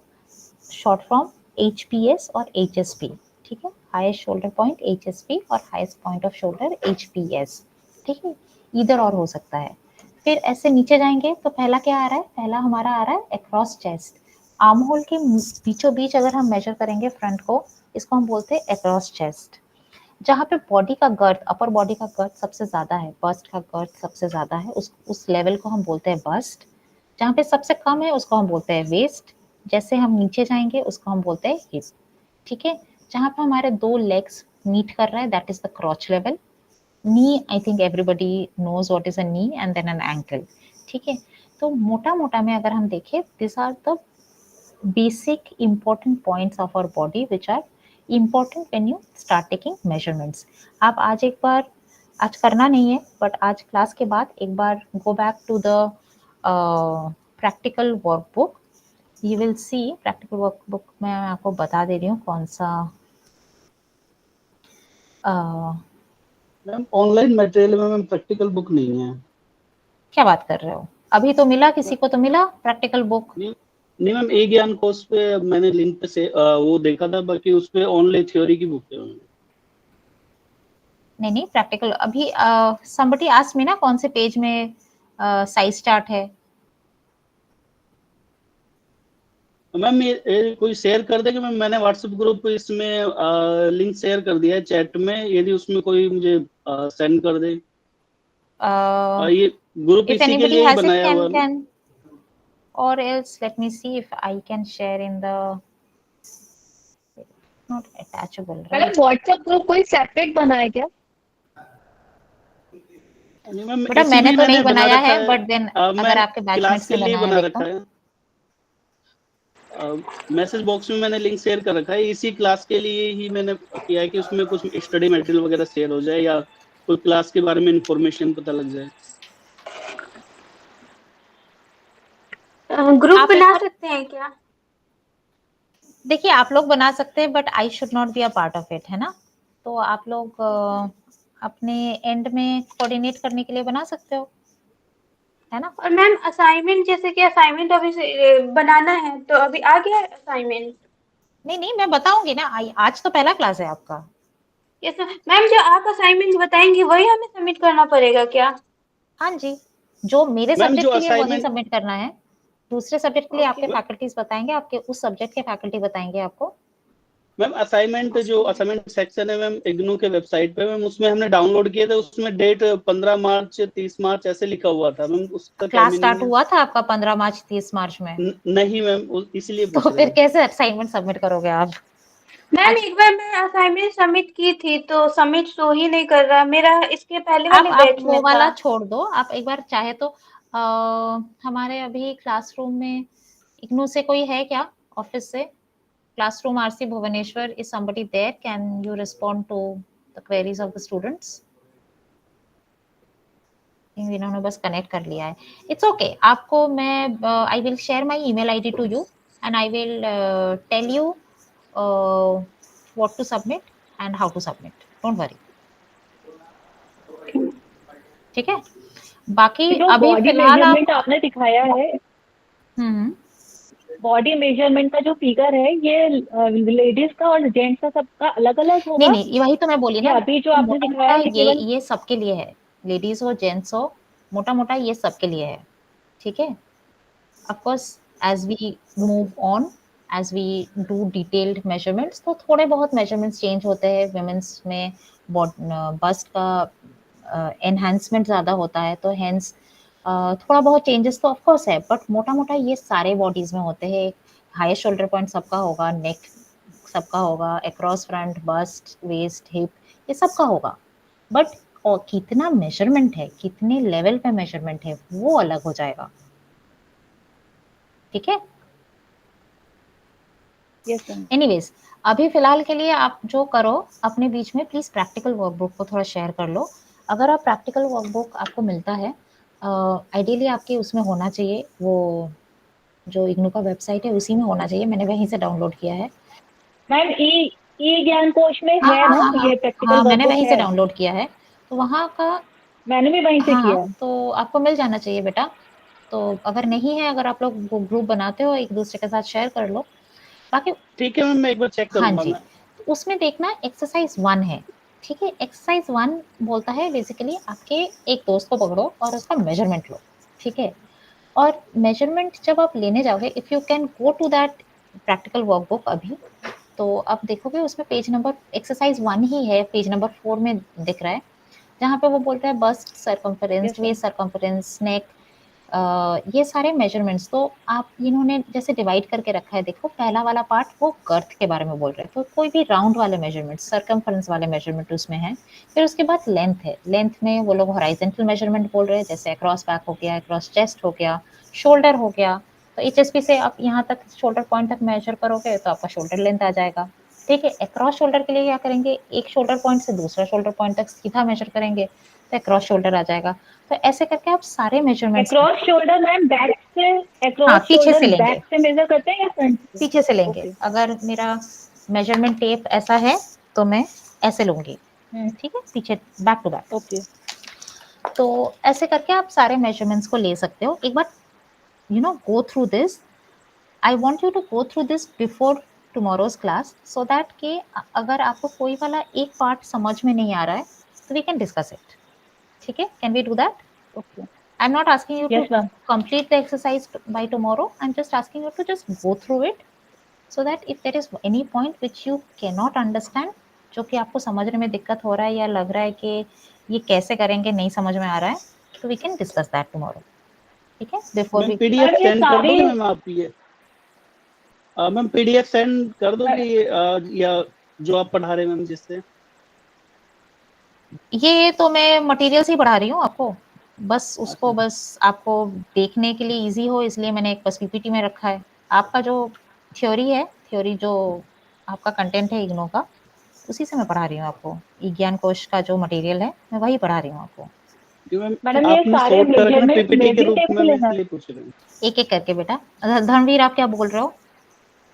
short form HPS और HSP. ठीक है, highest shoulder point HSP और highest point of shoulder HPS. ठीक है, इधर और हो सकता है. फिर ऐसे नीचे जाएंगे तो पहला क्या आ रहा है? पहला हमारा आ रहा है अक्रॉस चेस्ट. आर्म होल के बीचों बीच अगर हम मेजर करेंगे फ्रंट को, इसको हम बोलते हैं अक्रॉस चेस्ट. जहाँ पे बॉडी का गर्थ, अपर बॉडी का गर्थ सबसे ज्यादा है, बस्ट का गर्थ सबसे ज्यादा है, उस लेवल को हम बोलते हैं बस्ट. जहाँ पे सबसे कम है उसको हम बोलते हैं वेस्ट. जैसे हम नीचे जाएंगे उसको हम बोलते हैं हिप. ठीक है, जहाँ पे हमारे दो लेग्स मीट कर रहा है, that is the crotch level. Knee, I think everybody knows what is a knee and then an ankle. ठीक है, तो मोटा मोटा में अगर हम देखें, this are the basic important points of our body which are important when you start taking measurements. आप आज एक बार, आज करना नहीं है, बट आज क्लास के बाद एक बार go back to the practical workbook. You will see practical workbook में मैं आपको बता दे रही हूँ कौन सा. मैम ऑनलाइन मटेरियल में मैम प्रैक्टिकल बुक नहीं है. क्या बात कर रहे हो? अभी तो मिला, किसी को तो मिला प्रैक्टिकल बुक. नहीं मैम, ए ज्ञान कोर्स पे मैंने लिंक पे से वो देखा था, बाकी उस पे ओनली थ्योरी की बुक है. नहीं, प्रैक्टिकल अभी somebody asked me ना कौन से पेज में साइज चार्ट है. मैम ये कोई शेयर कर देगा मैम. मैंने व्हाट्सएप ग्रुप पे इसमें लिंक शेयर कर दिया है चैट में, यदि उसमें कोई मुझे सेंड कर दे. ये ग्रुप इसी के लिए ही बनाया हुआ है. Or else let me see if I can share in the not attachable, right? Madam WhatsApp group कोई सेपरेट बना है क्या? बेटा मैंने तो नहीं बनाया है, बट देन अगर आपके बैचमेट्स ने बनाया रखा है, मैसेज बॉक्स में मैंने लिंक शेयर कर रखा है. इसी क्लास के लिए ही मैंने किया है कि उसमें कुछ स्टडी मटेरियल वगैरह शेयर हो जाए या कोई क्लास के बारे में इंफॉर्मेशन पता लग जाए. ग्रुप बना सकते हैं क्या? देखिए आप लोग बना सकते हैं, but I should not be a part of it, है ना. तो आप लोग अपने एंड में कोऑर्डिनेट करने के लिए बना सकते हो, है ना. और मैम असाइनमेंट, जैसे कि असाइनमेंट अभी बनाना है, तो अभी आ गया असाइनमेंट? नहीं, मैं बताऊंगी ना. आज तो पहला क्लास है आपका. यस मैम, जो आप असाइनमेंट बताएंगे वही हमें सबमिट करना पड़ेगा क्या? हाँ जी, जो मेरे सब्जेक्ट जो के लिए वही assignment- सबमिट करना है. दूसरे सब्जेक्ट के लिए आपके फैकल्टीज बताएंगे, आपके उस सब्जेक्ट के फैकल्टी बताएंगे आपको. मैम असाइनमेंट सेक्शन है मैम इग्नू के वेबसाइट पे मैम, उसमें हमने डाउनलोड किए थे. उसमें डेट 15 मार्च 30 मार्च ऐसे लिखा हुआ था मैम. उसका क्लास स्टार्ट हुआ था आपका 15 मार्च 30 मार्च में? नहीं मैम, इसलिए तो फिर कैसे असाइनमेंट सबमिट करोगे आप? मैम एक बार मैं असाइनमेंट सबमिट की थी तो सबमिट शो ही नहीं कर रहा मेरा. इसके पहले वाले बैच में वो वाला था. छोड़ दो. आप एक बार चाहे तो हमारे अभी क्लासरूम में इग्नू से कोई है क्या, ऑफिस से? Classroom RC Bhubaneswar, is somebody there? Can you respond to the queries of the students? इन्होंने बस कनेक्ट कर लिया है. It's okay. आपको मैं I will share my email ID to you and I will tell you what to submit and how to submit. Don't worry. ठीक है. बाकी अभी फिलहाल आपने दिखाया है, बॉडी मेजरमेंट का जो फिगर है, ये लेडीज का और जेंट्स का सबका अलग अलग होगा? नहीं, वही तो मैं बोली ना. अभी जो आपने दिखाया है ये सबके लिए है. लेडीज हो जेंट्स हो, मोटा मोटा ये सबके लिए है. ठीक है. Of course as we move on, as we do detailed measurements, तो थोड़े बहुत measurements change होते हैं. women's में bust का enhancement ज़्यादा होता है, तो hence थोड़ा बहुत changes तो of course है, but मोटा मोटा ये सारे bodies में होते हैं. highest shoulder point सबका होगा, neck सबका होगा, across front, bust, waist, hip, ये सबका होगा. but कितना measurement है, कितने level पे measurement है, वो अलग हो जाएगा. ठीक है. एनीवेज, अभी फिलहाल के लिए आप जो करो अपने बीच में, प्लीज प्रैक्टिकल वर्कबुक को थोड़ा शेयर कर लो. अगर आप प्रैक्टिकल वर्कबुक आपको मिलता है, आइडियली आपके उसमें होना चाहिए, वो जो इग्नू का वेबसाइट है उसी में होना चाहिए. मैंने वहीं से डाउनलोड किया है मैम. ई ज्ञान कोश में है ना ये प्रैक्टिकल वर्कबुक? मैंने वहीं से डाउनलोड किया है, तो वहाँ का मैंने भी वहीं से किया. तो आपको मिल जाना चाहिए बेटा. तो अगर नहीं है, अगर आप लोग ग्रुप बनाते हो एक दूसरे के साथ शेयर कर लो। बाकी ठीक है मैम, मैं एक बार चेक हाँ करूंगा जी, मैं। तो उसमें देखना एक्सरसाइज 1 है, ठीक है। एक्सरसाइज 1 बोलता है बेसिकली आपके एक दोस्त को पकड़ो और उसका मेजरमेंट लो, ठीक है। और मेजरमेंट जब आप लेने जाओगे, if you can go to that practical workbook अभी, तो आप देखोगे उसमें पेज नंबर एक्सरसाइज 1 ही है, पेज नंबर 4 में दिख रहा है, जहाँ पे वो बोलता है bust circumference, Yes, waist circumference, neck, ये सारे मेजरमेंट्स। तो आप इन्होंने जैसे डिवाइड करके रखा है, देखो पहला वाला पार्ट वो गर्थ के बारे में बोल रहे हैं, तो कोई भी राउंड वाले मेजरमेंट, सर्कम्फरेंस वाले मेजरमेंट उसमें है। फिर उसके बाद लेंथ है, लेंथ में वो लोग हॉराइजेंटल मेजरमेंट बोल रहे हैं, जैसे अक्रॉस बैक हो गया, अक्रॉस चेस्ट हो गया, शोल्डर हो गया। तो एचएसपी से आप यहाँ तक शोल्डर पॉइंट तक मेजर करोगे तो आपका शोल्डर लेंथ आ जाएगा, ठीक है। अक्रॉस शोल्डर के लिए क्या करेंगे, एक शोल्डर पॉइंट से दूसरा शोल्डर पॉइंट तक सीधा मेजर करेंगे तो अक्रॉस शोल्डर आ जाएगा। तो ऐसे करके आप सारे measurements across shoulder ma'am back से, हाँ, अक्रॉस पीछे से शोल्डर लेंगे, बैक से मेजर करते हैं या फ्रंट से? पीछे से लेंगे। ओके। अगर मेरा मेजरमेंट टेप ऐसा है तो मैं ऐसे लूंगी, ठीक है, पीछे बैक टू बैक। ओके। तो ऐसे करके आप सारे मेजरमेंट्स को ले सकते हो। एक बार go through this, I want you to go through this before tomorrow's class, so that कि अगर आपको कोई वाला एक पार्ट समझ में नहीं आ रहा है तो वी कैन डिस्कस इट, ठीक है। Can we do that? Okay. I'm not asking you to yes ma'am. complete the exercise by tomorrow. I'm just asking you to just go through it, so that if there is any point which you cannot understand, जो कि आपको समझने में दिक्कत हो रहा है या लग रहा है कि ये कैसे करेंगे नहीं समझ में आ रहा है, तो we can discuss that tomorrow, ठीक है, before ma'am we PDF ma'am ये सेंड कर सारे दोगे मैम आप ये? मैम पीडीएफ सेंड कर दोगे ये या जो आप पढ़ा रहे हैं मैम जिससे? ये तो मैं मटेरियल्स ही पढ़ा रही हूँ आपको, बस उसको अच्छा। बस आपको देखने के लिए इजी हो इसलिए मैंने एक बस पीपीटी में रखा है। आपका जो थ्योरी है, थ्योरी जो आपका कंटेंट है इग्नो का, उसी से मैं पढ़ा रही हूँ आपको। ज्ञान कोश का जो मटेरियल है मैं वही पढ़ा रही हूँ आपको, मैम मैडम ये आपने सारे शॉर्ट कर रखा ना मेजरमेंट पीपीटी के मेजरिंग रूप टेप में, से मैं लेना है? इसलिए पूछ रहा हूँ। एक एक करके बेटा। धर्मवीर आप क्या बोल रहे हो?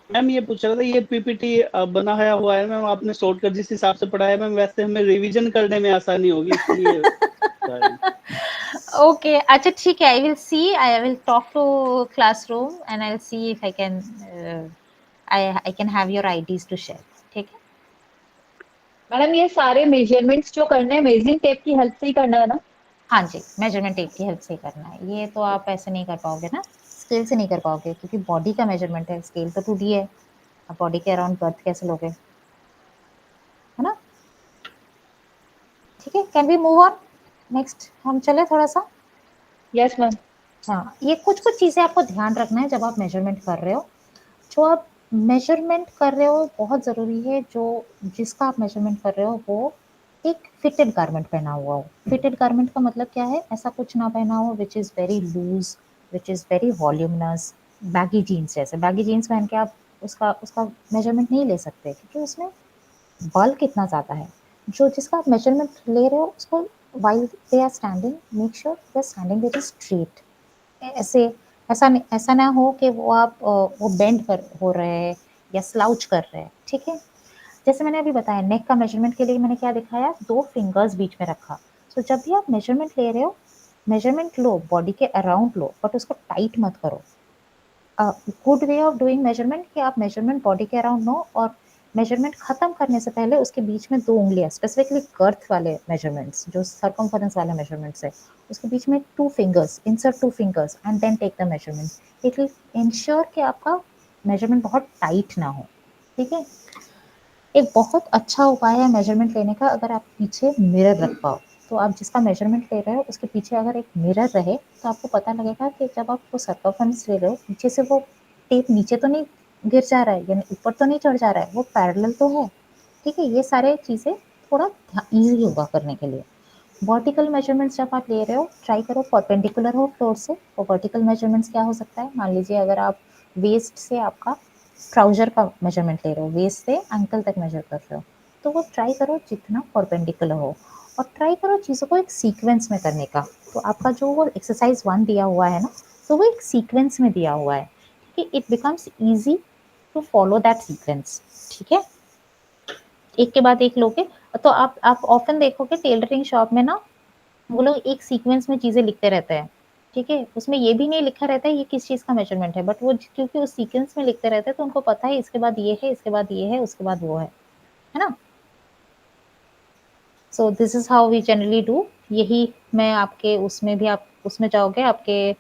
मैम ये पूछ रहा था, ये पीपीटी बनाया हुआ है मैम, आपने शॉर्ट कर जिस हिसाब से पढ़ाया मैम, वैसे हमें रिवीजन करने में आसानी होगी इसलिए बता रहे हैं। ओके, अच्छा ठीक है, I will talk to classroom and I will see if I can I can have your IDs to share, ठीक है। मैडम ये सारे मेजरमेंट्स जो करने हैं मेजरिंग टेप की हेल्प से ही करना है ना? हाँ जी, मेजरमेंट टेप की हेल्प से ही करना है। ये तो आप ऐसे नहीं कर पाओगे ना, स्केल से नहीं कर पाओगे, क्योंकि बॉडी का मेजरमेंट है, स्केल तो 2D है। आप बॉडी के अराउंड बर्थ कैसे लोगे, है ना? ठीक है, can we move on next, हम चले थोड़ा सा। Yes ma'am. हाँ, ये कुछ कुछ चीज़ें आपको ध्यान रखना है जब आप मेजरमेंट कर रहे हो। जो आप मेजरमेंट कर रहे हो बहुत ज़रूरी है, जो जिसका आप मेजरमेंट कर रहे हो वो एक फिटेड गारमेंट पहना हुआ हो। फिटेड गारमेंट का मतलब क्या है, ऐसा कुछ ना पहना हो which is very loose, which is very voluminous. Baggy jeans, जैसे बैगी जीन्स पहन के आप उसका उसका मेजरमेंट नहीं ले सकते, क्योंकि उसमें बल्क इतना ज़्यादा है। जो जिसका आप मेजरमेंट ले रहे हो उसको while they are standing, make sure they are standing very straight. ऐसे ऐसा ना हो कि वो आप वो बेंड कर हो रहे हैं या स्लाउच कर रहे हैं, ठीक है। जैसे मैंने अभी बताया, नेक का मेजरमेंट के लिए मैंने क्या दिखाया, 2 फिंगर्स बीच में रखा। तो जब भी आप मेजरमेंट ले रहे हो, मेजरमेंट लो, बॉडी के अराउंड लो, बट उसको टाइट मत करो। Good way of doing measurement कि आप मेजरमेंट बॉडी के अराउंड लो और मेजरमेंट खत्म करने से पहले उसके बीच में 2 उंगलियां, स्पेसिफिकली गर्थ वाले मेजरमेंट्स, जो सर्कमफरेंस वाले मेजरमेंट्स है, उसके बीच में 2 fingers, insert 2 fingers and then take the measurement. It will ensure कि आपका मेजरमेंट बहुत टाइट ना हो, ठीक है। एक बहुत अच्छा उपाय है मेजरमेंट लेने का, अगर आप पीछे मिरर रख पाओ। तो आप जिसका मेजरमेंट ले रहे हो उसके पीछे अगर एक मिरर रहे तो आपको पता लगेगा कि जब आप वो सर्कमफरेंस ले रहे हो, पीछे से वो टेप नीचे तो नहीं गिर जा रहा है, यानी ऊपर तो नहीं चढ़ जा रहा है, वो पैरेलल तो है, ठीक है। ये सारे चीज़ें थोड़ा ईजी होगा करने के लिए। वर्टिकल मेजरमेंट्स जब आप ले रहे हो, ट्राई करो परपेंडिकुलर हो फ्लोर से। और वर्टिकल मेजरमेंट्स क्या हो सकता है, मान लीजिए अगर आप वेस्ट से आपका ट्राउजर का मेजरमेंट ले रहे हो, वेस्ट से एंकल तक मेजर कर रहे हो, तो वो ट्राई करो जितना परपेंडिकुलर हो, और ट्राई करो चीज़ों को एक सीक्वेंस में करने का। तो आपका जो वो एक्सरसाइज 1 दिया हुआ है ना, तो वो एक सीक्वेंस में दिया हुआ है कि it becomes easy to follow that sequence, ठीक है। एक के बाद एक लोगे तो आप ऑफन देखोगे टेलरिंग शॉप में ना, वो लोग एक सीक्वेंस में चीज़ें लिखते रहते हैं, ठीक है, उसमें ये भी नहीं लिखा रहता है ये किस चीज़ का मेजरमेंट है, बट वो क्योंकि उस सीक्वेंस में लिखते रहते हैं तो उनको पता है इसके बाद ये है, इसके बाद ये है, उसके बाद वो है ना? So this is how we generally do. यही मैं आपके उसमें भी आप उसमें जाओगे, आपके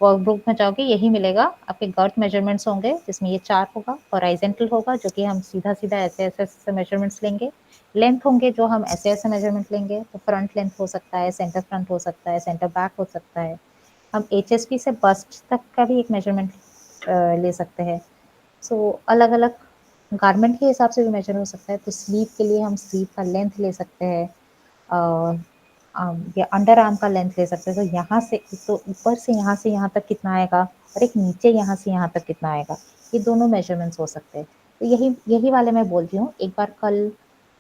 वर्कबुक में जाओगे, यही मिलेगा। आपके गर्थ मेजरमेंट्स होंगे जिसमें ये 4 होगा, हॉरिज़ॉन्टल होगा जो कि हम सीधा-सीधा ऐसे-ऐसे मेजरमेंट्स लेंगे। लेंथ होंगे जो हम ऐसे-ऐसे मेजरमेंट लेंगे, तो फ्रंट लेंथ हो सकता है, सेंटर फ्रंट हो सकता है, सेंटर बैक हो सकता है। हम एचएसपी से बस्ट तक का भी एक मेजरमेंट ले सकते हैं। सो अलग-अलग गारमेंट के हिसाब से भी मेजर हो सकता है। तो स्लीव के लिए हम स्लीव का लेंथ ले सकते हैं, या अंडर आर्म का लेंथ ले सकते हैं। तो यहाँ से तो ऊपर से यहाँ तक कितना आएगा और एक नीचे यहाँ से यहाँ तक कितना आएगा, ये दोनों मेजरमेंट्स हो सकते हैं। तो यही वाले मैं बोल रही हूँ। एक बार कल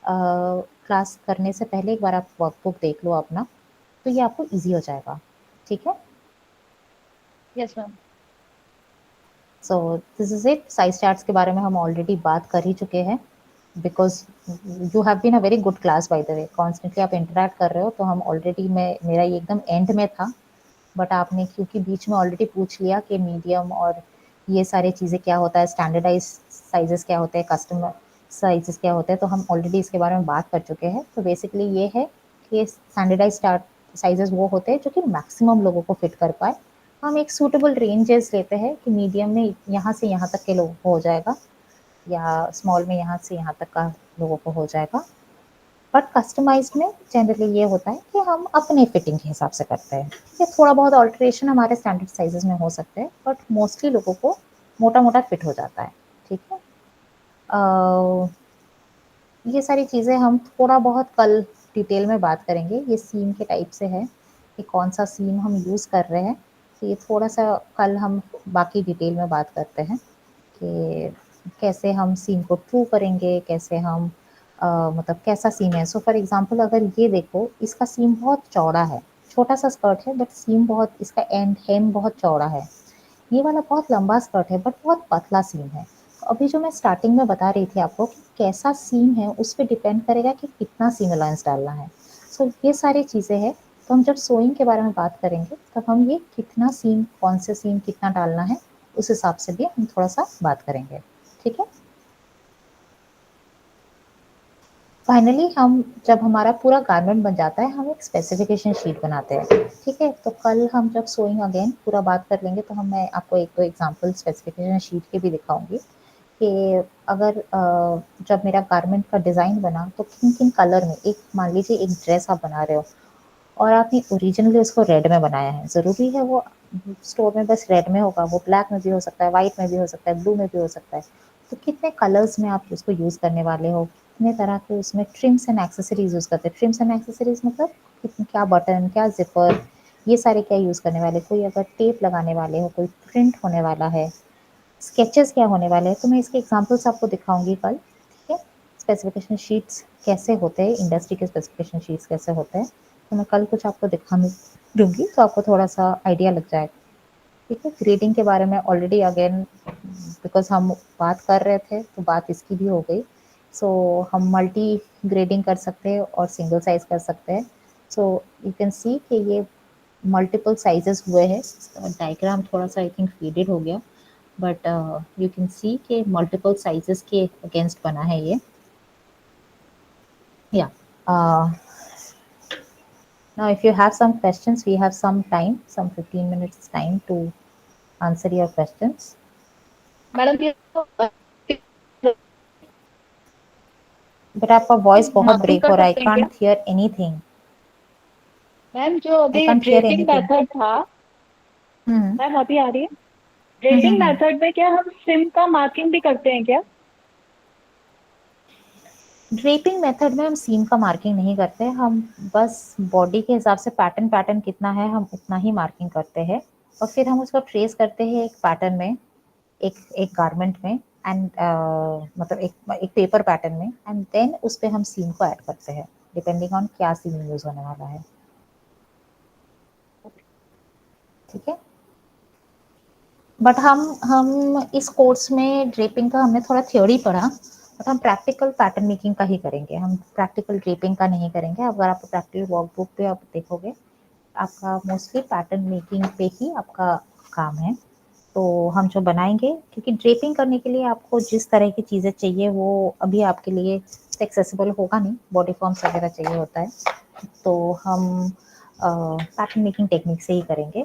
क्लास करने से पहले एक बार आप वर्कबुक देख लो अपना, तो ये आपको ईजी हो जाएगा। ठीक है? Yes ma'am. So this is it. Size charts के बारे में हम ऑलरेडी बात कर ही चुके हैं, because you have been a very good class by the way. Constantly आप इंटरेक्ट कर रहे हो, तो हम ऑलरेडी मेरा ये एकदम एंड में था, बट आपने क्योंकि बीच में ऑलरेडी पूछ लिया कि मीडियम और ये सारी चीज़ें क्या होता है, स्टैंडर्डाइज साइजेस क्या होते हैं, कस्टमर साइजेस क्या होते हैं, तो हम ऑलरेडी इसके बारे में बात कर चुके हैं। तो बेसिकली ये है कि स्टैंडर्डाइज साइजेस वो होते हैं जो कि मैक्सिमम लोगों को फिट कर पाए। हम एक सूटेबल रेंजेस लेते हैं कि मीडियम में यहाँ से यहाँ तक के लोग हो जाएगा, या स्मॉल में यहाँ से यहाँ तक का लोगों को हो जाएगा। बट कस्टमाइज्ड में जनरली ये होता है कि हम अपने फिटिंग के हिसाब से करते हैं। ये थोड़ा बहुत ऑल्ट्रेशन हमारे स्टैंडर्ड साइजेस में हो सकते हैं, बट मोस्टली लोगों को मोटा मोटा फिट हो जाता है। ठीक है? ये सारी चीज़ें हम थोड़ा बहुत कल डिटेल में बात करेंगे। ये सीम के टाइप से है कि कौन सा सीम हम यूज़ कर रहे हैं, तो ये थोड़ा सा कल हम बाकी डिटेल में बात करते हैं कि कैसे हम सीम को ट्रू करेंगे, कैसे हम मतलब कैसा सीम है। सो फॉर एग्जांपल अगर ये देखो, इसका सीम बहुत चौड़ा है, छोटा सा स्कर्ट है बट सीम बहुत, इसका हेम बहुत चौड़ा है। ये वाला बहुत लंबा स्कर्ट है बट बहुत पतला सीम है। तो अभी जो मैं स्टार्टिंग में बता रही थी आपको कि कैसा सीम है, उस पर डिपेंड करेगा कि कितना सीम अलाउंस डालना है। सो ये सारी चीज़ें हैं। तो हम जब सोइंग के बारे में बात करेंगे तब हम ये कितना सीम, कौन से सीम कितना डालना है, उस हिसाब से भी हम थोड़ा सा बात करेंगे। ठीक है? फाइनली हम जब हमारा पूरा गारमेंट बन जाता है, हम एक स्पेसिफिकेशन शीट बनाते हैं। ठीक है? तो कल हम जब सोइंग अगेन पूरा बात कर लेंगे, तो मैं आपको एक दो एग्जांपल स्पेसिफिकेशन शीट के भी दिखाऊंगी कि अगर जब मेरा गारमेंट का डिज़ाइन बना तो किन किन कलर में, एक मान लीजिए एक ड्रेस आप बना रहे हो और आपने ओरिजिनली उसको रेड में बनाया है। ज़रूरी है वो स्टोर में बस रेड में होगा, वो ब्लैक में भी हो सकता है, वाइट में भी हो सकता है, ब्लू में भी हो सकता है। तो कितने कलर्स में आप उसको यूज़ करने वाले हो, कितने तरह के उसमें ट्रिम्स एंड एक्सेसरीज यूज़ करते हैं। ट्रिम्स एंड एक्सेसरीज मतलब क्या बटन, क्या जिपर, ये सारे क्या यूज़ करने वाले। कोई अगर टेप लगाने वाले हो, कोई प्रिंट होने वाला है, स्केचेस क्या होने वाले हैं, तो मैं इसके एग्जांपल्स आपको दिखाऊंगी कल। ठीक है? स्पेसिफिकेशन शीट्स कैसे होते हैं, इंडस्ट्री के स्पेसिफिकेशन शीट्स कैसे होते हैं, तो मैं कल कुछ आपको दिखा दूंगी, तो आपको थोड़ा सा आइडिया लग जाएगा। ठीक है? ग्रेडिंग के बारे में ऑलरेडी अगेन बिकॉज हम बात कर रहे थे तो बात इसकी भी हो गई। सो हम मल्टी ग्रेडिंग कर सकते हैं और सिंगल साइज कर सकते हैं। सो यू कैन सी कि ये मल्टीपल साइजेस हुए हैं। डायग्राम थोड़ा सा आई थिंक फेडेड हो गया, बट यू कैन सी कि मल्टीपल साइजेस के अगेंस्ट बना है ये। या now if you have some questions, we have some time, some 15 minutes time to answer your questions. Madam ये बट आपका वॉइस बहुत मार्किंग ब्रेक कर हो रहा है, सकते आई हैं क्या? Can't hear anything. मैम जो आई अभी can't hear draping anything. Method था, मैम अभी आ रही है? ड्रेपिंग मेथड में क्या हम सिम का मार्किंग भी करते हैं क्या? ड्रेपिंग मेथड में हम सीम का मार्किंग नहीं करते, हम बस बॉडी के हिसाब से पैटर्न कितना है हम उतना ही मार्किंग करते हैं, और फिर हम उसको ट्रेस करते हैं एक पैटर्न में, एक गारमेंट में, एंड मतलब एक पेपर पैटर्न में, एंड देन उस पर हम सीम को ऐड करते हैं डिपेंडिंग ऑन क्या सीम यूज होने वाला है। ठीक है? बट हम इस कोर्स में ड्रेपिंग का हमने थोड़ा थ्योरी पढ़ा, बट हम प्रैक्टिकल पैटर्न मेकिंग का ही करेंगे, हम प्रैक्टिकल ड्रेपिंग का नहीं करेंगे। अगर आप प्रैक्टिकल वर्कबुक पे आप देखोगे, आपका मोस्टली पैटर्न मेकिंग पे ही आपका काम है। तो हम जो बनाएंगे, क्योंकि ड्रेपिंग करने के लिए आपको जिस तरह की चीज़ें चाहिए वो अभी आपके लिए एक्सेसिबल होगा नहीं, बॉडी फॉर्म्स वगैरह चाहिए होता है, तो हम पैटर्न मेकिंग टेक्निक से ही करेंगे।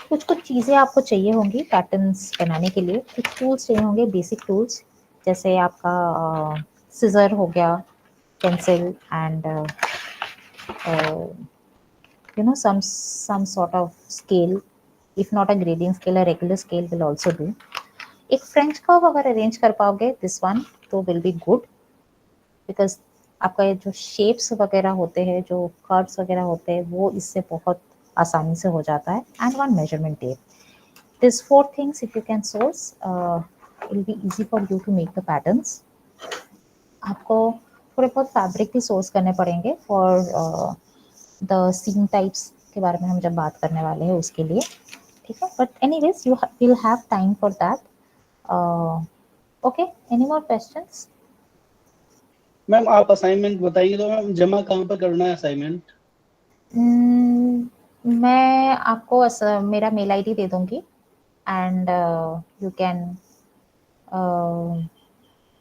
कुछ कुछ चीज़ें आपको चाहिए होंगी पैटर्न्स बनाने के लिए, कुछ टूल्स चाहिए होंगे, बेसिक टूल्स, जैसे आपका सिजर हो गया, pencil and some sort of scale, if not a grading scale, a regular scale will also do. एक फ्रेंच कर्व अगर अरेंज कर पाओगे दिस वन तो विल बी गुड, बिकॉज आपका ये जो शेप्स वगैरह होते हैं, जो कर्व्स वगैरह होते हैं, वो इससे बहुत आसानी से हो जाता है। And one measurement tape, this 4 things if you can source, it will be easy for you to make the patterns. आपको थोड़े बहुत फैब्रिक भी सोर्स करने पड़ेंगे फॉर द सीम टाइप्स के बारे में हम जब बात करने वाले हैं उसके लिए, ठीक है। But anyways you will have time for that. Okay, any more questions? Ma'am आप असाइनमेंट बताइए तो मैम जमा कहाँ पर करना है असाइनमेंट? मैं आपको मेरा मेल आईडी दे दूंगी and you can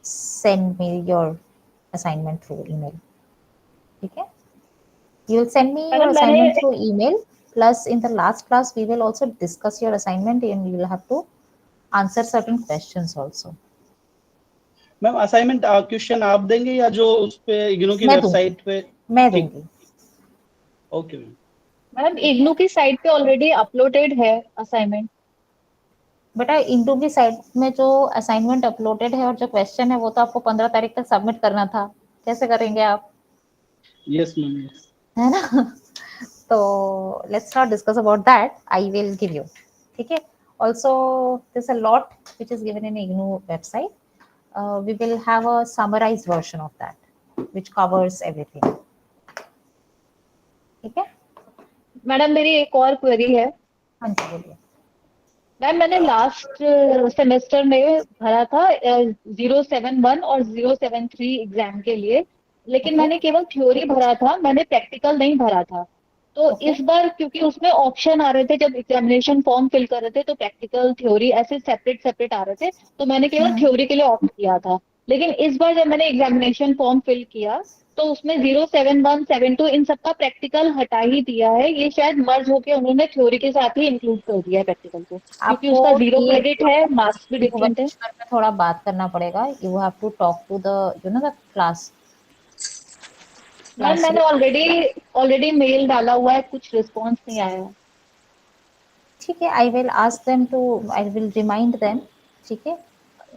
send me your assignment through email. ठीक है? You will send me your madam assignment मैंने through email. Plus, in the last class, we will also discuss your assignment and you will have to answer certain questions also. Ma'am assignment question आप देंगे या जो उस पे इग्नू की मैं website पे? मैं ठीक, दूंगी। Okay ma'am. मैडम इग्नू की साइट पे ऑलरेडी अपलोडेड है असाइनमेंट। बेटा इग्नू की साइट में जो असाइनमेंट अपलोडेड है और जो क्वेश्चन है वो तो आपको 15 तारीख तक सबमिट करना था, कैसे करेंगे आप? Yes ma'am, yes. है ना? तो let's not discuss about that. I will give you. ठीक है? Also, there's a lot which is given in IGNOU website. We will have a summarized version of that, which covers everything. ठीक है? Madam मेरी एक और query है। हाँ जी बोलिए। मैम मैंने लास्ट सेमेस्टर में भरा था 071 और 073 एग्जाम के लिए, लेकिन Okay. मैंने केवल थ्योरी भरा था, मैंने प्रैक्टिकल नहीं भरा था। तो Okay. इस बार क्योंकि उसमें ऑप्शन आ रहे थे, जब एग्जामिनेशन फॉर्म फिल कर रहे थे तो प्रैक्टिकल थ्योरी ऐसे सेपरेट सेपरेट आ रहे थे, तो मैंने केवल थ्योरी के लिए ऑप्ट किया था। लेकिन इस बार जब मैंने एग्जामिनेशन फॉर्म फिल किया तो उसमें 071 72 इन सबका प्रैक्टिकल हटा ही दिया है। ये शायद मर्ज होके उन्होंने थ्योरी के साथ ही इंक्लूड कर दिया है प्रैक्टिकल को, क्योंकि उसका आपको 0 ये क्रेडिट है, मार्क्स भी डिफरेंट है। में थोड़ा बात करना पड़ेगा। You have to talk to the the class. Ma'am मैंने ऑलरेडी मेल डाला हुआ है, कुछ रिस्पॉन्स नहीं आया है। ठीक है, I will ask them to, I will remind them. ठीक है?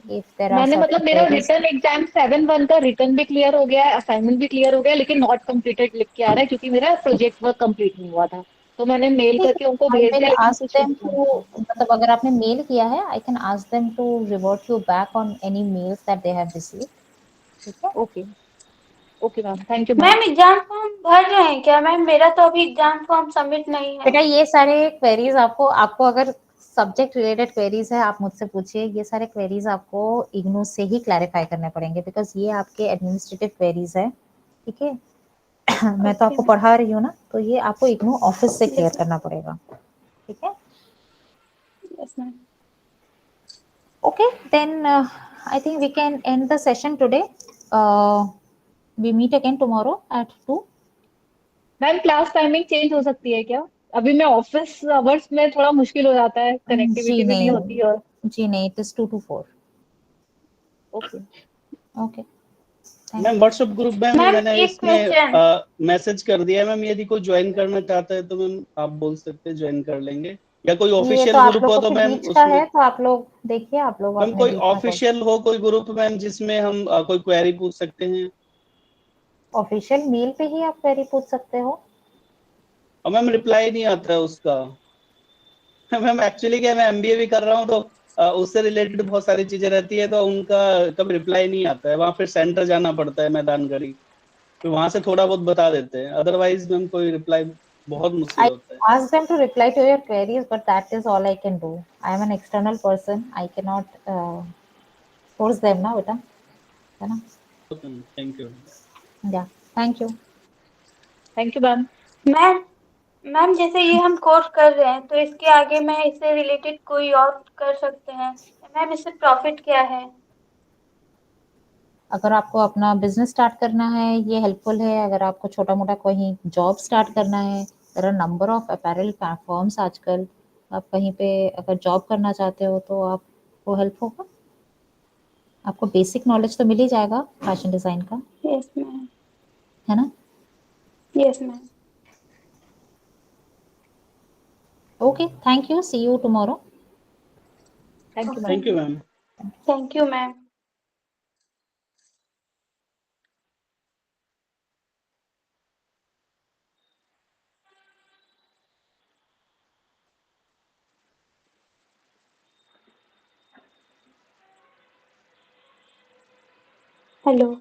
If there are मैंने certain मतलब मेरा queries. रिटर्न एग्जाम 7-1 का रिटर्न भी क्लियर हो गया है, असाइनमेंट भी क्लियर हो गया है, लेकिन नॉट कंप्लीटेड लिख के आ रहा है क्योंकि मेरा प्रोजेक्ट वर्क कंप्लीट नहीं हुआ था। तो मैंने मेल ठीक करके है, उनको I भेज will दिया, लेकिन ask कुछ them रिस्पॉन्स to, नहीं। मतलब अगर आपने मेल किया है, I can ask them to revert you back on any mails that they have received. ठीक है? Okay okay ma'am, thank you ma'am. Ma'am exam form भर रहे हैं क्या मैम? मेरा तो अभी एग्जाम फॉर्म सबमिट नहीं है। बेटा ये सारे क्वेरीज आपको अगर सब्जेक्ट रिलेटेड क्वेरीज है आप मुझसे पूछिए। ये सारे क्वेरीज आपको इग्नू से ही क्लैरिफाई करने पड़ेंगे, बिकॉज ये आपके एडमिनिस्ट्रेटिव क्वेरीज है। ठीक है? मैं तो आपको पढ़ा रही हूँ ना, तो ये आपको इग्नू ऑफिस से क्लियर करना पड़ेगा। ठीक है? Yes ma'am. Okay, then I think we can end the session today. We meet again tomorrow at 2. Ma'am class timing change हो सकती है क्या? अभी मैं ऑफिस आवर्स में थोड़ा मुश्किल हो जाता है, कनेक्टिविटी भी नहीं होती। और जी नहीं, it is 2 to 4. Okay Okay. Thank ma'am you. WhatsApp group में मैम मैंने एक इसमें क्वेश्चन। मैसेज कर दिया है मैम, यदि कोई ज्वाइन करना चाहता है तो मैम आप बोल सकते हैं, ज्वाइन कर लेंगे। या कोई ये तो ऑफिशियल आप ग्रुप हो लोगों तो के मैम बीच का उसमें, है, तो आप लोग देखिए, आप लोग मैम अपने कोई बीच में ऑफिशियल हो कोई ग्रुप मैम जिसमें हम कोई क्वेरी पूछ सकते हैं। ऑफिशियल मेल पे ही आप क्वेरी पूछ सकते हो। और मैम रिप्लाई नहीं आता है उसका। मैम एक्चुअली क्या, मैं एमबीए भी कर रहा हूँ तो उससे रिलेटेड बहुत सारी चीजें रहती है, तो उनका कब रिप्लाई नहीं आता है। वहाँ फिर सेंटर जाना पड़ता है मैदानगढ़ी, फिर वहां से थोड़ा बहुत बता देते हैं, अदरवाइज मैम कोई रिप्लाई बहुत मुश्किल I होता है। ask them to reply to your queries, but that is all I can do. I am an external person. I cannot force them ना बेटा, है ना? Thank you. Yeah. Thank you. Thank you ma'am. Ma'am ma'am जैसे ये हम course कर रहे हैं तो इसके आगे मैं इससे रिलेटेड कोई और कर सकते हैं। मैम इससे प्रॉफिट क्या है? अगर आपको अपना बिजनेस स्टार्ट करना है ये हेल्पफुल है। अगर आपको छोटा मोटा कहीं जॉब स्टार्ट करना है, there are number of apparel firms आजकल। आप कहीं पे अगर जॉब करना चाहते हो तो आपको हेल्प होगा। आपको बेसिक नॉलेज तो मिल ही जाएगा फैशन डिजाइन का, यस मैम। है ना? Yes ma'am. Okay, thank you, see you tomorrow. Thank you ma'am. Thank you ma'am. Thank you ma'am. Hello.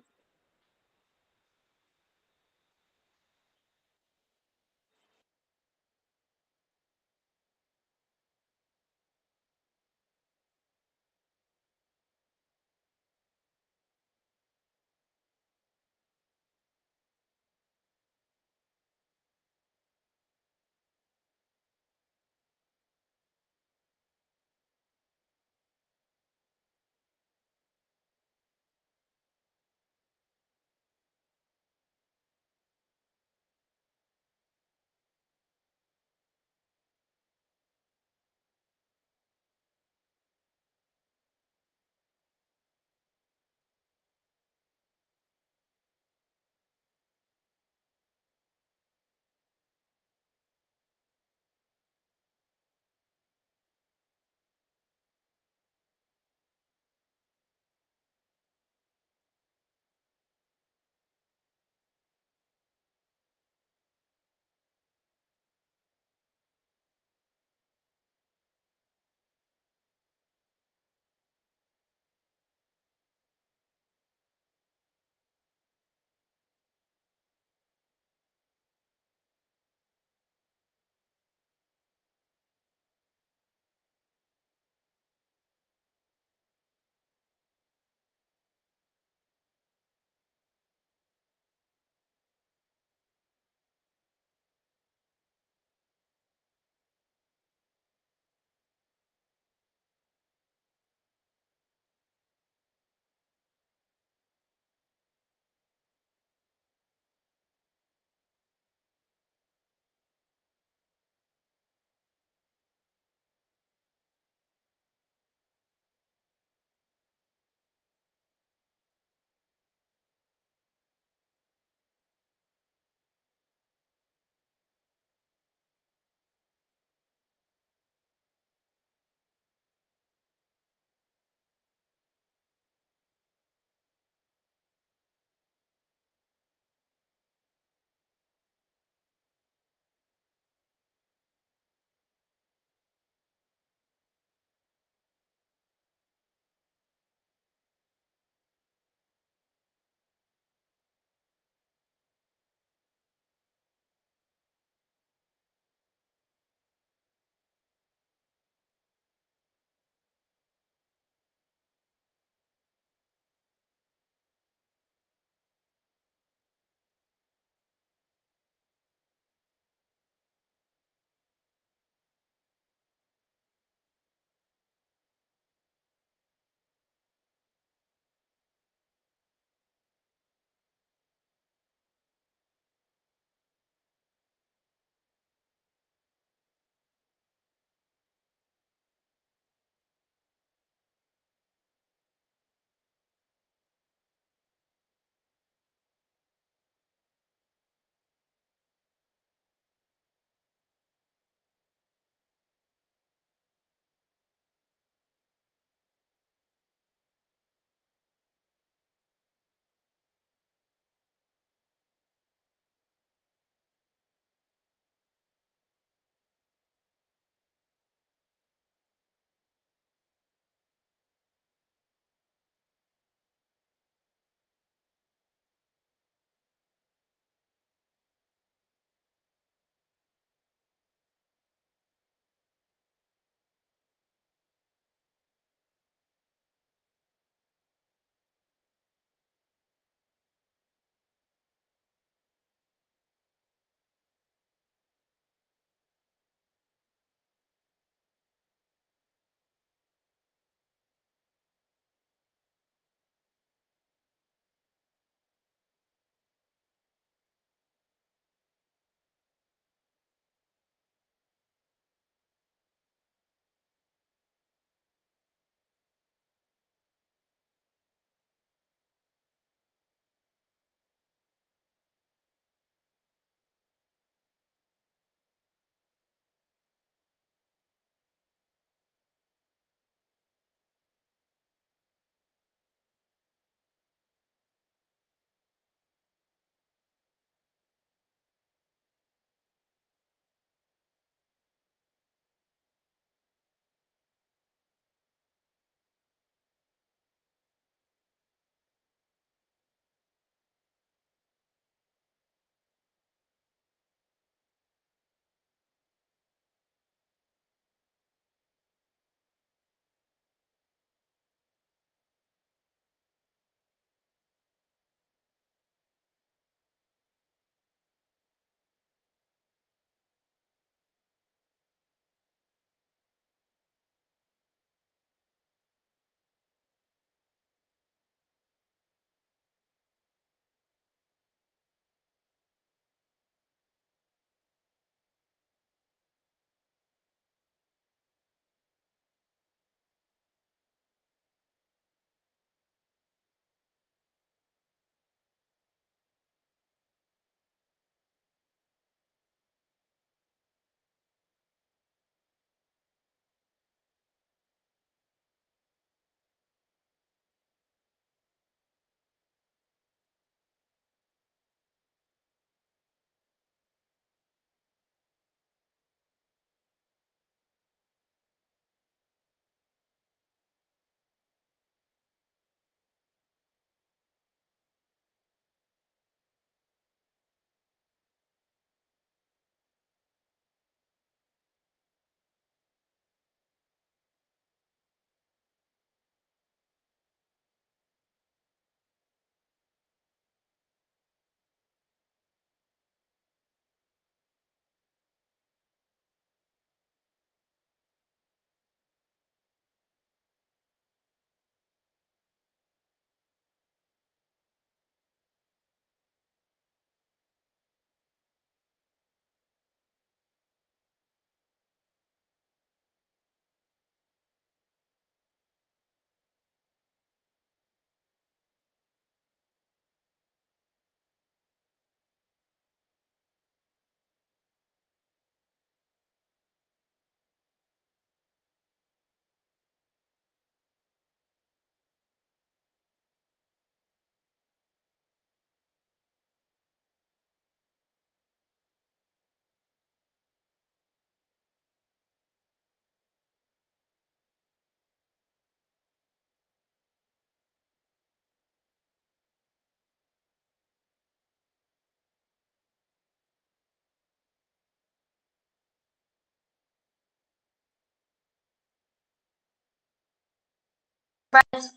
Bye.